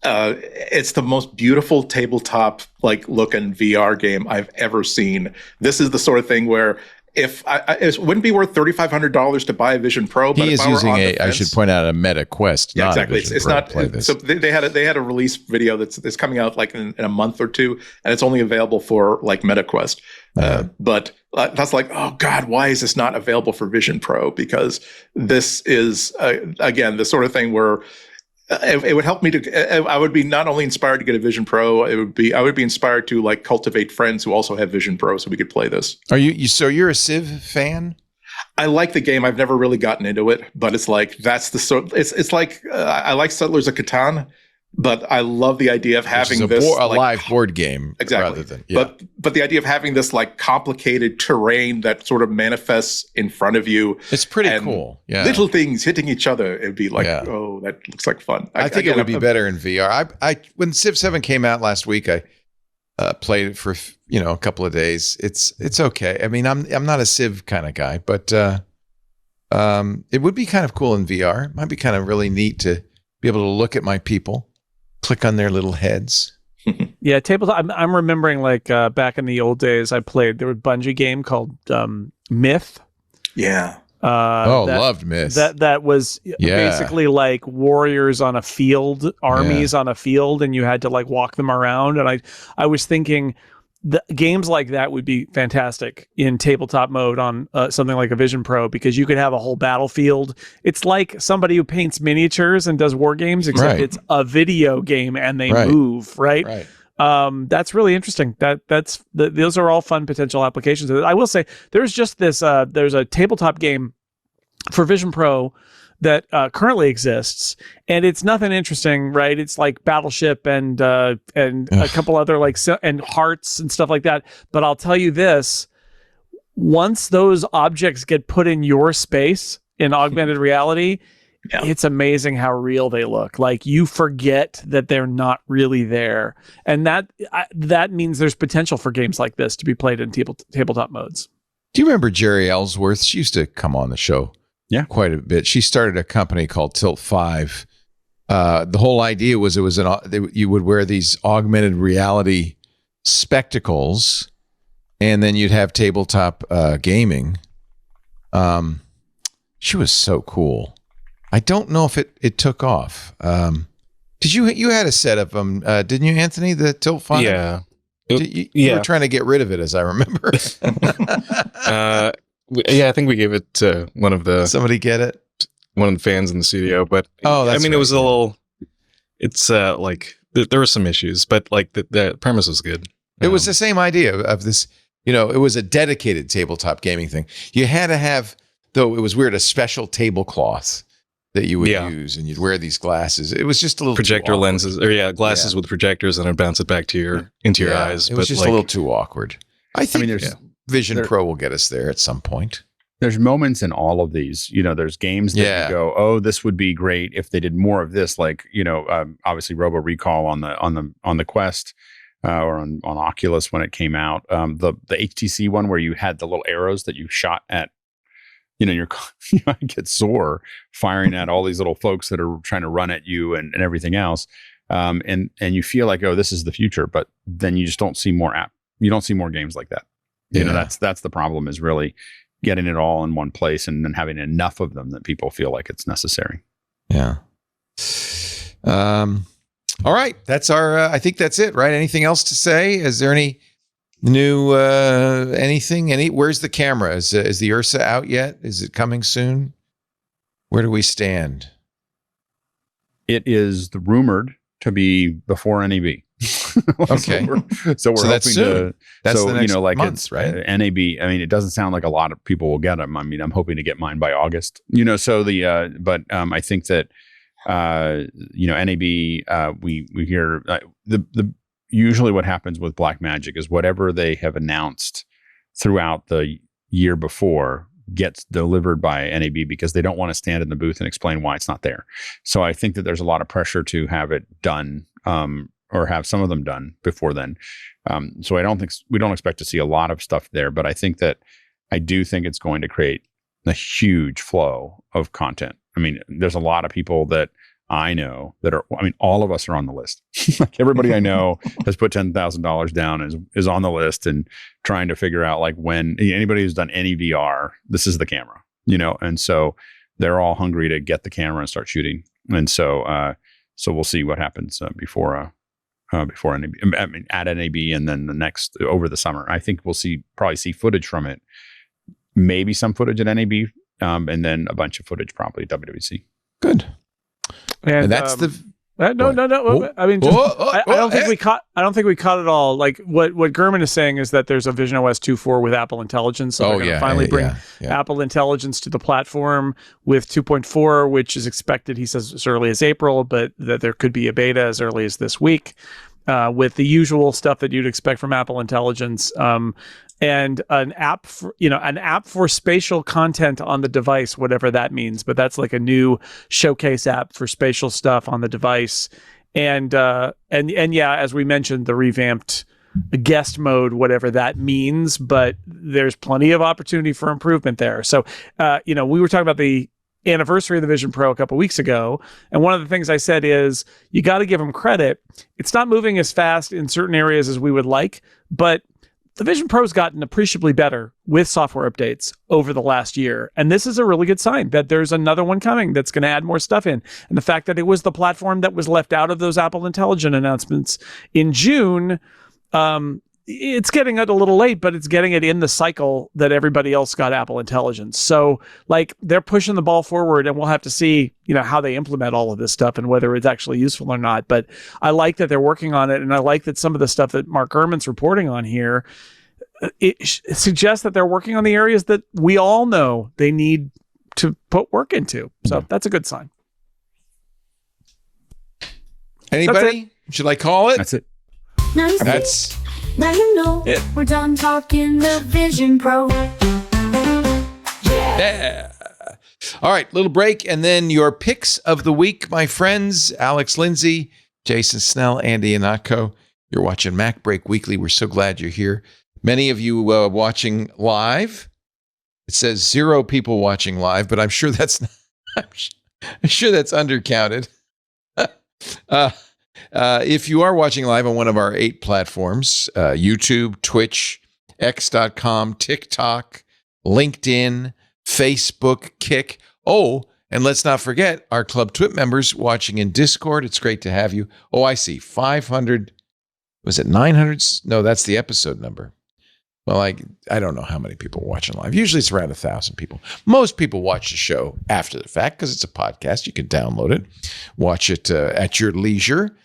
it's the most beautiful tabletop looking VR game I've ever seen. This is the sort of thing where it wouldn't be worth $3,500 to buy a Vision Pro. But He is using I should point out, a Meta Quest. Yeah, not exactly. A Vision It's Pro not. to play this. So they had a release video that's coming out in a month or two, and it's only available for Meta Quest. But that's oh God, why is this not available for Vision Pro? Because this is again the sort of thing where it would help me to. I would be not only inspired to get a Vision Pro, I would be inspired to cultivate friends who also have Vision Pro, so we could play this. Are you? So you're a Civ fan? I like the game. I've never really gotten into it, but it's that's the sort. It's I like Settlers of Catan, but I love the idea of having this a live board game, exactly. Rather than but the idea of having this complicated terrain that sort of manifests in front of you. It's pretty cool. Yeah, little things hitting each other. It'd be oh, that looks like fun. I think it would be better in VR. I when Civ 7 came out last week, I played it for a couple of days. It's okay. I mean, I'm not a Civ kind of guy, but it would be kind of cool in VR. It might be kind of really neat to be able to look at my people, click on their little heads. Yeah, tabletop. I'm remembering back in the old days, I played. There was a Bungie game called Myth. Yeah. Loved Myth. That was basically warriors on a field, armies on a field, and you had to walk them around. And I was thinking the games like that would be fantastic in tabletop mode on something like a Vision Pro, because you could have a whole battlefield. It's like somebody who paints miniatures and does war games, except it's a video game and they move, right? Right. That's really interesting. Those are all fun potential applications. I will say there's just this. There's a tabletop game for Vision Pro that currently exists, and it's nothing interesting, right? It's like Battleship and a couple other and Hearts and stuff like that. But I'll tell you this: once those objects get put in your space in augmented reality. Yeah. It's amazing how real they look. You forget that they're not really there. And that means there's potential for games like this to be played in tabletop modes. Do you remember Jerry Ellsworth? She used to come on the show quite a bit. She started a company called Tilt 5. The whole idea was you would wear these augmented reality spectacles, and then you'd have tabletop gaming. She was so cool. I don't know if it took off. Did you had a set of them, didn't you, Anthony? The Tilt 5? Yeah. You were trying to get rid of it, as I remember. I think we gave it to one of the... Somebody get it? One of the fans in the studio, but that's it was a little... It's there were some issues, but the premise was good. It was the same idea of this, it was a dedicated tabletop gaming thing. You had to have, though it was weird, a special tablecloth that you would Yeah. use, and you'd wear these glasses. It was just a little too Projector awkward. lenses, or glasses Yeah. with projectors, and it bounce it back to your into your eyes. It was just a little too awkward. I think there's Vision Pro will get us there at some point. there's moments in all of these. There's games that Yeah. you go, oh, this would be great if they did more of this. Like obviously Robo Recall on the Quest or on Oculus when it came out. The HTC one where you had the little arrows that you shot at. I get sore firing at all these little folks that are trying to run at you and everything else. And you feel like, oh, this is the future, but then you just don't see more you don't see more games like that. That's the problem, is really getting it all in one place and then having enough of them that people feel like it's necessary. Yeah. All right. That's I think that's it, right? Anything else to say? Is there any new anything? Where's the camera? Is the Ursa out yet? Is it coming soon? Where do we stand? It is rumored to be before NAB. Okay. so we're that's hoping soon. to. That's so the next like month, right? NAB. I mean, it doesn't sound like a lot of people will get them. I mean, I'm hoping to get mine by August. So but I think that NAB. We hear the usually what happens with Blackmagic is whatever they have announced throughout the year before gets delivered by NAB because they don't want to stand in the booth and explain why it's not there. So I think that there's a lot of pressure to have it done, or have some of them done before then. So we don't expect to see a lot of stuff there, but I do think it's going to create a huge flow of content. I mean, there's a lot of people that I know that all of us are on the list. Like everybody I know has put $10,000 down, is on the list and trying to figure out like when anybody who's done any VR, this is the camera, and so they're all hungry to get the camera and start shooting. And so we'll see what happens before NAB, at NAB, and then the next over the summer. I think we'll probably see footage from it, maybe some footage at NAB, and then a bunch of footage probably at WWDC. Good. And that's no. Whoa. I mean, I don't think hey. we caught. I don't think we caught it all. Like what Gurman is saying is that there's a Vision OS 2.4 with Apple Intelligence. So they're going to finally bring Apple Intelligence to the platform with 2.4, which is expected, he says, as early as April, but that there could be a beta as early as this week, with the usual stuff that you'd expect from Apple Intelligence. And an app for spatial content on the device, whatever that means. But that's like a new showcase app for spatial stuff on the device. And as we mentioned, the revamped guest mode, whatever that means. But there's plenty of opportunity for improvement there. So, we were talking about the anniversary of the Vision Pro a couple weeks ago, and one of the things I said is you got to give them credit. It's not moving as fast in certain areas as we would like, but the Vision Pro's gotten appreciably better with software updates over the last year. And this is a really good sign that there's another one coming that's going to add more stuff in. And the fact that it was the platform that was left out of those Apple Intelligent announcements in June, it's getting it a little late, but it's getting it in the cycle that everybody else got Apple Intelligence. So like they're pushing the ball forward, and we'll have to see, how they implement all of this stuff and whether it's actually useful or not. But I like that they're working on it. And I like that some of the stuff that Mark Gurman's reporting on here, it suggests that they're working on the areas that we all know they need to put work into. So that's a good sign. Anybody? Should I call it? That's it. That's Now you know it. we're done talking the Vision Pro. Yeah. All right, little break, and then your picks of the week, my friends. Alex Lindsay, Jason Snell, Andy Ihnatko. You're watching MacBreak Weekly. We're so glad you're here. Many of you watching live. It says 0 people watching live, but I'm sure that's undercounted. If you are watching live on one of our 8 platforms, YouTube, Twitch, X.com, TikTok, LinkedIn, Facebook, Kick. Oh, and let's not forget our Club Twit members watching in Discord. It's great to have you. Oh, I see. 500. Was it 900? No, that's the episode number. Well, I don't know how many people are watching live. Usually it's around 1,000 people. Most people watch the show after the fact because it's a podcast. You can download it, watch it at your leisure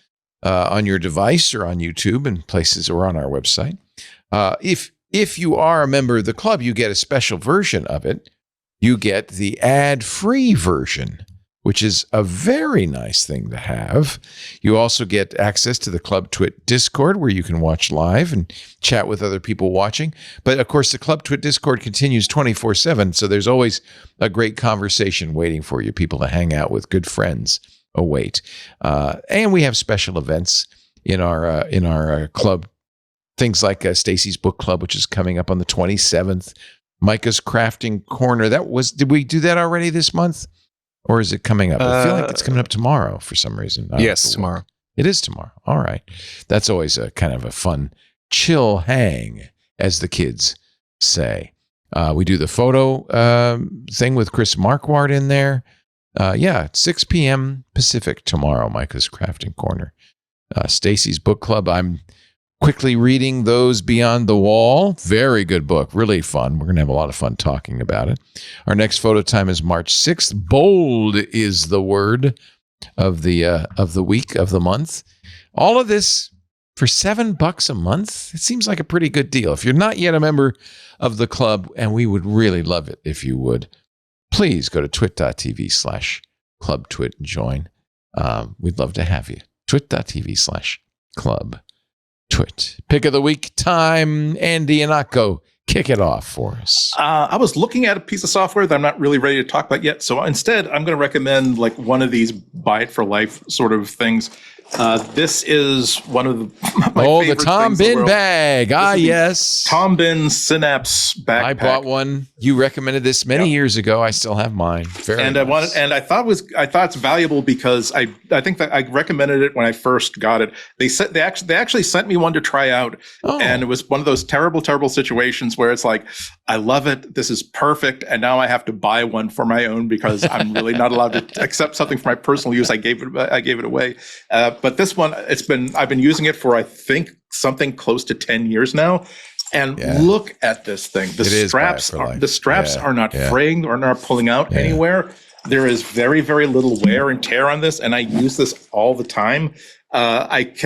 on your device or on YouTube and places or on our website. If you are a member of the club, you get a special version of it. You get the ad-free version, which is a very nice thing to have. You also get access to the Club Twit Discord, where you can watch live and chat with other people watching. But of course, the Club Twit Discord continues 24/7, so there's always a great conversation waiting for you, people to hang out with, good friends await. And we have special events in our club. Things like Stacy's Book Club, which is coming up on the 27th. Micah's Crafting Corner. Did we do that already this month? Or is it coming up? I feel like it's coming up tomorrow for some reason. Yes, tomorrow. It is tomorrow. All right. That's always a kind of a fun chill hang, as the kids say. We do the photo thing with Chris Marquardt in there. 6 p.m. Pacific tomorrow, Micah's Crafting Corner. Stacy's Book Club. I'm quickly reading Those Beyond the Wall. Very good book. Really fun. We're going to have a lot of fun talking about it. Our next photo time is March 6th. Bold is the word of the week, of the month. All of this for $7 a month. It seems like a pretty good deal. If you're not yet a member of the club, and we would really love it if you would, please go to twit.tv/clubtwit and join. We'd love to have you. twit.tv/clubtwit. Pick of the week time. Andy Anako, kick it off for us. I was looking at a piece of software that I'm not really ready to talk about yet. So instead, I'm going to recommend like one of these buy it for life sort of things. This is one of my favorite the Tom things in the Bin world. bag. Yes. Tom Bin Synapse backpack. I bought one. You recommended this many years ago. I still have mine. Very nice. I thought it's valuable because I think that I recommended it when I first got it. They actually sent me one to try out, and it was one of those terrible situations where it's like, I love it. This is perfect, and now I have to buy one for my own because I'm really not allowed to accept something for my personal use. I gave it away. But this one, I've been using it for I think something close to 10 years now. And look at this thing. The straps are not fraying or not pulling out anywhere. There is very, very little wear and tear on this, and I use this all the time. It's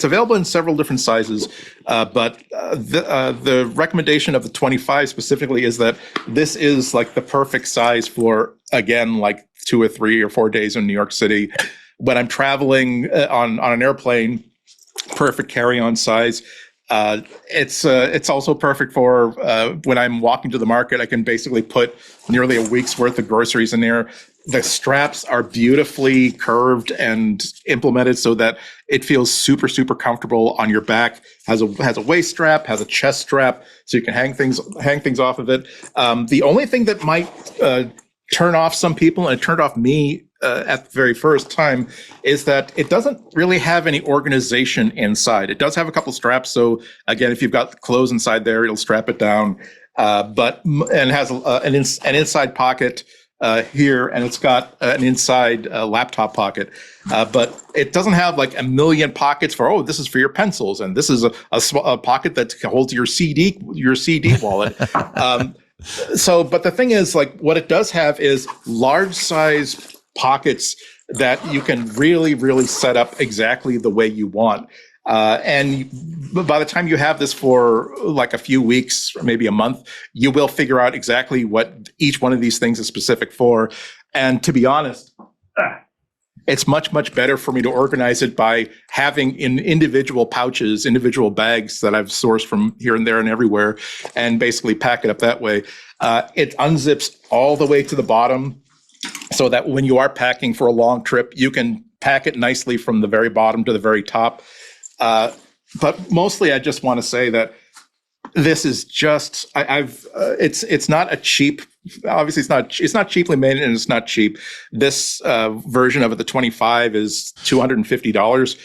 available in several different sizes, but the recommendation of the 25 specifically is that this is like the perfect size for, again, like 2 or 3 or 4 days in New York City. When I'm traveling on an airplane, perfect carry-on size. It's also perfect for when I'm walking to the market. I can basically put nearly a week's worth of groceries in there. The straps are beautifully curved and implemented so that it feels super, super comfortable on your back. Has a waist strap, has a chest strap, so you can hang things off of it. The only thing that might turn off some people, and it turned off me at the very first time, is that it doesn't really have any organization inside. It does have a couple straps, so again, if you've got clothes inside there, it'll strap it down. And has an inside pocket here, and it's got an inside laptop pocket. But it doesn't have like a million pockets for, this is for your pencils, and this is a pocket that holds your CD wallet. But the thing is, like, what it does have is large size pockets that you can really, really set up exactly the way you want. And by the time you have this for like a few weeks or maybe a month, you will figure out exactly what each one of these things is specific for. And to be honest, it's much, much better for me to organize it by having in individual pouches, individual bags that I've sourced from here and there and everywhere, and basically pack it up that way. It unzips all the way to the bottom so that when you are packing for a long trip, you can pack it nicely from the very bottom to the very top. But mostly, I just want to say that this is just it's not a cheap. Obviously, it's not cheaply made, and it's not cheap. This version of it, the 25, is $250,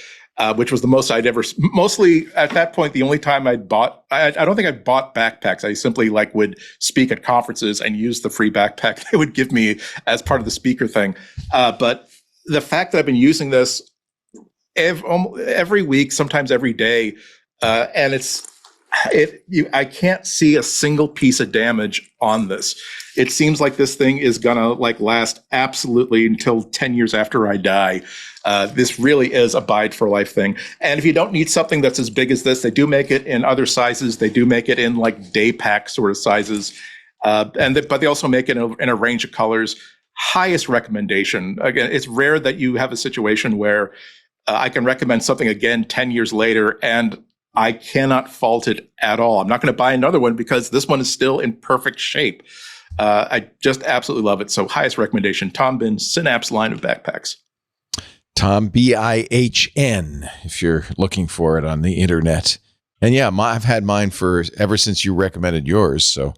which was the most I'd ever. Mostly at that point, the only time I'd bought. I don't think I bought backpacks. I simply would speak at conferences and use the free backpack they would give me as part of the speaker thing. But the fact that I've been using this every week, sometimes every day, and I can't see a single piece of damage on this. It seems like this thing is gonna last absolutely until 10 years after I die. This really is a buy it for life thing. And if you don't need something that's as big as this, they do make it in other sizes. They do make it in day pack sort of sizes, but they also make it in a range of colors. highest recommendation. Again, it's rare that you have a situation where I can recommend something again 10 years later and I cannot fault it at all. I'm not going to buy another one because this one is still in perfect shape. I just absolutely love it. So highest recommendation, Tom Bin Synapse line of backpacks. Tom, BIHN, if you're looking for it on the internet. And yeah, I've had mine for ever since you recommended yours. So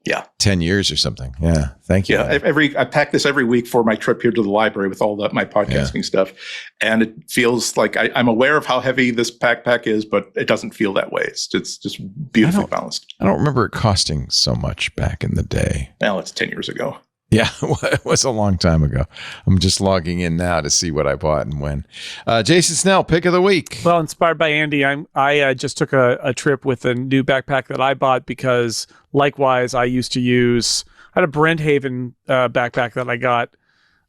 yeah, 10 years or something. Yeah. Thank you. Yeah. I pack this every week for my trip here to the library with all my podcasting stuff. And it feels like I'm aware of how heavy this backpack is, but it doesn't feel that way. It's just beautifully balanced. I don't remember it costing so much back in the day. Well, it's 10 years ago. Yeah, it was a long time ago. I'm just logging in now to see what I bought and when. Jason Snell, pick of the week. Well, inspired by Andy, I just took a trip with a new backpack that I bought because, likewise, I used to use. I had a Brenthaven backpack that I got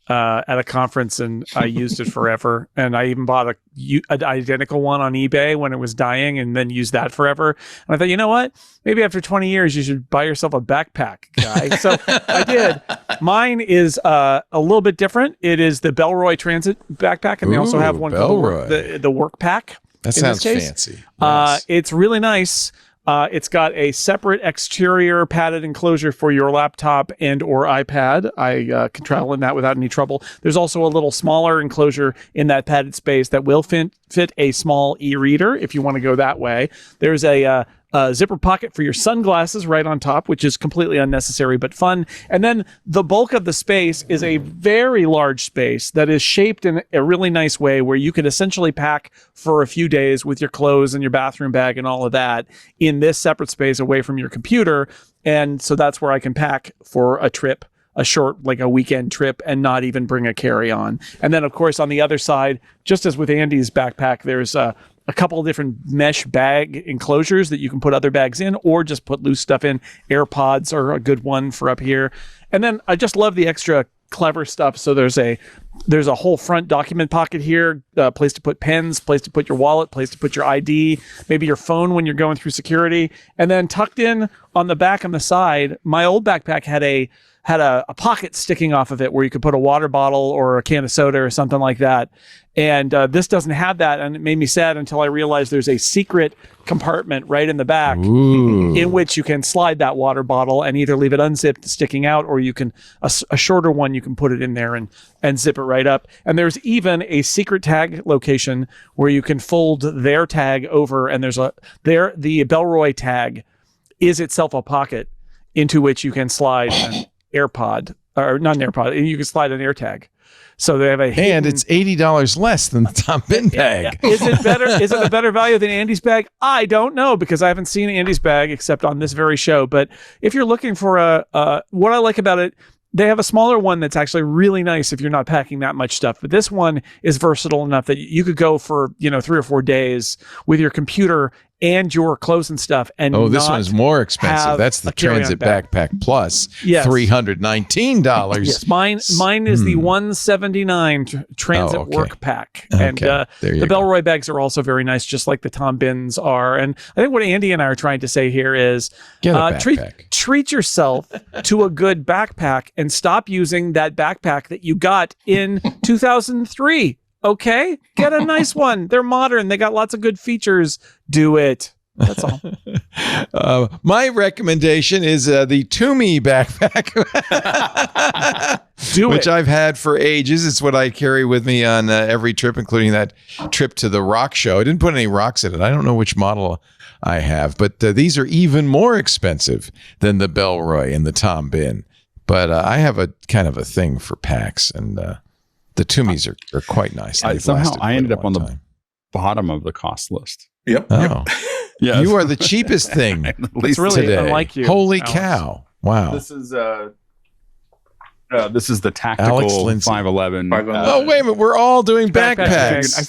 at a conference, and I used it forever. And I even bought an identical one on eBay when it was dying, and then used that forever. And I thought, you know what? Maybe after 20 years, you should buy yourself a backpack, guy. So I did. Mine is a little bit different. It is the Bellroy Transit backpack, and they also have one called the Work Pack. That sounds fancy. Nice. It's really nice. It's got a separate exterior padded enclosure for your laptop and or iPad. I can travel in that without any trouble. There's also a little smaller enclosure in that padded space that will fit a small e-reader if you want to go that way. There's a zipper pocket for your sunglasses right on top, which is completely unnecessary but fun. And then the bulk of the space is a very large space that is shaped in a really nice way where you could essentially pack for a few days with your clothes and your bathroom bag and all of that in this separate space away from your computer. And so that's where I can pack for a trip, a short, like a weekend trip, and not even bring a carry-on. And then, of course, on the other side, just as with Andy's backpack, there's a couple of different mesh bag enclosures that you can put other bags in or just put loose stuff in. AirPods are a good one for up here. And then I just love the extra clever stuff. So there's a whole front document pocket here, place to put pens, place to put your wallet, place to put your ID, maybe your phone when you're going through security. And then tucked in on the back on the side, my old backpack had a pocket sticking off of it where you could put a water bottle or a can of soda or something like that. And this doesn't have that. And it made me sad until I realized there's a secret compartment right in the back in which you can slide that water bottle and either leave it unzipped sticking out, or you can, a shorter one, you can put it in there and zip it right up. And there's even a secret tag location where you can fold their tag over, and there's the Bellroy tag is itself a pocket into which you can slide an AirPod, or not an AirPod, you can slide an AirTag. So they have a hidden, and it's $80 less than the Tom Bin bag. Is it better? Is it a better value than Andy's bag? I don't know, because I haven't seen Andy's bag except on this very show. But if you're looking for what I like about it, they have a smaller one that's actually really nice if you're not packing that much stuff. But this one is versatile enough that you could go for 3 or 4 days with your computer and your clothes and stuff. And this one is more expensive. That's the Transit Backpack Plus, $319. Yes, mine is the $179 Transit Work Pack. And the Bellroy bags are also very nice, just like the Tom Bins are. And I think what Andy and I are trying to say here is treat yourself to a good backpack and stop using that backpack that you got in 2003. Okay, get a nice one. They're modern. They got lots of good features. Do it. That's all. My recommendation is the Toomey backpack, which I've had for ages. It's what I carry with me on every trip, including that trip to the rock show. I didn't put any rocks in it. I don't know which model I have, but these are even more expensive than the Bellroy and the Tom Bin. But I have a kind of a thing for packs, and the Toomeys are quite nice. Somehow I ended up on the bottom of the cost list. Yep. Oh, yeah. You are the cheapest thing. At least really today. Unlike you. Holy Alex. cow! Wow. This is the tactical 511. Oh, wait a minute. We're all doing backpacks. I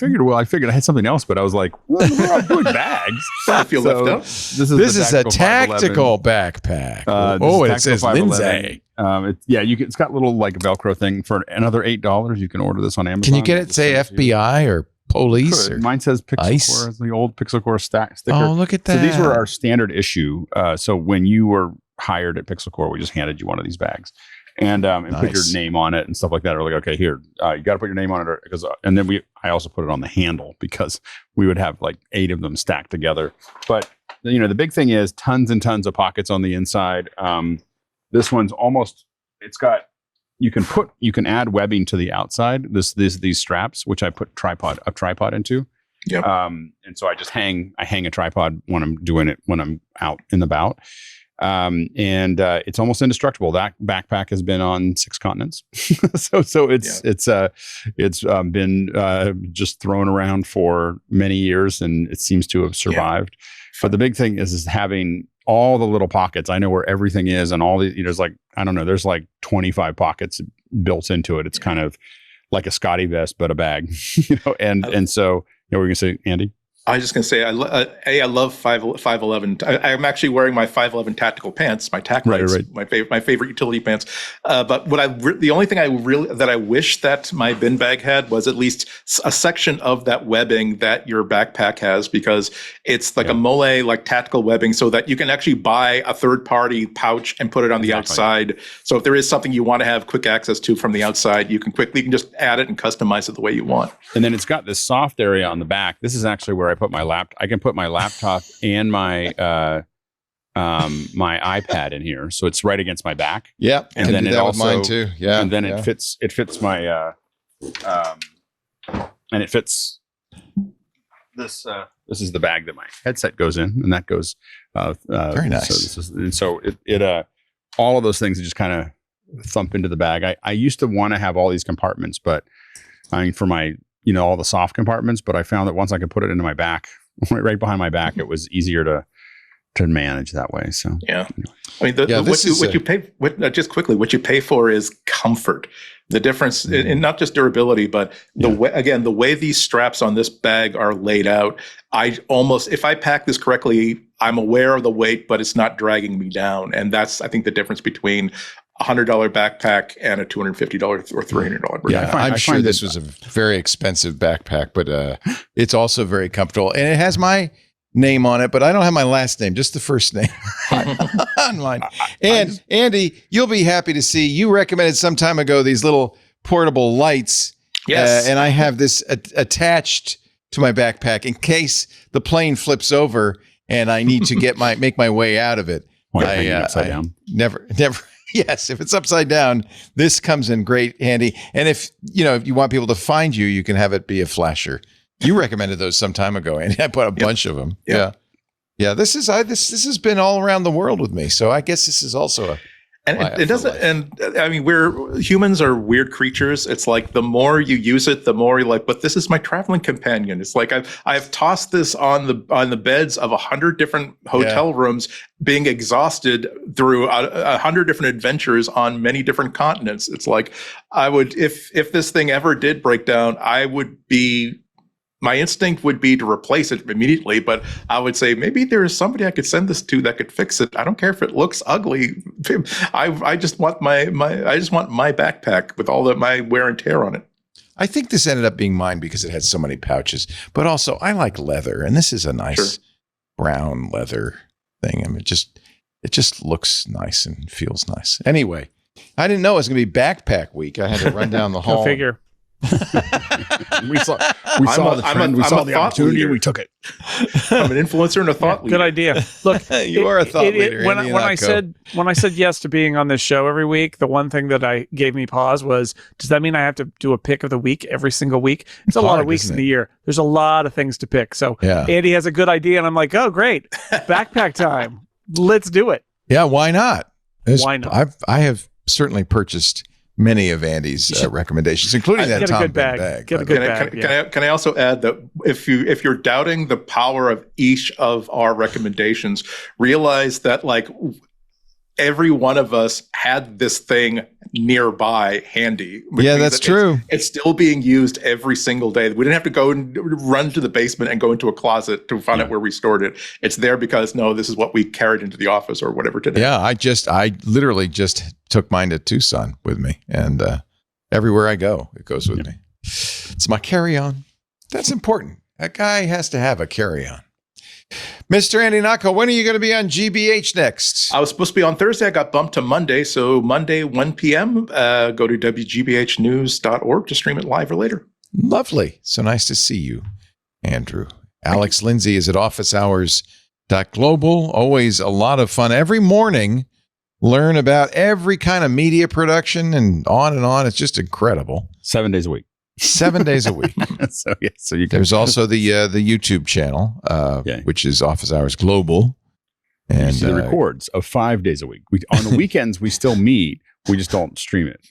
figured I had something else, but I was like, well, we're all doing bags. I feel left out. This is a tactical backpack. And it says Lindsay. It's got a little like Velcro thing for another $8. You can order this on Amazon. Can you get it, say FBI or police? Or mine says Pixel Core, the old Pixel Core sticker. Oh, look at that. So these were our standard issue. So when you were hired at Pixel Core, we just handed you one of these bags. and put your Nice. name on it and stuff like that. Or like, okay, here, you got to put your name on it, because and then I also put it on the handle, because we would have like 8 of them stacked together. But the big thing is tons and tons of pockets on the inside. This one's you can add webbing to the outside. These straps, which I put a tripod into. Yep. And so I hang a tripod when I'm out and about. And it's almost indestructible. That backpack has been on 6 continents. so it's been just thrown around for many years, and it seems to have survived. Yeah. But the big thing is having all the little pockets. I know where everything is, and all the, there's like, I don't know, there's like 25 pockets built into it. It's kind of like a Scotty vest, but a bag, and so, what were you going to say, Andy? I was just going to say, I love 511. I'm actually wearing my 511 tactical pants, my tack lights, right. my favorite utility pants. But the only thing I wish that my bin bag had was at least a section of that webbing that your backpack has, because it's like a mole, like tactical webbing, so that you can actually buy a third-party pouch and put it on the outside. So if there is something you want to have quick access to from the outside, you can just add it and customize it the way you want. And then it's got this soft area on the back. This is actually where I can put my laptop and my my iPad in here, so it's right against my back. Yeah, and then it also mine too. Yeah, and then it fits my and it fits this. This is the bag that my headset goes in, and that goes. Very nice. So all of those things just kind of thump into the bag. I used to want to have all these compartments, but for my all the soft compartments, but I found that once I could put it into my back, right behind my back, it was easier to manage that way. So yeah, I mean, what you pay for is comfort. The difference in not just durability, but the way these straps on this bag are laid out, if I pack this correctly, I'm aware of the weight, but it's not dragging me down. And that's, I think, the difference between $100 backpack and a $250 or $300 backpack. Yeah, I'm sure this was a very expensive backpack, but it's also very comfortable, and it has my name on it, but I don't have my last name, just the first name on mine. And Andy, you'll be happy to see you recommended some time ago these little portable lights. Yes, and I have this attached to my backpack in case the plane flips over and I need to make my way out of it. Upside down. Never. Yes, if it's upside down, this comes in great handy. And if you want people to find you, you can have it be a flasher. You recommended those some time ago, Andy. I bought a bunch of them. Yep. Yeah. This has been all around the world with me. So I guess this is also it doesn't. And I mean, humans are weird creatures. It's like the more you use it, the more you're like, but this is my traveling companion. It's like I've tossed this on the beds of 100 different hotel rooms, being exhausted through 100 different adventures on many different continents. It's like I would, if this thing ever did break down, my instinct would be to replace it immediately, but I would say maybe there is somebody I could send this to that could fix it. I don't care if it looks ugly. I just want my backpack with all my wear and tear on it. I think this ended up being mine because it had so many pouches, but also I like leather, and this is a nice brown leather thing. I mean, it just looks nice and feels nice. Anyway, I didn't know it was going to be backpack week. I had to run down the hall. Go figure. we saw the trend. We saw the opportunity. Leader. We took it. I'm an influencer and a thought leader. Good idea. Look, you are a thought leader. When I said yes to being on this show every week, the one thing that gave me pause was, does that mean I have to do a pick of the week every single week? It's a lot of weeks in the year. There's a lot of things to pick. So Andy has a good idea, and I'm like, oh, great, backpack time. Let's do it. Yeah, why not? Why not? I have certainly purchased many of Andy's recommendations, including that Tom bag. Get a good bag. Can I also add that if you're doubting the power of each of our recommendations, realize that like every one of us had this thing nearby handy. Yeah, that's true. It's still being used every single day. We didn't have to go and run to the basement and go into a closet to find out where we stored it. It's there because, no, this is what we carried into the office or whatever today. Yeah, I literally just took mine to Tucson with me, and everywhere I go, it goes with me. It's my carry-on. That's important. That guy has to have a carry-on. Mr. Andy Nako, when are you going to be on GBH next? I was supposed to be on Thursday. I got bumped to Monday. So Monday, 1 p.m., go to wgbhnews.org to stream it live or later. Lovely. So nice to see you, Andrew. Alex Lindsay is at officehours.global. Always a lot of fun. Every morning, learn about every kind of media production and on and on. It's just incredible. 7 days a week. 7 days a week. So you can. There's also the YouTube channel, which is Office Hours Global. And the records of 5 days a week. On the weekends, we still meet. We just don't stream it.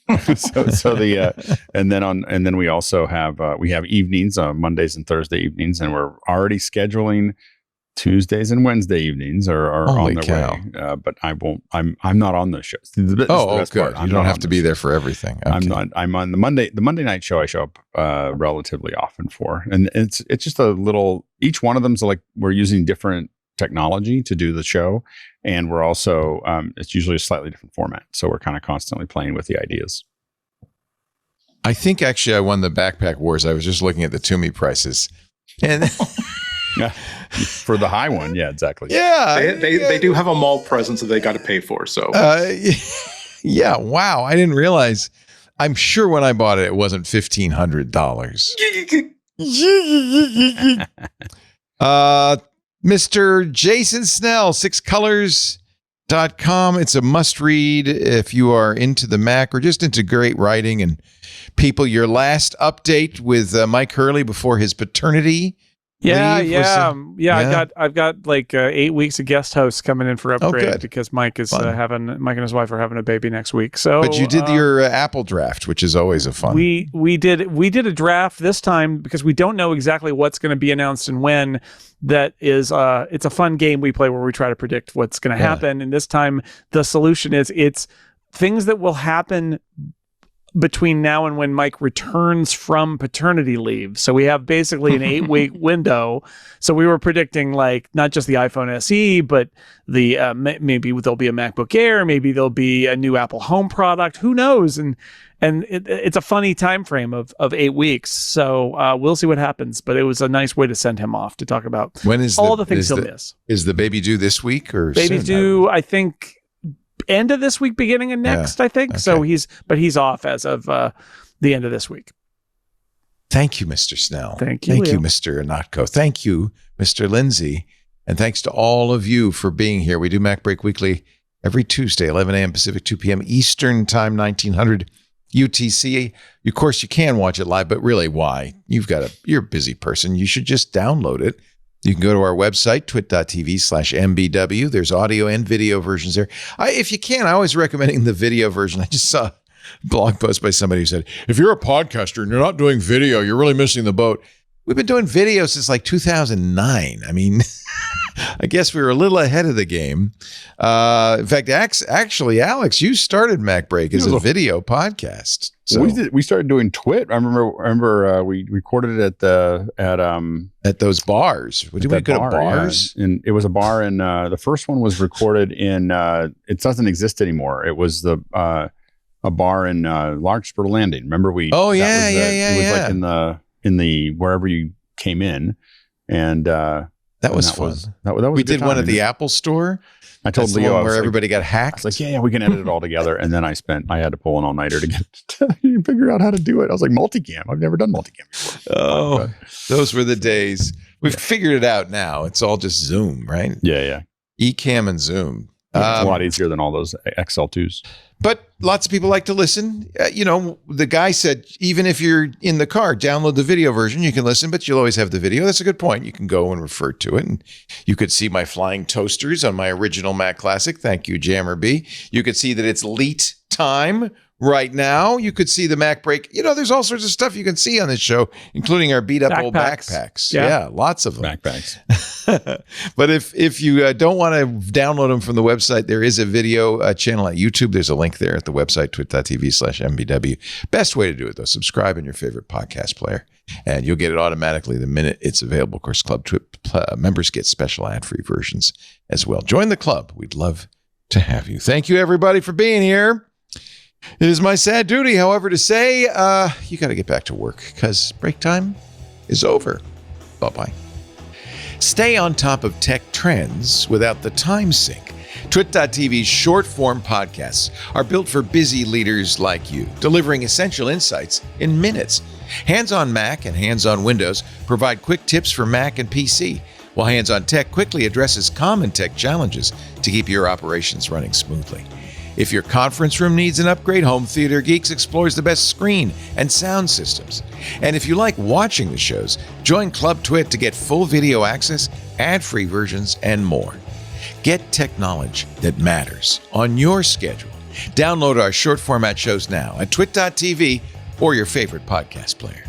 And then we also have evenings, Mondays and Thursday evenings, and we're already scheduling Tuesdays and Wednesday evenings are on their way. But I won't. I'm not on those shows. Good. You don't have to be there for everything. Okay. I'm not. I'm on the Monday night show. I show up relatively often for, and it's just a little. Each one of them's like we're using different technology to do the show, and we're also it's usually a slightly different format. So we're kind of constantly playing with the ideas. I think actually I won the backpack wars. I was just looking at the Toomey prices, and. Yeah, for the high one. Yeah, exactly. Yeah. They do have a mall presence that they got to pay for. So, yeah. Wow. I didn't realize. I'm sure when I bought it, it wasn't $1,500. Mr. Jason Snell, 6colors.com. It's a must read if you are into the Mac or just into great writing and people. Your last update with Mike Hurley before his paternity. I've got like 8 weeks of guest hosts coming in for upgrade because Mike and his wife are having a baby next week. So, but you did your Apple draft, which is always a fun. We did a draft this time because we don't know exactly what's going to be announced and when. That is, it's a fun game we play where we try to predict what's going to happen. And this time, the solution is it's things that will happen between now and when Mike returns from paternity leave. So we have basically an 8-week window. So we were predicting like not just the iPhone SE, but the maybe there'll be a MacBook Air, maybe there'll be a new Apple Home product. Who knows? And it's a funny time frame of 8 weeks. So we'll see what happens. But it was a nice way to send him off to talk about all the things he'll miss. Is the baby due this week or baby's due? I think. End of this week, beginning of next, I think. Okay. So he's off as of the end of this week. Thank you, Mr. Snell. Thank you, Mr. Anatko. Thank you, Mr. Lindsay. And thanks to all of you for being here. We do MacBreak Weekly every Tuesday, 11 a.m. Pacific, 2 p.m. Eastern Time, 1900 UTC. Of course, you can watch it live, but really, why? You're a busy person. You should just download it. You can go to our website, twit.tv/MBW. There's audio and video versions there. If you can, I always recommend the video version. I just saw a blog post by somebody who said, if you're a podcaster and you're not doing video, you're really missing the boat. We've been doing video since like 2009. I mean, I guess we were a little ahead of the game. In fact, actually, Alex, you started MacBreak as a video podcast. So we started doing Twit. I remember we recorded it at those bars. Did we go to bars? Yeah. And it was a bar, and the first one was recorded in. It doesn't exist anymore. It was a bar in Larkspur Landing. Remember we? Oh yeah, It was like in the wherever you came in, and that was fun. That was we did one at the Apple Store. I told Leo where everybody got hacked. I was like, yeah, we can edit it all together. And then I had to pull an all-nighter to figure out how to do it. I was like, multicam. I've never done multicam before. Oh, those were the days. We've figured it out now. It's all just Zoom, right? Yeah. Ecamm and Zoom. It's a lot easier than all those XL2s. But lots of people like to listen. The guy said, even if you're in the car, download the video version. You can listen, but you'll always have the video. That's a good point. You can go and refer to it. And you could see my flying toasters on my original Mac Classic. Thank you, Jammer B. You could see that it's leet time right now. You could see the MacBreak. There's all sorts of stuff you can see on this show, including our beat up old backpacks. Yeah, lots of them. Backpacks. But if you don't want to download them from the website, there is a video channel at YouTube. There's a link there at the website, twit.tv/MBW. Best way to do it, though, subscribe in your favorite podcast player, and you'll get it automatically the minute it's available. Of course, Club Twit members get special ad-free versions as well. Join the club. We'd love to have you. Thank you, everybody, for being here. It is my sad duty, however, to say you got to get back to work because break time is over. Bye-bye. Stay on top of tech trends without the time sink. Twit.tv's short-form podcasts are built for busy leaders like you, delivering essential insights in minutes. Hands on Mac and Hands on Windows provide quick tips for Mac and PC, while Hands on Tech quickly addresses common tech challenges to keep your operations running smoothly. If your conference room needs an upgrade, Home Theater Geeks explores the best screen and sound systems. And if you like watching the shows, join Club Twit to get full video access, ad-free versions, and more. Get tech knowledge that matters on your schedule. Download our short format shows now at twit.tv or your favorite podcast player.